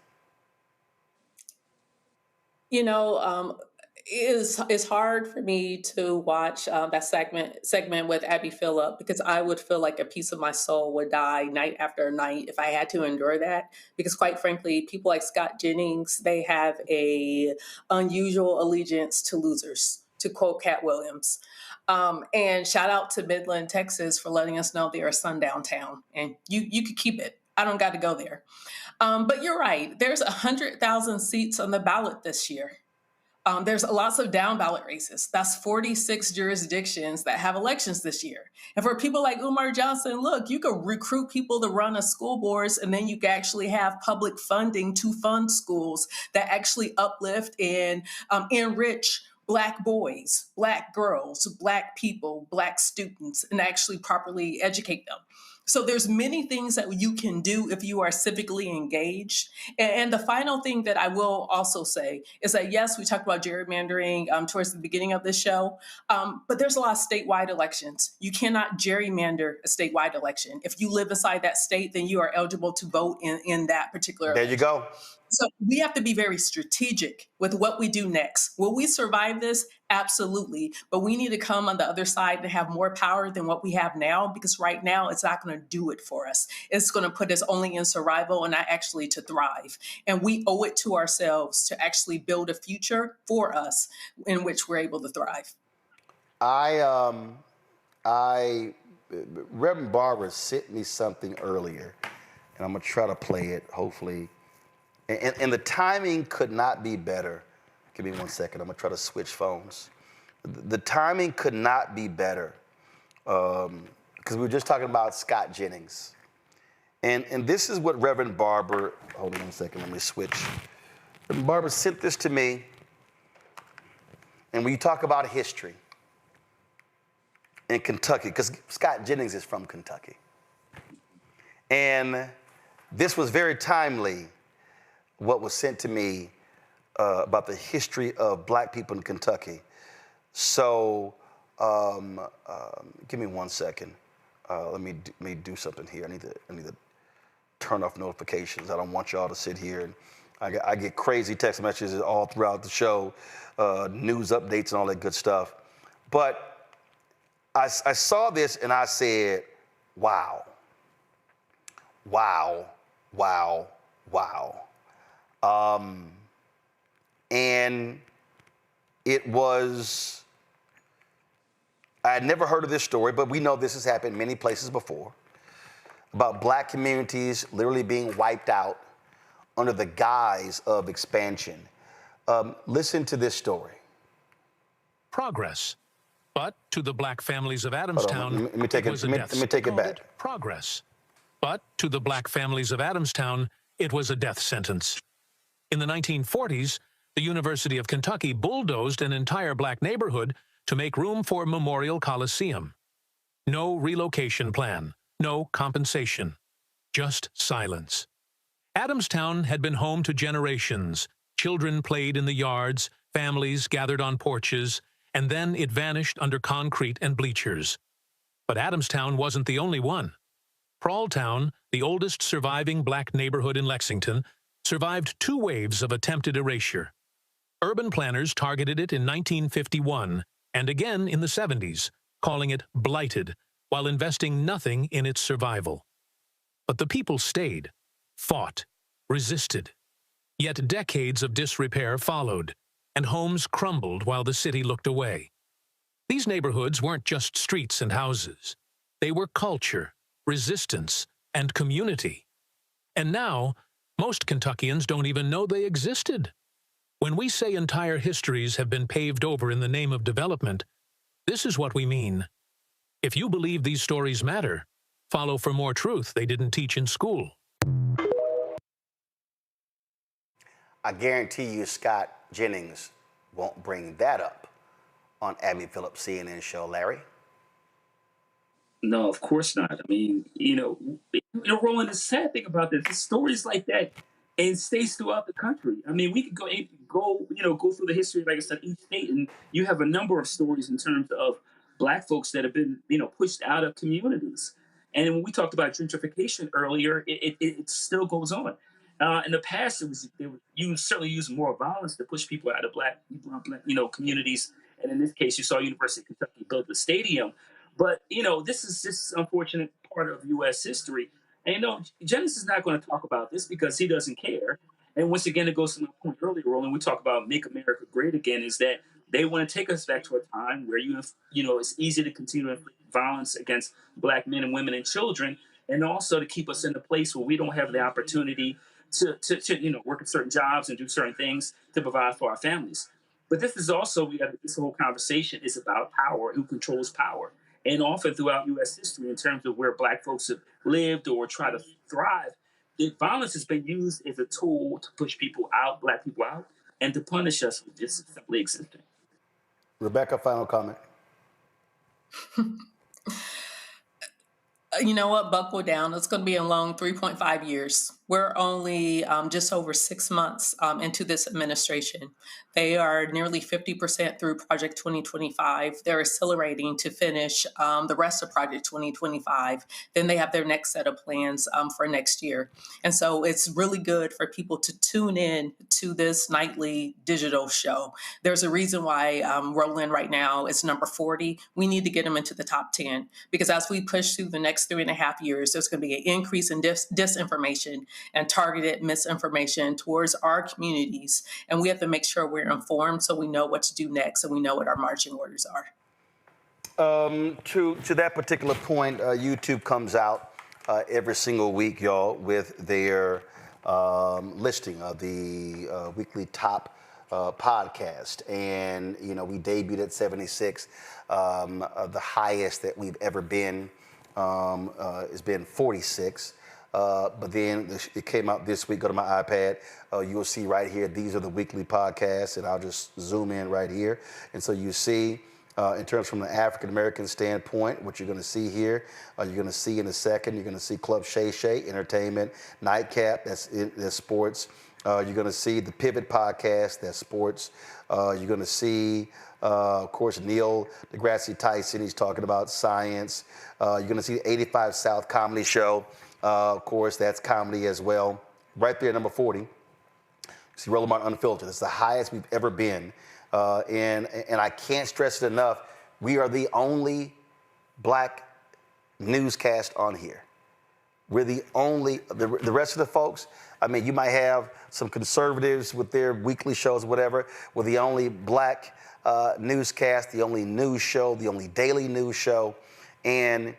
S6: It's hard for me to watch that segment with Abby Phillip because I would feel like a piece of my soul would die night after night if I had to endure that. Because quite frankly, people like Scott Jennings, they have a unusual allegiance to losers, to quote Cat Williams. And shout out to Midland, Texas for letting us know they're a sundown town. And you could keep it. I don't got to go there. But you're right. There's 100,000 seats on the ballot this year. There's lots of down ballot races. That's 46 jurisdictions that have elections this year. And for people like Umar Johnson, look, you could recruit people to run a school boards, and then you can actually have public funding to fund schools that actually uplift and enrich Black boys, Black girls, Black people, Black students, and actually properly educate them. So there's many things that you can do if you are civically engaged. And the final thing that I will also say is that, yes, we talked about gerrymandering towards the beginning of this show, but there's a lot of statewide elections. You cannot gerrymander a statewide election. If you live inside that state, then you are eligible to vote in that particular
S1: There
S6: election.
S1: you go.
S6: So we have to be very strategic with what we do next. Will we survive this? Absolutely. But we need to come on the other side and have more power than what we have now, because right now it's not going to do it for us. It's going to put us only in survival and not actually to thrive. And we owe it to ourselves to actually build a future for us in which we're able to thrive.
S1: Reverend Barbara sent me something earlier, and I'm going to try to play it, hopefully. And the timing could not be better. Give me 1 second. I'm going to try to switch phones. The timing could not be better because we were just talking about Scott Jennings. And this is what Reverend Barbara, hold on 1 second, let me switch. Reverend Barbara sent this to me. And when you talk about history in Kentucky, because Scott Jennings is from Kentucky. And this was very timely, what was sent to me about the history of black people in Kentucky. So give me 1 second. Let me do something here. I need to turn off notifications. I don't want y'all to sit here and I get crazy text messages all throughout the show, news updates and all that good stuff. But I saw this and I said, wow, wow, wow, wow. And it was, I had never heard of this story, but we know this has happened many places before, about black communities literally being wiped out under the guise of expansion. Listen to this story.
S21: Progress. But to the black families of Adamstown,
S1: let me take it back.
S21: Progress. But to the black families of Adamstown, it was a death sentence. In the 1940s, the University of Kentucky bulldozed an entire black neighborhood to make room for Memorial Coliseum. No relocation plan, no compensation, just silence. Adamstown had been home to generations. Children played in the yards, families gathered on porches, and then it vanished under concrete and bleachers. But Adamstown wasn't the only one. Prawltown, the oldest surviving black neighborhood in Lexington, survived 2 waves of attempted erasure. Urban planners targeted it in 1951 and again in the 70s, calling it blighted, while investing nothing in its survival. But the people stayed, fought, resisted. Yet decades of disrepair followed, and homes crumbled while the city looked away. These neighborhoods weren't just streets and houses. They were culture, resistance, and community. And now, most Kentuckians don't even know they existed. When we say entire histories have been paved over in the name of development, this is what we mean. If you believe these stories matter, follow for more truth they didn't teach in school.
S1: I guarantee you Scott Jennings won't bring that up on Abby Phillips' CNN show, Larry.
S14: No, of course not. I mean, Roland, the sad thing about this is stories like that, and states throughout the country. I mean, we could go through the history, like I said, each state, and you have a number of stories in terms of black folks that have been, pushed out of communities. And when we talked about gentrification earlier, it still goes on. In the past, you certainly use more violence to push people out of black communities. And in this case, you saw University of Kentucky build the stadium. But, this is just an unfortunate part of U.S. history. And, Jennings is not going to talk about this because he doesn't care. And once again, it goes to my point earlier, Roland, we talk about Make America Great Again, is that they want to take us back to a time where, it's easy to continue to inflict violence against black men and women and children, and also to keep us in a place where we don't have the opportunity to work at certain jobs and do certain things to provide for our families. But this is also, this whole conversation is about power, who controls power. And often throughout U.S. history, in terms of where black folks have lived or try to thrive, violence has been used as a tool to push people out, black people out, and to punish us for just simply existing.
S1: Rebecca, final comment.
S6: You know what? Buckle down. It's going to be a long 3.5 years. We're only just over 6 months into this administration. They are nearly 50% through Project 2025. They're accelerating to finish the rest of Project 2025. Then they have their next set of plans for next year. And so it's really good for people to tune in to this nightly digital show. There's a reason why Roland right now is number 40. We need to get him into the top 10 because as we push through the next 3.5 years, there's going to be an increase in disinformation and targeted misinformation towards our communities. And we have to make sure we're informed so we know what to do next and we know what our marching orders are.
S1: To that particular point, YouTube comes out every single week, y'all, with their listing of the weekly top podcast. And, you know, we debuted at 76. The highest that we've ever been has been 46. But then it came out this week. Go to my iPad. You'll see right here, these are the weekly podcasts, and I'll just zoom in right here. And so you see, in terms from the African-American standpoint, what you're going to see here, you're going to see in a second, you're going to see Club Shay Shay, entertainment, Nightcap, that's sports. You're going to see the Pivot podcast, that's sports. You're going to see, of course, Neil deGrasse Tyson, he's talking about science. You're going to see the 85 South Comedy Show. Of course, that's comedy as well. Right there, number 40. See, Roland Martin Unfiltered. It's the highest we've ever been. And I can't stress it enough. We are the only black newscast on here. We're the only, the rest of the folks, I mean, you might have some conservatives with their weekly shows, whatever. We're the only black newscast, the only news show, the only daily news show. And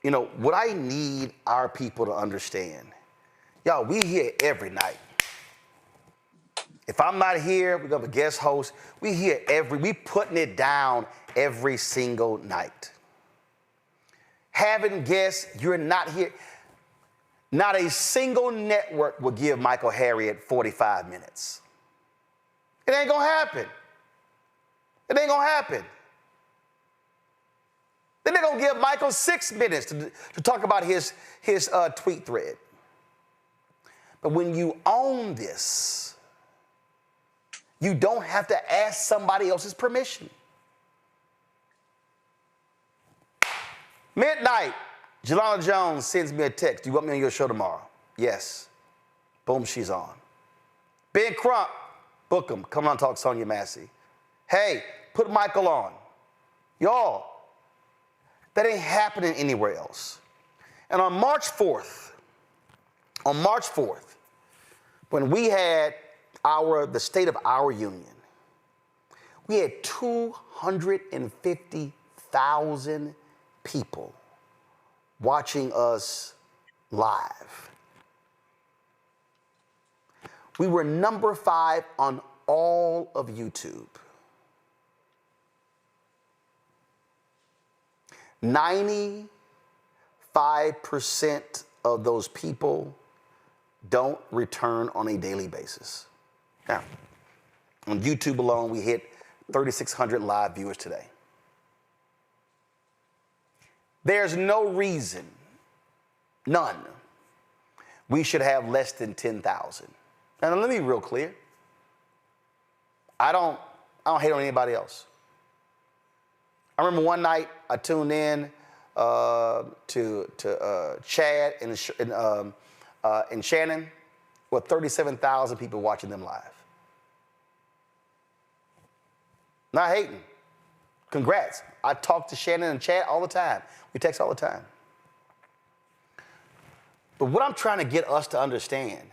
S1: you know, what I need our people to understand, y'all, we here every night. If I'm not here, we got a guest host. We here we putting it down every single night. Having guests, you're not here. Not a single network will give Michael Harriot 45 minutes. It ain't gonna happen. It ain't gonna happen. Then they're gonna give Michael 6 minutes to talk about his tweet thread. But when you own this, you don't have to ask somebody else's permission. Midnight, Jelana Jones sends me a text. Do you want me on your show tomorrow? Yes. Boom, she's on. Ben Crump, book him. Come on, talk Sonya Massey. Hey, put Michael on. Y'all, that ain't happening anywhere else. And on March 4th, when we had the State of Our Union, we had 250,000 people watching us live. We were number 5 on all of YouTube. 95% of those people don't return on a daily basis. Now, on YouTube alone, we hit 3,600 live viewers today. There's no reason, none, we should have less than 10,000. Now, let me be real clear. I don't hate on anybody else. I remember one night I tuned in to Chad and Shannon with 37,000 people watching them live. Not hating. Congrats. I talk to Shannon and Chad all the time. We text all the time. But what I'm trying to get us to understand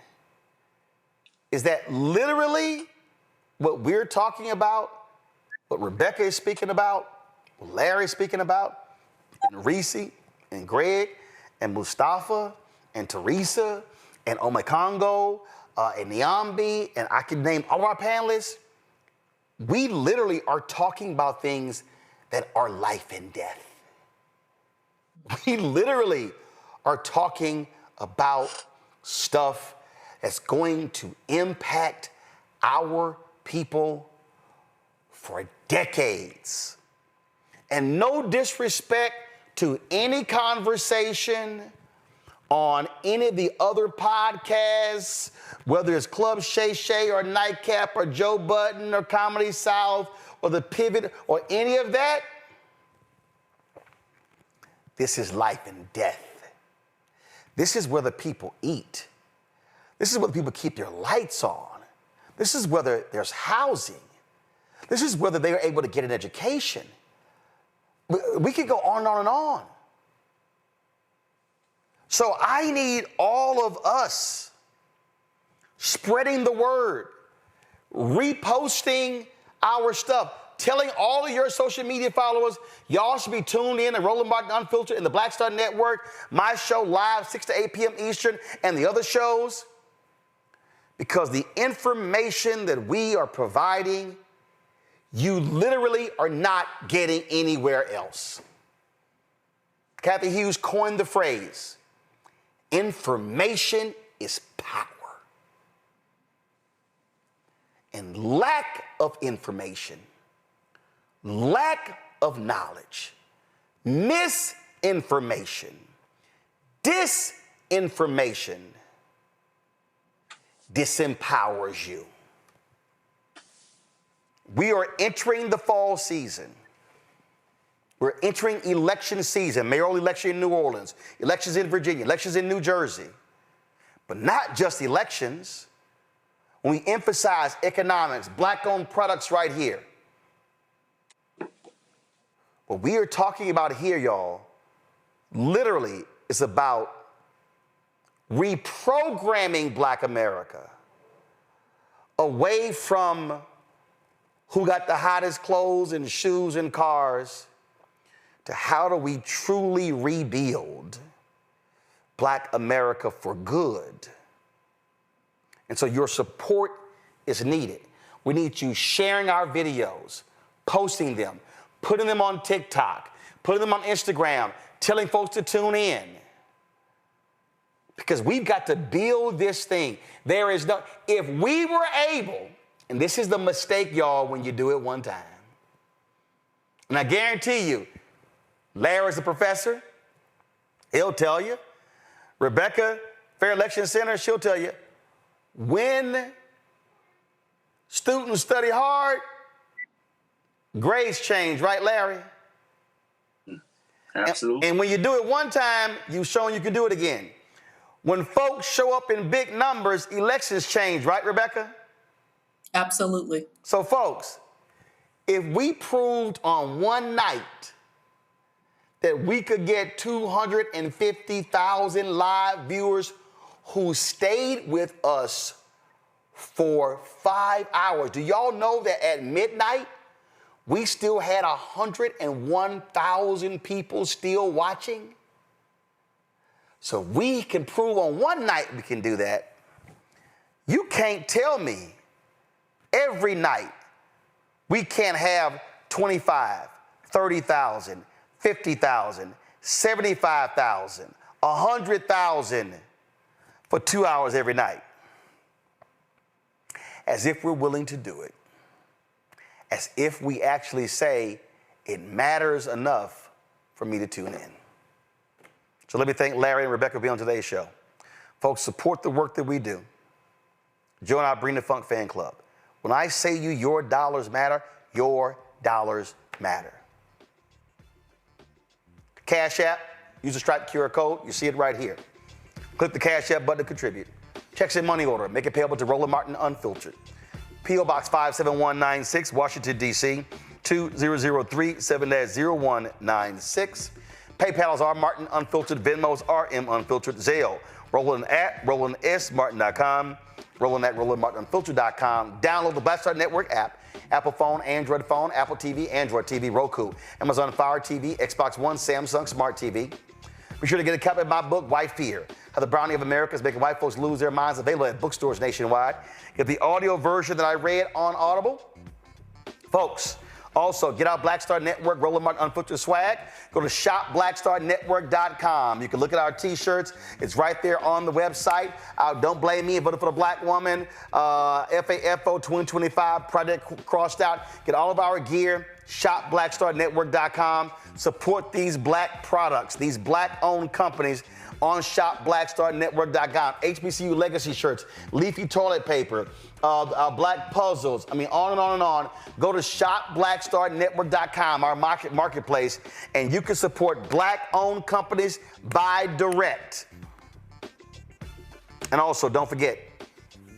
S1: is that literally what we're talking about, what Rebecca is speaking about, what Larry's speaking about, and Reese and Greg and Mustafa and Teresa and Omekongo and Niambi, and I can name all our panelists, we literally are talking about things that are life and death. We literally are talking about stuff that's going to impact our people for decades. And no disrespect to any conversation on any of the other podcasts, whether it's Club Shay Shay or Nightcap or Joe Budden or Comedy South or The Pivot or any of that, this is life and death. This is where the people eat. This is where the people keep their lights on. This is whether there's housing. This is whether they are able to get an education. We could go on and on and on. So I need all of us spreading the word, reposting our stuff, telling all of your social media followers, y'all should be tuned in to Roland Martin Unfiltered and the Black Star Network, my show live 6 to 8 p.m. Eastern, and the other shows, because the information that we are providing, you literally are not getting anywhere else. Kathy Hughes coined the phrase, information is power. And lack of information, lack of knowledge, misinformation, disinformation disempowers you. We are entering the fall season. We're entering election season, mayoral election in New Orleans, elections in Virginia, elections in New Jersey. But not just elections. When we emphasize economics, black-owned products right here. What we are talking about here, y'all, literally is about reprogramming Black America away from who got the hottest clothes and shoes and cars to how do we truly rebuild Black America for good. And so your support is needed. We need you sharing our videos, posting them, putting them on TikTok, putting them on Instagram, telling folks to tune in. Because we've got to build this thing. There is no, if we were able, and this is the mistake, y'all, when you do it one time. And I guarantee you, Larry's the professor, he'll tell you. Rebecca, Fair Election Center, she'll tell you. When students study hard, grades change, right, Larry?
S2: Absolutely.
S1: And when you do it one time, you've shown you can do it again. When folks show up in big numbers, elections change, right, Rebecca?
S6: Absolutely.
S1: So, folks, if we proved on one night that we could get 250,000 live viewers who stayed with us for 5 hours, do y'all know that at midnight, we still had 101,000 people still watching? So we can prove on one night we can do that. You can't tell me every night we can't have 25, 30,000, 50,000, 75,000, 100,000 for 2 hours every night. As if we're willing to do it. As if we actually say it matters enough for me to tune in. So let me thank Larry and Rebecca for being on today's show. Folks, support the work that we do. Join our Bring the Funk fan club. When I say you, your dollars matter, your dollars matter. Cash App, use the Stripe QR code. You see it right here. Click the Cash App button to contribute. Checks and money order. Make it payable to Roland Martin Unfiltered. P.O. Box 57196, Washington, D.C. 2003 7-0196. PayPal is R Martin Unfiltered. Venmo's RM Unfiltered. Zelle, Roland at RolandSMartin.com. Roland at RolandMartinUnfiltered.com. Download the Black Star Network app. Apple phone, Android phone, Apple TV, Android TV, Roku, Amazon Fire TV, Xbox One, Samsung Smart TV. Be sure to get a copy of my book, White Fear, How the Brownie of America is Making White Folks Lose Their Minds, available at bookstores nationwide. Get the audio version that I read on Audible. Folks, Also, get our Black Star Network Roland Martin Unfiltered swag. Go to shopblackstarnetwork.com. You can look at our T-shirts. It's right there on the website. Don't blame me. Voted for the black woman. FAFO 2025 project crossed out. Get all of our gear. Shopblackstarnetwork.com. Support these black products, these black-owned companies on shopblackstarnetwork.com. HBCU legacy shirts, leafy toilet paper, black puzzles. I mean, on and on and on. Go to shopblackstarnetwork.com, our marketplace, and you can support black-owned companies by direct. And also, don't forget,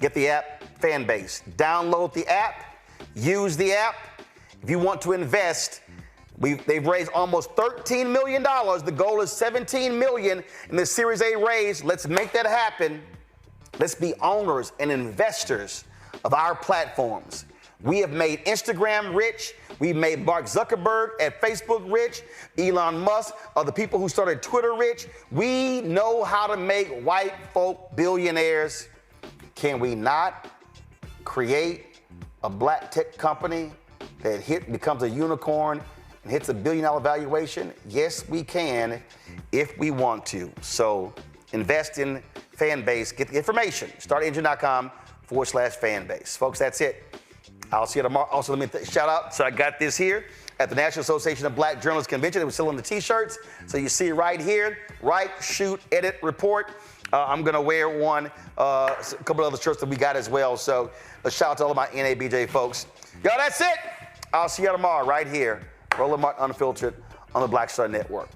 S1: get the app Fanbase. Download the app, use the app. If you want to invest, they've raised almost $13 million. The goal is $17 million in the Series A raise. Let's make that happen. Let's be owners and investors of our platforms. We have made Instagram rich. We've made Mark Zuckerberg at Facebook rich. Elon Musk are the people who started Twitter rich. We know how to make white folk billionaires. Can we not create a black tech company that becomes a unicorn and hits $1 billion valuation? Yes, we can if we want to. So invest in Fanbase. Get the information. StartEngine.com/Fanbase. Folks, that's it. I'll see you tomorrow. Also, let me shout out. So I got this here at the National Association of Black Journalists Convention. It was still in the T-shirts. So you see right here, write, shoot, edit, report. I'm going to wear one, a couple of other shirts that we got as well. So a shout out to all of my NABJ folks. Yo, that's it. I'll see you tomorrow right here. Roland Martin Unfiltered on the Black Star Network.